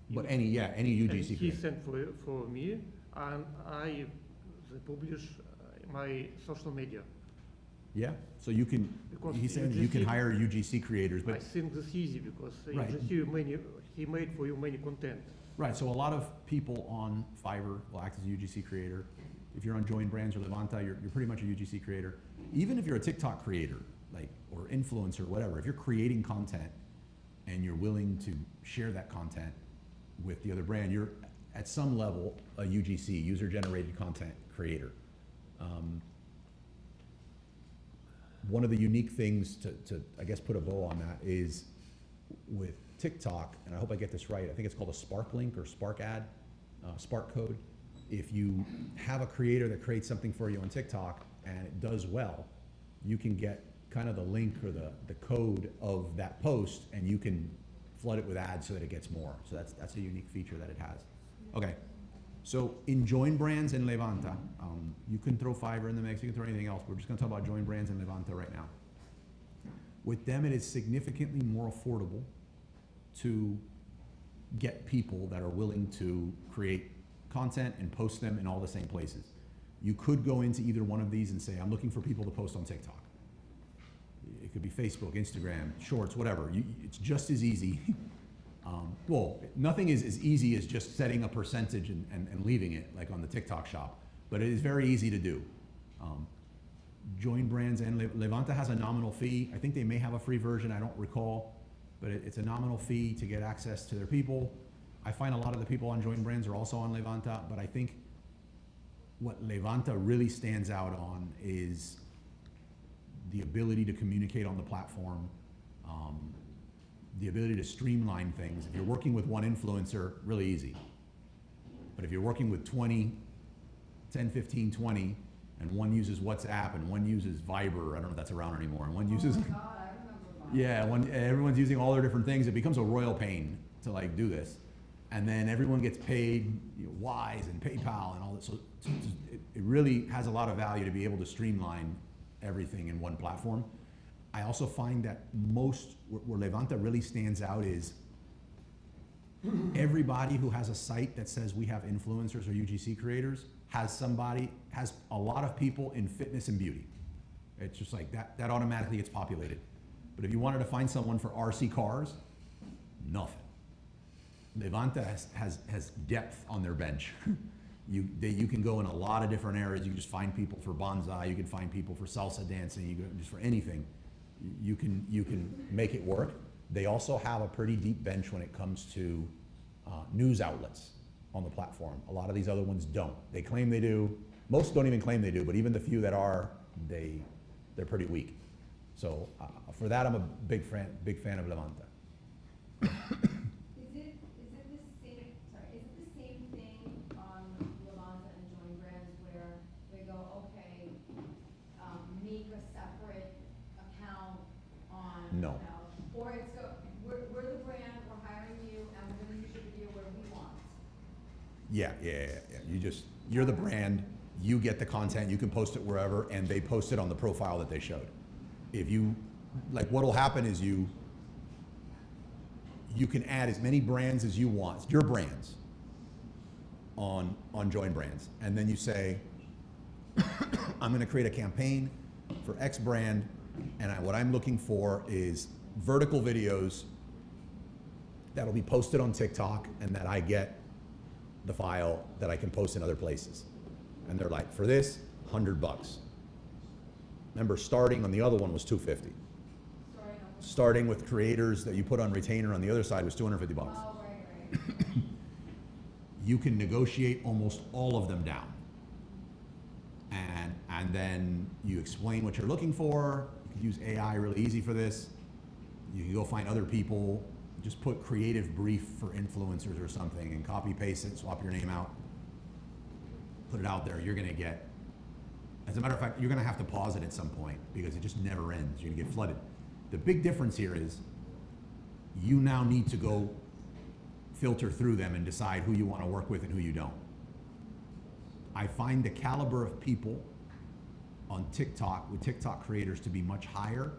But any UGC And he Creator. sent for me, and I publish my social media. Yeah. So you can. Because He's saying you can UGC hire UGC creators, I but think this easy because Right. he made for you many content. right. So a lot of people on Fiverr will act as a UGC creator. If you're on Join Brands or Levanta, you're pretty much a UGC creator. Even if you're a TikTok creator, like, or influencer, whatever, if you're creating content and you're willing to share that content with the other brand, you're at some level a UGC, user-generated content creator. One of the unique things to I guess put a bow on that is with TikTok, and I hope I get this right, I think it's called a Spark link or Spark ad, Spark code. If you have a creator that creates something for you on TikTok and it does well, you can get kind of the link or the code of that post, and you can flood it with ads so that it gets more. So that's a unique feature that it has. Okay, so in Join Brands and Levanta, you can throw Fiverr in the mix, you can throw anything else. We're just gonna talk about Join Brands and Levanta right now. With them, it is significantly more affordable to get people that are willing to create content and post them in all the same places. You could go into either one of these and say, I'm looking for people to post on TikTok. It could be Facebook, Instagram, Shorts, whatever. It's just as easy. Well, nothing is as easy as just setting a percentage and leaving it, like on the TikTok shop, but it is very easy to do. Join Brands and Levanta has a nominal fee. I think they may have a free version, I don't recall, but it's a nominal fee to get access to their people. I find a lot of the people on Join Brands are also on Levanta, but I think what Levanta really stands out on is the ability to communicate on the platform, the ability to streamline things. If you're working with one influencer, really easy. But if you're working with 20, 10, 15, 20, and one uses WhatsApp and one uses Viber, I don't know if that's around anymore, and one uses, Oh my God, I remember Viber. yeah, everyone's using all their different things, it becomes a royal pain to like do this. And then everyone gets paid, Wise and PayPal and all that. So it really has a lot of value to be able to streamline everything in one platform. I also find that where Levanta really stands out is everybody who has a site that says we have influencers or UGC creators has a lot of people in fitness and beauty. It's just like that automatically gets populated. But if you wanted to find someone for RC cars, nothing. Levanta has depth on their bench. You can go in a lot of different areas. You can just find people for bonsai. You can find people for salsa dancing. You can just for anything. You can make it work. They also have a pretty deep bench when it comes to news outlets on the platform. A lot of these other ones don't. They claim they do. Most don't even claim they do. But even the few that are, they're pretty weak. So for that, I'm a big fan of Levanta. No. Or it's we're the brand, we're hiring you, and we're gonna use your video where we want. Yeah. You're the brand, you get the content, you can post it wherever, and they post it on the profile that they showed. If you, like what'll happen is you can add as many brands as you want, your brands, on Join Brands. And then you say, I'm gonna create a campaign for X brand, and what I'm looking for is vertical videos that'll be posted on TikTok and that I get the file that I can post in other places. And they're like, for this, $100. Remember, starting on the other one was $250. Starting with creators that you put on retainer on the other side was $250. Oh, right. You can negotiate almost all of them down. And then you explain what you're looking for. You can use AI really easy for this. You can go find other people, just put creative brief for influencers or something and copy paste it, swap your name out, put it out there. You're gonna get, as a matter of fact, you're gonna have to pause it at some point because it just never ends. You're gonna get flooded. The big difference here is you now need to go filter through them and decide who you wanna work with and who you don't. I find the caliber of people on TikTok with TikTok creators to be much higher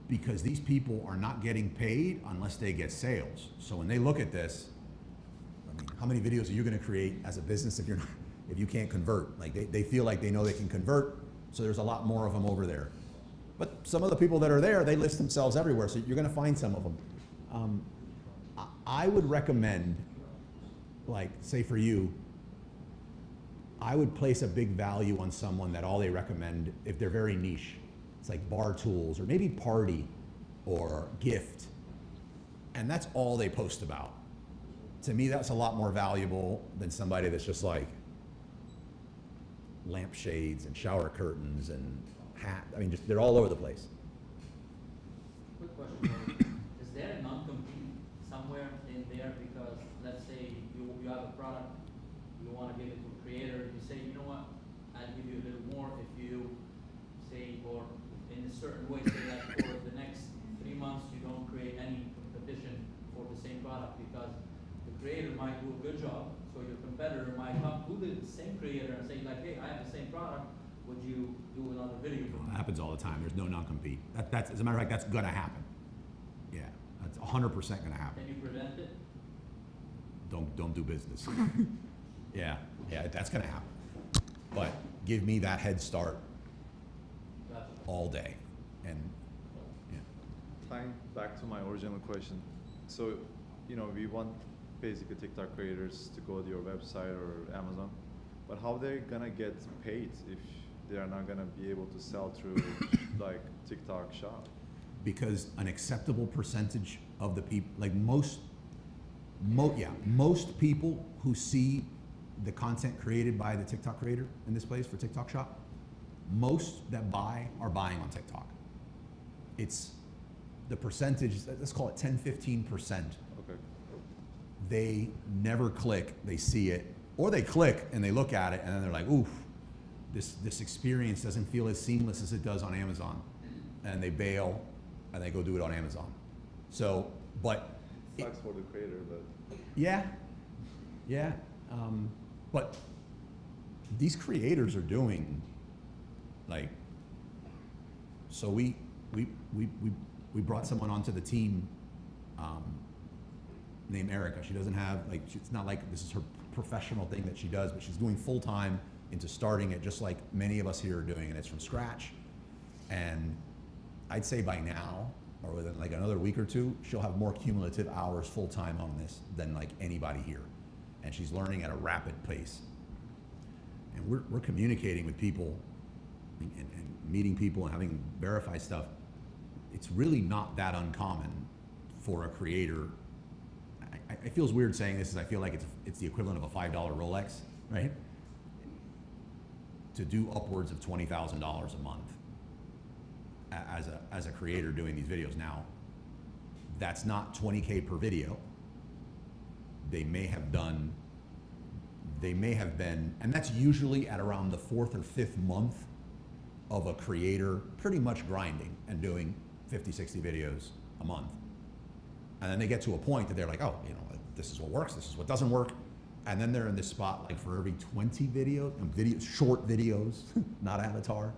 because these people are not getting paid unless they get sales. So when they look at this, I mean, how many videos are you gonna create as a business if you can't convert? Like they feel like they know they can convert, so there's a lot more of them over there. But some of the people that are there, they list themselves everywhere, so you're gonna find some of them. I would recommend, like, say for you, I would place a big value on someone that all they recommend, if they're very niche, it's like bar tools or maybe party or gift, and that's all they post about. To me, that's a lot more valuable than somebody that's just like lampshades and shower curtains and hat. I mean, they're all over the place. Quick question, is there a non-compete somewhere in there? Because let's say you have a product, you want to give it to a creator, you say, you know what, I'll give you a little more if you say, or in a certain way, say that for the next 3 months you don't create any competition for the same product because the creator might do a good job, so your competitor might come to the same creator and say like, hey, I have the same product, would you do another video? That happens all the time. There's no non-compete. That's, as a matter of fact, that's gonna happen. Yeah, that's 100% gonna happen. Can you prevent it? Don't do business. Yeah, that's gonna happen. But give me that head start all day. And yeah. Tying back to my original question. So, we want basically TikTok creators to go to your website or Amazon, but how they're gonna get paid if they are not gonna be able to sell through like TikTok shop? Because an acceptable percentage of the people, like most people who see the content created by the TikTok creator in this place for TikTok Shop, most that buy are buying on TikTok. It's the percentage, let's call it 10-15%. Okay. They never click, they see it, or they click and they look at it and then they're like, oof, this experience doesn't feel as seamless as it does on Amazon. And they bail and they go do it on Amazon. So, but. Sucks for the creator, but. Yeah, yeah. But these creators are doing, like, so we brought someone onto the team named Erica. She doesn't have, like, it's not like this is her professional thing that she does, but she's doing full time into starting it just like many of us here are doing, and it's from scratch. And I'd say by now, or within like another week or two, she'll have more cumulative hours full time on this than like anybody here. And she's learning at a rapid pace. And we're communicating with people and meeting people and having verified stuff. It's really not that uncommon for a creator. It feels weird saying this, as I feel like it's the equivalent of a $5 Rolex, right? To do upwards of $20,000 a month as a creator doing these videos. Now, that's not 20K per video. They may have been, and that's usually at around the 4th or 5th month of a creator pretty much grinding and doing 50, 60 videos a month. And then they get to a point that they're like, oh, you know, this is what works, this is what doesn't work. And then they're in this spot, like for every 20 videos, short videos, not Avatar,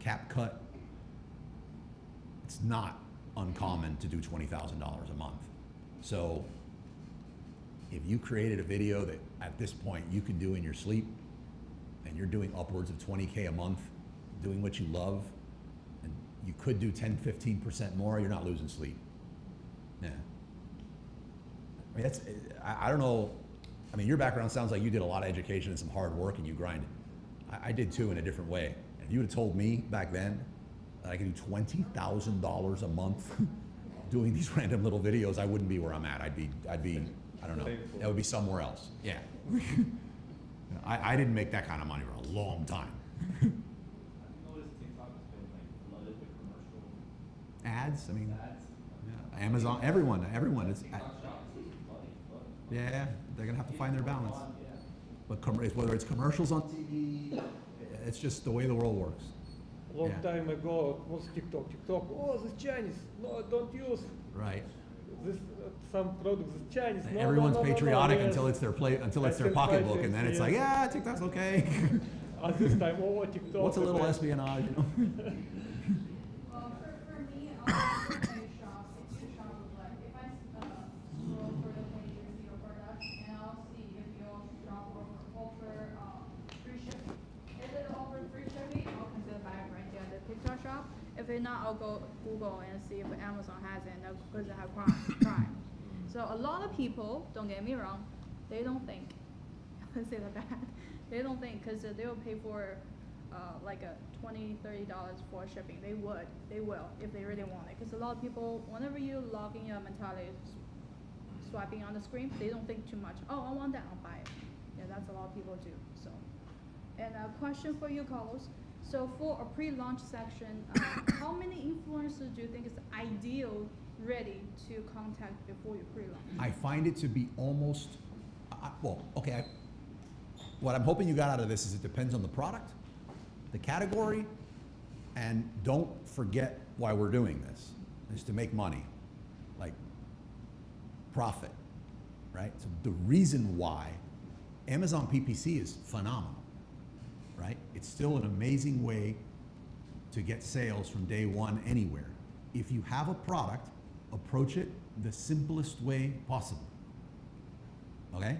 CapCut, it's not uncommon to do $20,000 a month. So if you created a video that at this point you can do in your sleep, and you're doing upwards of 20K a month, doing what you love, and you could do 10-15% more, you're not losing sleep. Yeah. I mean, I don't know, I mean, your background sounds like you did a lot of education and some hard work and you grinded. I did too, in a different way. If you would have told me back then that I could do $20,000 a month doing these random little videos, I wouldn't be where I'm at. I'd be, I don't know, that would be somewhere else. Yeah. I didn't make that kind of money for a long time. Ads, I mean, yeah. Amazon, everyone, it's, yeah, they're gonna have to find their balance. But whether it's commercials on TV, it's just the way the world works. Long time ago, it was TikTok. Oh, this Chinese. No, don't use. Right. This some products is Chinese. No, everyone's no, patriotic yes. until it's their pocketbook, and then it's like, yeah, TikTok's okay. At this time, oh, TikTok. What's a little espionage, you know? For me, I'll do shops. If you shop with like, if I scroll for the page and see your product, and I'll see if you shop offer free shipping. If it offers free shipping, I'll consider buying right there at the TikTok shop. If it not, I'll go Google and see if Amazon has it and does it have Prime. So a lot of people, don't get me wrong, they don't think. Let's say that bad. They don't think because they'll pay for like a $20-30 for shipping. They will if they really want it. Because a lot of people, whenever you log in, your mentality is swiping on the screen. They don't think too much. Oh, I want that, I'll buy it. Yeah, that's a lot of people do. So, and a question for you, Carlos. So for a pre-launch section, how many influencers do you think is ideal, ready to contact before you pre-launch? I find it to be almost, well, okay. What I'm hoping you got out of this is it depends on the product, the category, and don't forget why we're doing this. Is to make money, like profit, right? So the reason why Amazon PPC is phenomenal, right? It's still an amazing way to get sales from day one anywhere. If you have a product, approach it the simplest way possible, okay?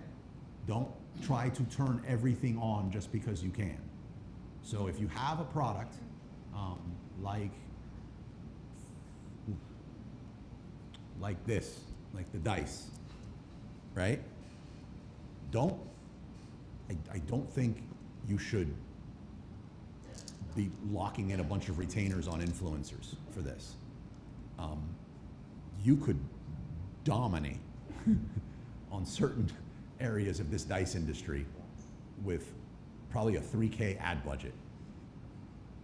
Don't try to turn everything on just because you can. So if you have a product, like this, like the dice, right? I don't think you should be locking in a bunch of retainers on influencers for this. You could dominate on certain areas of this dice industry with probably a 3K ad budget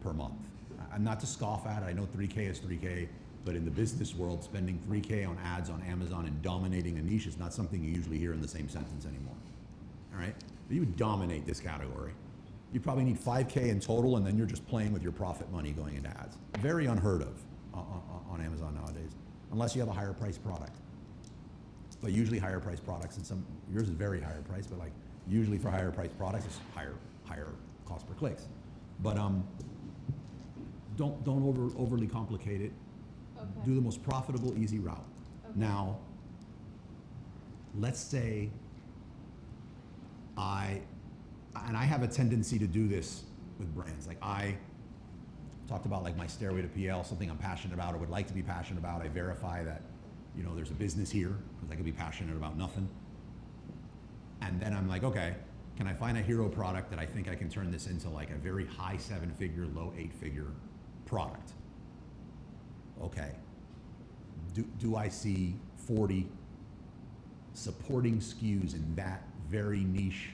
per month. I'm not to scoff at it, I know 3K is 3K, but in the business world, spending 3K on ads on Amazon and dominating a niche is not something you usually hear in the same sentence anymore, all right? But you would dominate this category. You probably need 5K in total, and then you're just playing with your profit money going into ads. Very unheard of on Amazon nowadays, unless you have a higher priced product. But usually higher priced products, and yours is very higher priced, but like usually for higher priced products, it's higher cost per clicks. But don't overly complicate it. Okay. Do the most profitable, easy route. Okay. Now, let's say I have a tendency to do this with brands. Like I talked about like my stairway to PL, something I'm passionate about or would like to be passionate about. I verify that, you know, there's a business here because I could be passionate about nothing. And then I'm like, okay, can I find a hero product that I think I can turn this into like a very high 7-figure, low 8-figure product? Okay. Do I see 40 supporting SKUs in that very niche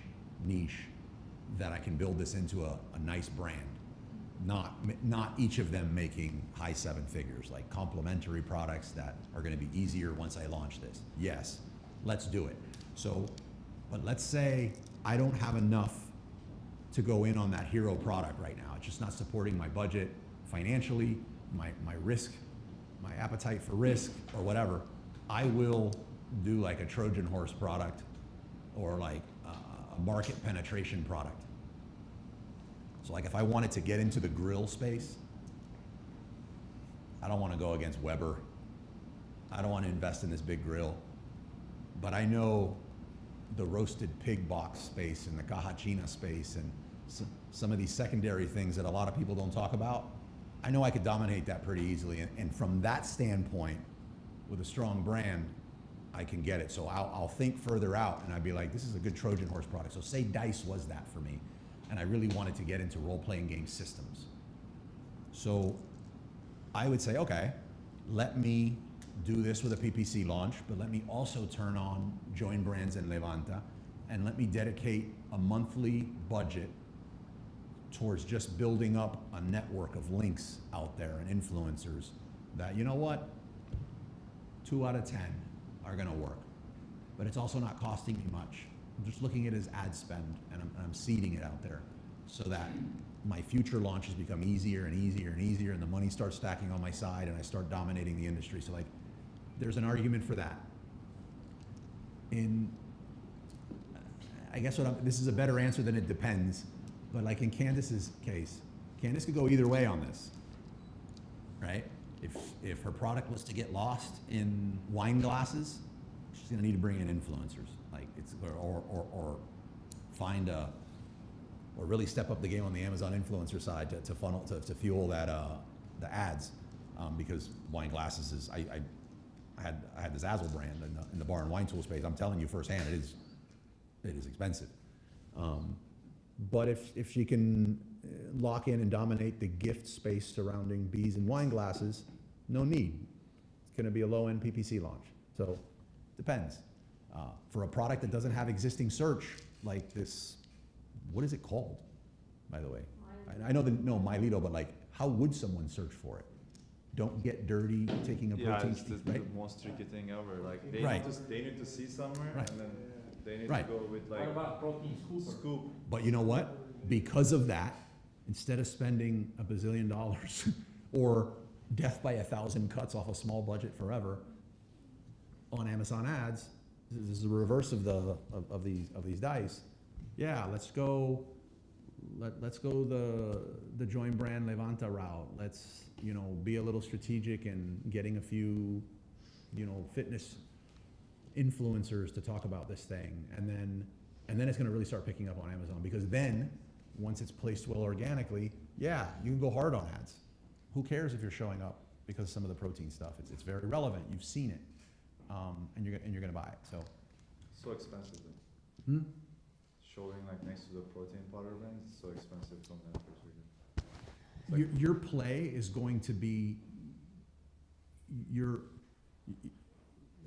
that I can build this into a nice brand? Not each of them making high 7 figures, like complementary products that are going to be easier once I launch this. Yes, let's do it. So, but let's say I don't have enough to go in on that hero product right now. It's just not supporting my budget financially, my risk, my appetite for risk or whatever. I will do like a Trojan horse product or like a market penetration product. So like if I wanted to get into the grill space, I don't want to go against Weber. I don't want to invest in this big grill. But I know the roasted pig box space and the cajachina space and some of these secondary things that a lot of people don't talk about. I know I could dominate that pretty easily. And from that standpoint, with a strong brand, I can get it. So I'll think further out and I'd be like, this is a good Trojan horse product. So say Dice was that for me. And I really wanted to get into role-playing game systems. So I would say, okay, let me do this with a PPC launch, but let me also turn on Join Brands and Levanta, and let me dedicate a monthly budget towards just building up a network of links out there and influencers that, you know what, 2 out of 10 are gonna work. But it's also not costing me much. I'm just looking at it as ad spend, and I'm seeding it out there so that my future launches become easier and easier and easier, and the money starts stacking on my side, and I start dominating the industry. So like, there's an argument for that. I guess this is a better answer than it depends, but like in Candace's case, Candace could go either way on this, right? If her product was to get lost in wine glasses, she's gonna need to bring in influencers. Like or find or really step up the game on the Amazon influencer side to fuel that the ads, because wine glasses is I had the Zazzle brand in the bar and wine tool space. I'm telling you firsthand, it is expensive. But if she can lock in and dominate the gift space surrounding bees and wine glasses, no need. It's going to be a low-end PPC launch. So depends. For a product that doesn't have existing search, like this, what is it called, by the way? I know Mylito, but like, how would someone search for it? Don't get dirty taking a protein it's shake, the right? most tricky thing ever. Like they need to see somewhere, Right. and then they need Right. to go with like What about protein scooper? scoop. But you know what? Because of that, instead of spending $1 bazillion or death by 1,000 cuts off a small budget forever on Amazon ads, this is the reverse of these dice. Yeah, let's go the Join Brand Levanta route. Let's be a little strategic in getting a few fitness influencers to talk about this thing, and then it's going to really start picking up on Amazon, because then once it's placed well organically, yeah, you can go hard on ads. Who cares if you're showing up because of some of the protein stuff? It's very relevant. You've seen it, and you're going to buy it. So expensive then. Hmm? Showing like next to the protein powder brands, it's so expensive from that perspective. Your play is going to be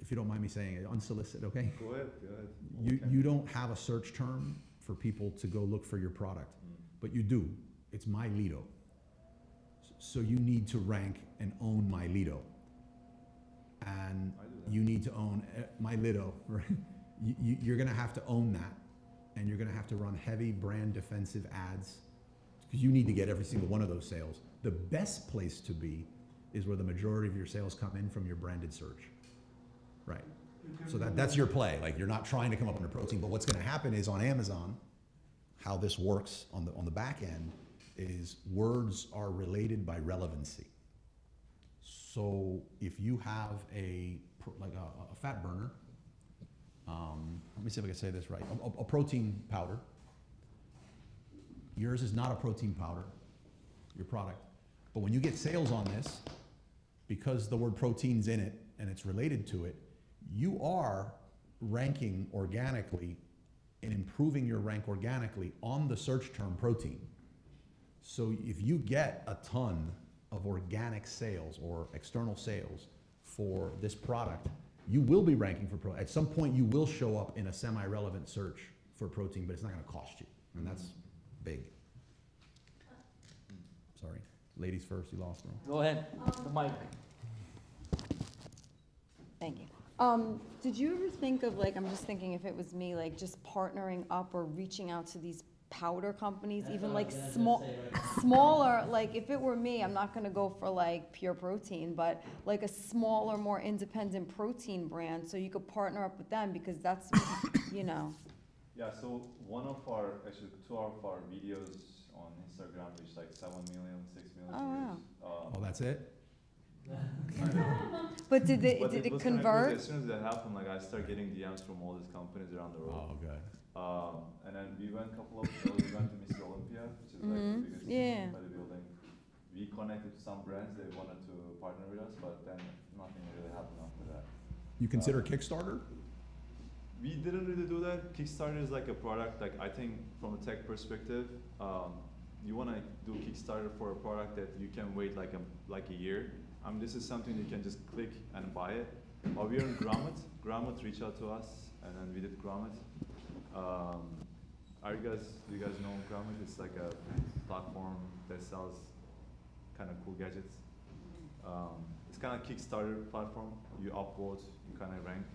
if you don't mind me saying it, unsolicited, okay? Go ahead, go ahead. You don't have a search term for people to go look for your product, but you do. It's My Lido. So you need to rank and own My Lido. And you need to own My Lido, right? You're gonna have to own that, and you're gonna have to run heavy brand defensive ads, because you need to get every single one of those sales. The best place to be is where the majority of your sales come in from your branded search, right? So that's your play. Like, you're not trying to come up under protein, but what's gonna happen is on Amazon, how this works on the back end is words are related by relevancy. So if you have a fat burner, let me see if I can say this right, a protein powder, yours is not a protein powder, your product. But when you get sales on this, because the word protein's in it and it's related to it, you are ranking organically and improving your rank organically on the search term protein. So if you get a ton of organic sales or external sales for this product, you will be ranking for protein. At some point, you will show up in a semi-relevant search for protein, but it's not gonna cost you, and that's big. Sorry, ladies first, you lost me. Go ahead, the mic. Thank you. Did you ever think of, like, I'm just thinking if it was me, like just partnering up or reaching out to these powder companies, even like smaller, like if it were me, I'm not gonna go for like pure protein, but like a smaller, more independent protein brand, so you could partner up with them, because that's, you know. Yeah, so actually two of our videos on Instagram reached like 7 million, 6 million views. Wow. Oh, that's it? But did it was kinda convert? crazy. As soon as that happened, like I started getting DMs from all these companies around the world. Oh, good. And then we went a couple of shows. We went to Mr. Olympia, which is like the biggest bodybuilding. We connected to some brands. They wanted to partner with us, but then nothing really happened after that. You consider Kickstarter? We didn't really do that. Kickstarter is like a product, like I think from a tech perspective, you want to do Kickstarter for a product that you can wait like a year. This is something you can just click and buy it. Or we're in Grommet. Grommet reached out to us, and then we did Grommet. Do you guys know Grommet? It's like a platform that sells kind of cool gadgets. It's kind of Kickstarter platform. You upvote, you kind of rank.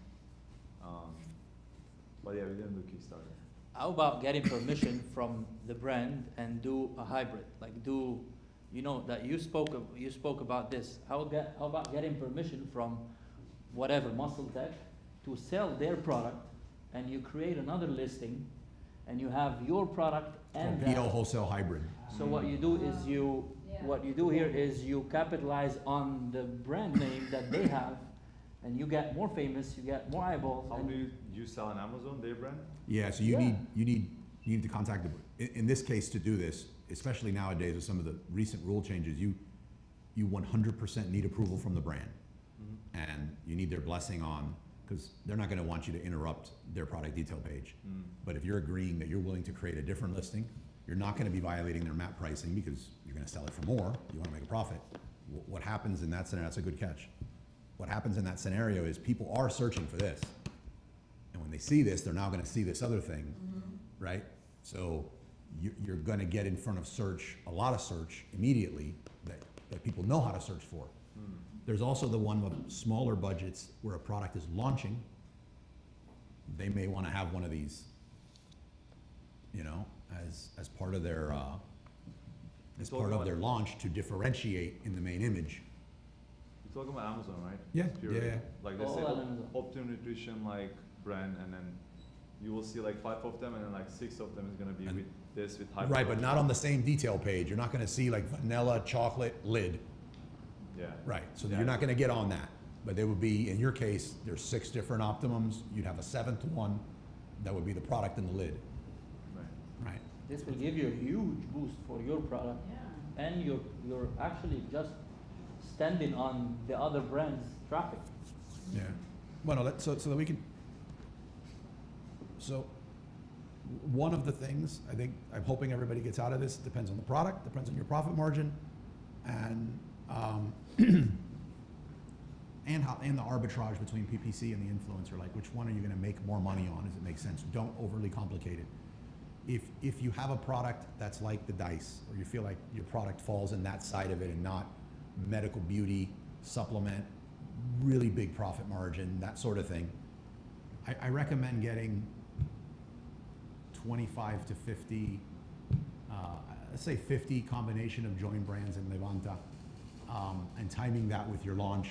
But yeah, we didn't do Kickstarter. How about getting permission from the brand and do a hybrid? Like you know that you spoke about this. How about getting permission from whatever Muscle Tech to sell their product, and you create another listing, and you have your product and that. Torpedo wholesale hybrid. So what you do is you capitalize on the brand name that they have, and you get more famous, you get more eyeballs. How do you sell on Amazon, their brand? Yeah, so you need to contact them. In this case, to do this, especially nowadays with some of the recent rule changes, you 100% need approval from the brand. And you need their blessing on, because they're not going to want you to interrupt their product detail page. But if you're agreeing that you're willing to create a different listing, you're not going to be violating their MAP pricing, because you're going to sell it for more, you want to make a profit. What happens in that scenario, that's a good catch. What happens in that scenario is people are searching for this. And when they see this, they're now going to see this other thing, right? So you're going to get in front of search, a lot of search immediately that people know how to search for. There's also the one with smaller budgets where a product is launching. They may want to have one of these, as part of their launch to differentiate in the main image. You're talking about Amazon, right? Yeah, Purely. yeah. Like they say Optimum Nutrition like brand, and then you will see like 5 of them, and then like 6 of them is going to be with this, with high. Right, but not on the same detail page. You're not going to see like vanilla chocolate lid. Yeah. Right, so you're not going to get on that. But there would be, in your case, there's 6 different Optimums. You'd have a 7th one that would be the product in the lid. Right. This will give you a huge boost for your product, and you're actually just standing on the other brand's traffic. Yeah. Well, so that we can. So one of the things I think I'm hoping everybody gets out of this depends on the product, depends on your profit margin, and and the arbitrage between PPC and the influencer, like which one are you gonna make more money on? Does it make sense? Don't overly complicate it. If you have a product that's like the dice, or you feel like your product falls in that side of it and not medical beauty, supplement, really big profit margin, that sort of thing, I recommend getting 25 to 50, let's say 50 combination of joint brands in Levanta, and timing that with your launch.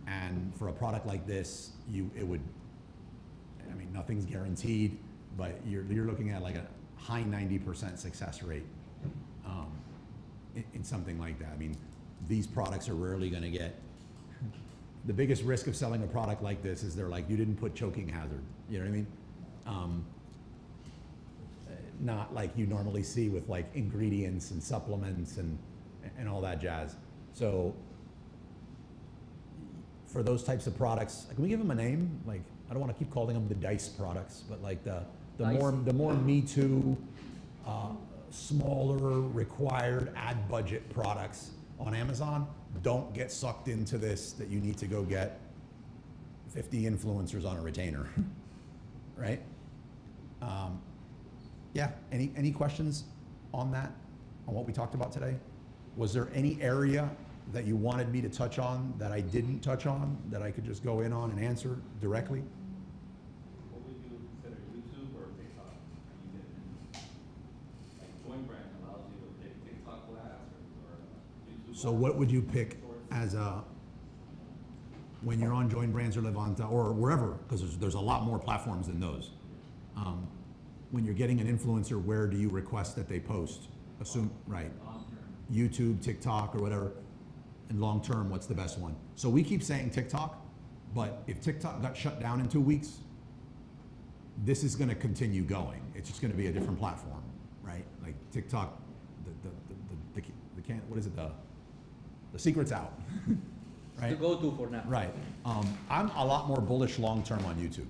And for a product like this, it would, I mean, nothing's guaranteed, but you're looking at like a high 90% success rate in something like that. I mean, these products are rarely going to get, the biggest risk of selling a product like this is they're like, you didn't put choking hazard, you know what I mean? Not like you normally see with like ingredients and supplements and all that jazz. So for those types of products, can we give them a name? Like, I don't want to keep calling them the dice products, but like the more Me Too, smaller required ad budget products on Amazon, don't get sucked into this that you need to go get 50 influencers on a retainer, right? Yeah, any questions on that, on what we talked about today? Was there any area that you wanted me to touch on that I didn't touch on, that I could just go in on and answer directly? What would you consider, YouTube or TikTok? Are you getting, like, joint brand allows you to pick TikTok ads or YouTube? So what would you pick as a, when you're on Join Brands or Levanta or wherever, because there's a lot more platforms than those. When you're getting an influencer, where do you request that they post? Assume, right, YouTube, TikTok, or whatever. And long term, what's the best one? So we keep saying TikTok, but if TikTok got shut down in 2 weeks, this is gonna continue going. It's just gonna be a different platform, right? Like TikTok, the can't, what is it, the secret's out, right? The go-to for now. Right. I'm a lot more bullish long-term on YouTube.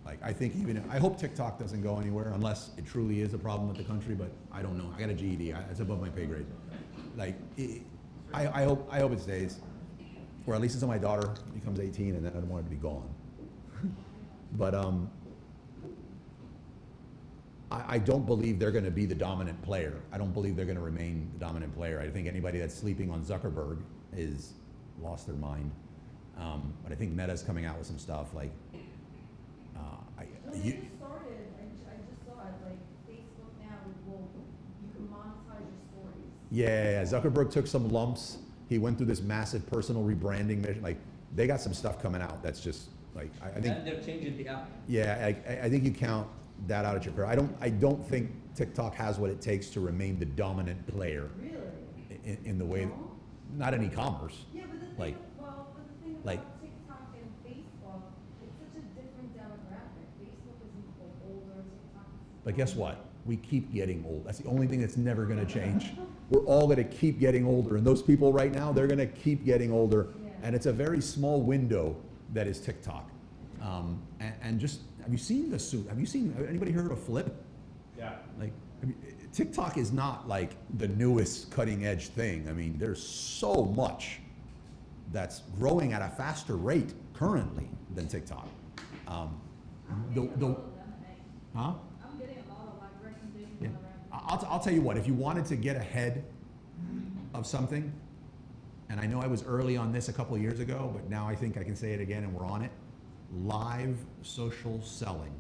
Like, I think I hope TikTok doesn't go anywhere unless it truly is a problem with the country, but I don't know. I got a GED, it's above my pay grade. Like, I hope it stays, or at least until my daughter becomes 18, and then I don't want it to be gone. But I don't believe they're gonna be the dominant player. I don't believe they're gonna remain the dominant player. I think anybody that's sleeping on Zuckerberg is lost their mind. But I think Meta's coming out with some stuff like, When they started, I just saw it, like Facebook now, you can monetize your stories. yeah, Zuckerberg took some lumps. He went through this massive personal rebranding mission. Like, they got some stuff coming out that's just like, I think. And they're changing the app. Yeah, I think you count that out at your career. I don't think TikTok has what it takes to remain the dominant player. Really? In the way, not in e-commerce. Yeah, but the thing, Like, but the thing like, about TikTok and Facebook, it's such a different demographic. Facebook isn't for older, TikTok is. but guess what? We keep getting old. That's the only thing that's never gonna change. We're all gonna keep getting older, and those people right now, they're gonna keep getting older. Yeah. And it's a very small window that is TikTok. And just, have you seen the suit? Anybody heard of Flip? Yeah. Like, TikTok is not like the newest cutting edge thing. I mean, there's so much that's growing at a faster rate currently than TikTok. I'm getting a lot of lemonade. Huh? I'm getting a lot of like recommendations Yeah. around. I'll tell you what, if you wanted to get ahead of something, and I know I was early on this a couple of years ago, but now I think I can say it again and we're on it, live social selling.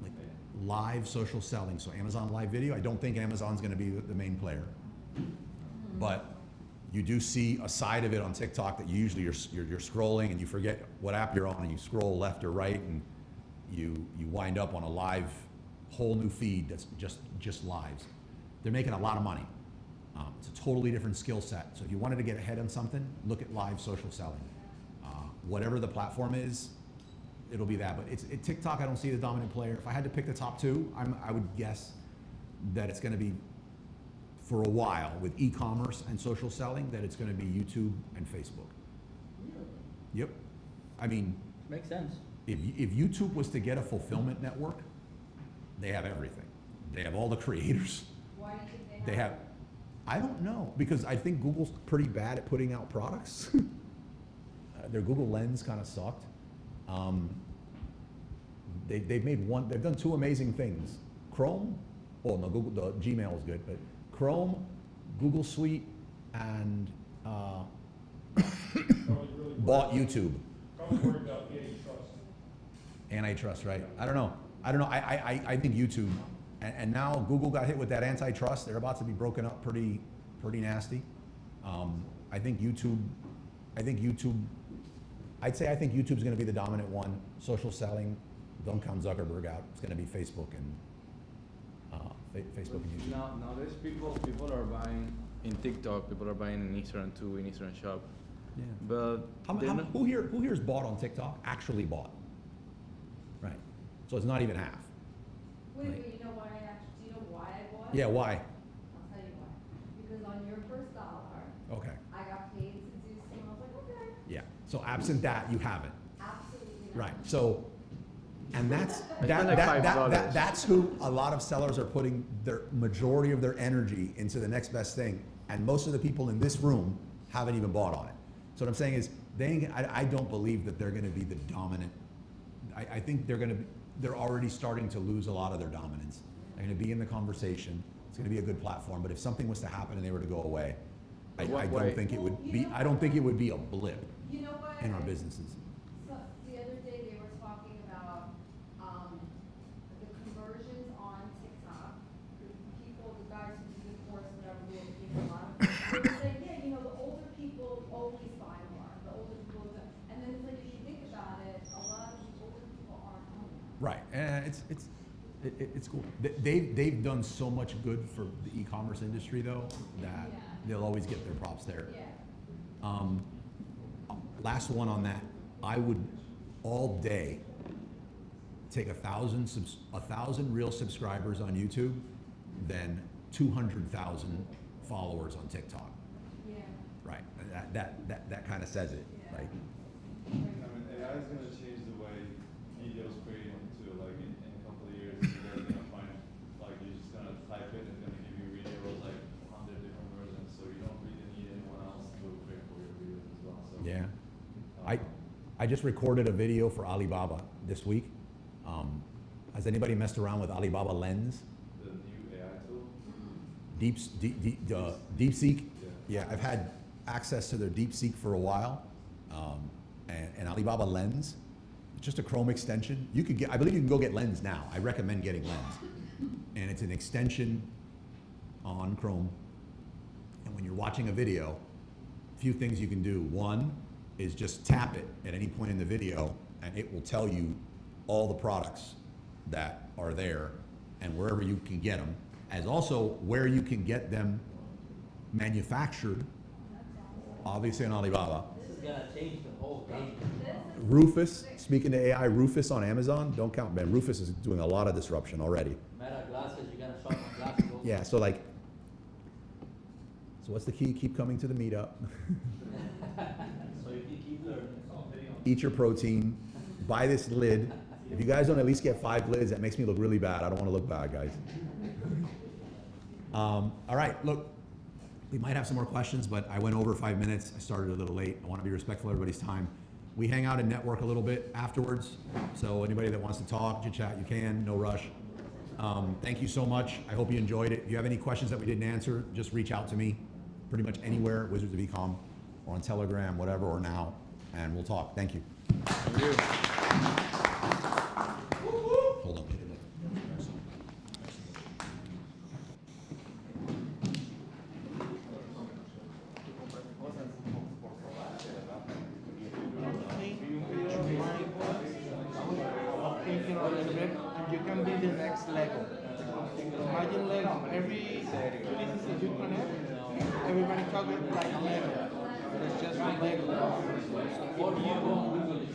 Like, live social selling. So Amazon Live Video, I don't think Amazon's gonna be the main player. But you do see a side of it on TikTok that usually you're scrolling and you forget what app you're on and you scroll left or right and you wind up on a live, whole new feed that's just lives. They're making a lot of money. It's a totally different skill set. So if you wanted to get ahead on something, look at live social selling. Whatever the platform is, it'll be that. But TikTok, I don't see the dominant player. If I had to pick the top two, I would guess that it's gonna be, for a while, with e-commerce and social selling, that it's gonna be YouTube and Facebook. Really? Yep. I mean, Makes sense. if YouTube was to get a fulfillment network, they have everything. They have all the creators. Why do you think They have, I don't know, because I think Google's pretty bad at putting out products. their Google Lens kind of sucked. They've done two amazing things. Chrome, well, no, Google, the Gmail is good, but Chrome, Google Suite, and bought YouTube. Probably worried about antitrust. Antitrust, right? I don't know. I think YouTube, and now Google got hit with that antitrust. They're about to be broken up pretty nasty. I think YouTube's going to be the dominant one. Social selling, don't count Zuckerberg out. It's going to be Facebook and Facebook and YouTube. Nowadays people are buying in TikTok. People are buying in Instagram too, in Instagram Shop. Yeah. But who here's bought on TikTok? Actually bought. Right. So it's not even half. Wait, Right. you know why do you know why I bought? Yeah. Why? I'll tell you why. Because on your first dollar, Okay. I got paid to do something. I was like, okay. Yeah. So absent that, you haven't. Absolutely not. Right. So, and that's spent like $5. that's who a lot of sellers are putting their majority of their energy into the next best thing, and most of the people in this room haven't even bought on it. So what I'm saying is, I don't believe that they're going to be the dominant. I think they're already starting to lose a lot of their dominance. They're going to be in the conversation. It's going to be a good platform, but if something was to happen and they were to go away, I don't think it would be. I don't think it would be a blip You know what? in our businesses. So the other day they were talking about the conversions on TikTok. The guys who do the course, whatever, who are giving a lot of. They were saying, yeah, you know, the older people always buy more. The older people, and then it's like if you think about it, a lot of the older people aren't home. Right, and it's cool. They've done so much good for the e-commerce industry though that they'll always get their props there. Yeah. Last one on that, I would all day take 1,000 real subscribers on YouTube than 200,000 followers on TikTok. Yeah. Right, that kind of says it. Yeah. Like, I mean, AI is going to change the way videos creating too. Like in a couple of years, you guys are going to find, like you're just going to type it and it's going to give you videos like 100 different versions, so you don't really need anyone else to create for your videos as well. So, yeah. I just recorded a video for Alibaba this week. Has anybody messed around with Alibaba Lens? The new AI tool? DeepSeek? Yeah, I've had access to their DeepSeek for a while. And Alibaba Lens, it's just a Chrome extension. You could get, I believe you can go get Lens now. I recommend getting Lens. And it's an extension on Chrome. And when you're watching a video, a few things you can do. One is just tap it at any point in the video and it will tell you all the products that are there and wherever you can get them, as also where you can get them manufactured, obviously on Alibaba. This is gonna change the whole game. Rufus, speaking to AI, Rufus on Amazon, don't count, man. Rufus is doing a lot of disruption already. Meta glasses, you're gonna shop on glasses also. Yeah, so like, so what's the key? Keep coming to the meetup. So you can keep learning. Eat your protein, buy this lid. If you guys don't at least get 5 lids, that makes me look really bad. I don't want to look bad, guys. All right, look, we might have some more questions, but I went over 5 minutes. I started a little late. I want to be respectful of everybody's time. We hang out and network a little bit afterwards. So anybody that wants to talk, chit chat, you can, no rush. Thank you so much. I hope you enjoyed it. If you have any questions that we didn't answer, just reach out to me pretty much anywhere, Wizards of Ecom, or on Telegram, whatever, or now, and we'll talk. Thank you. Thank you. Hold on. Thinking a little bit, and you can be the next Lego. Imagine Lego. Every pieces that you connect, everybody talking like Lego. But it's just from Lego. If you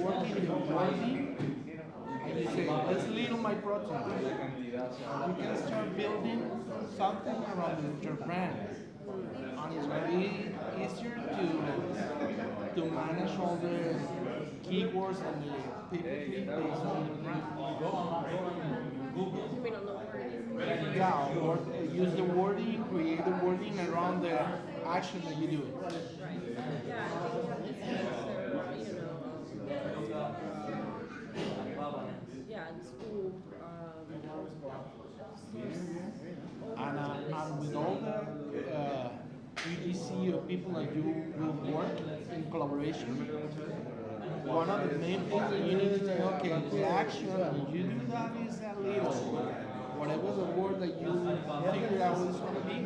working in quality, and you say, let's lead on my protein. You can start building something around your brand. And it's going to be easier to manage all the keywords and the PPC based on the brand. You mean on the wording? Yeah, or use the wording, create the wording around the action that you do. Right. Yeah, I think it's necessary, Yeah, in school, And with all the UGC or people that you will work in collaboration, one of the main things that you need to say, okay, the action you do that is a little, whatever the word that you figure out is going to be.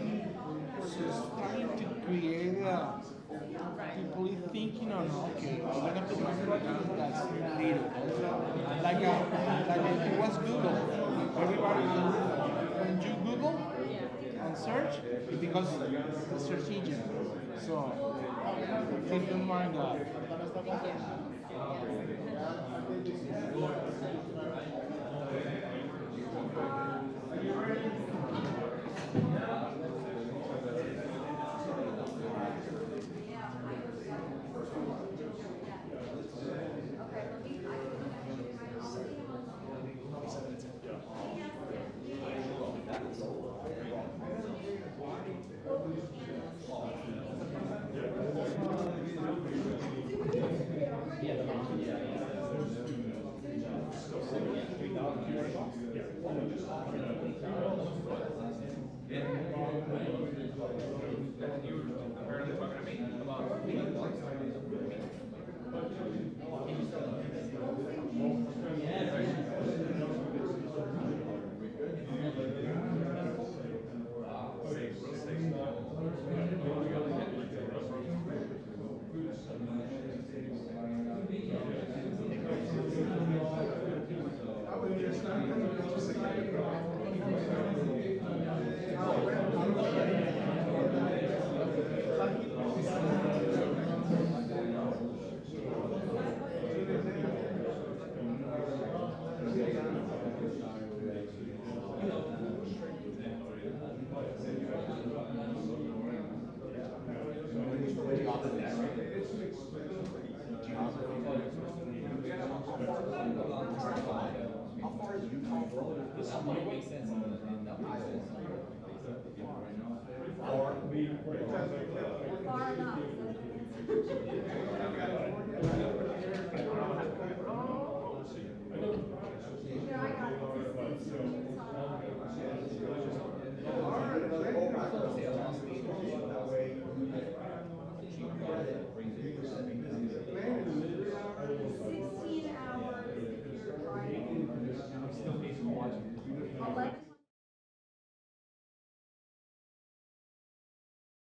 So starting to create people thinking on, okay, I'm going to put my product that's little. Like it was Google. Everybody, when you Google and search, it becomes a search engine. So keep in mind that. Or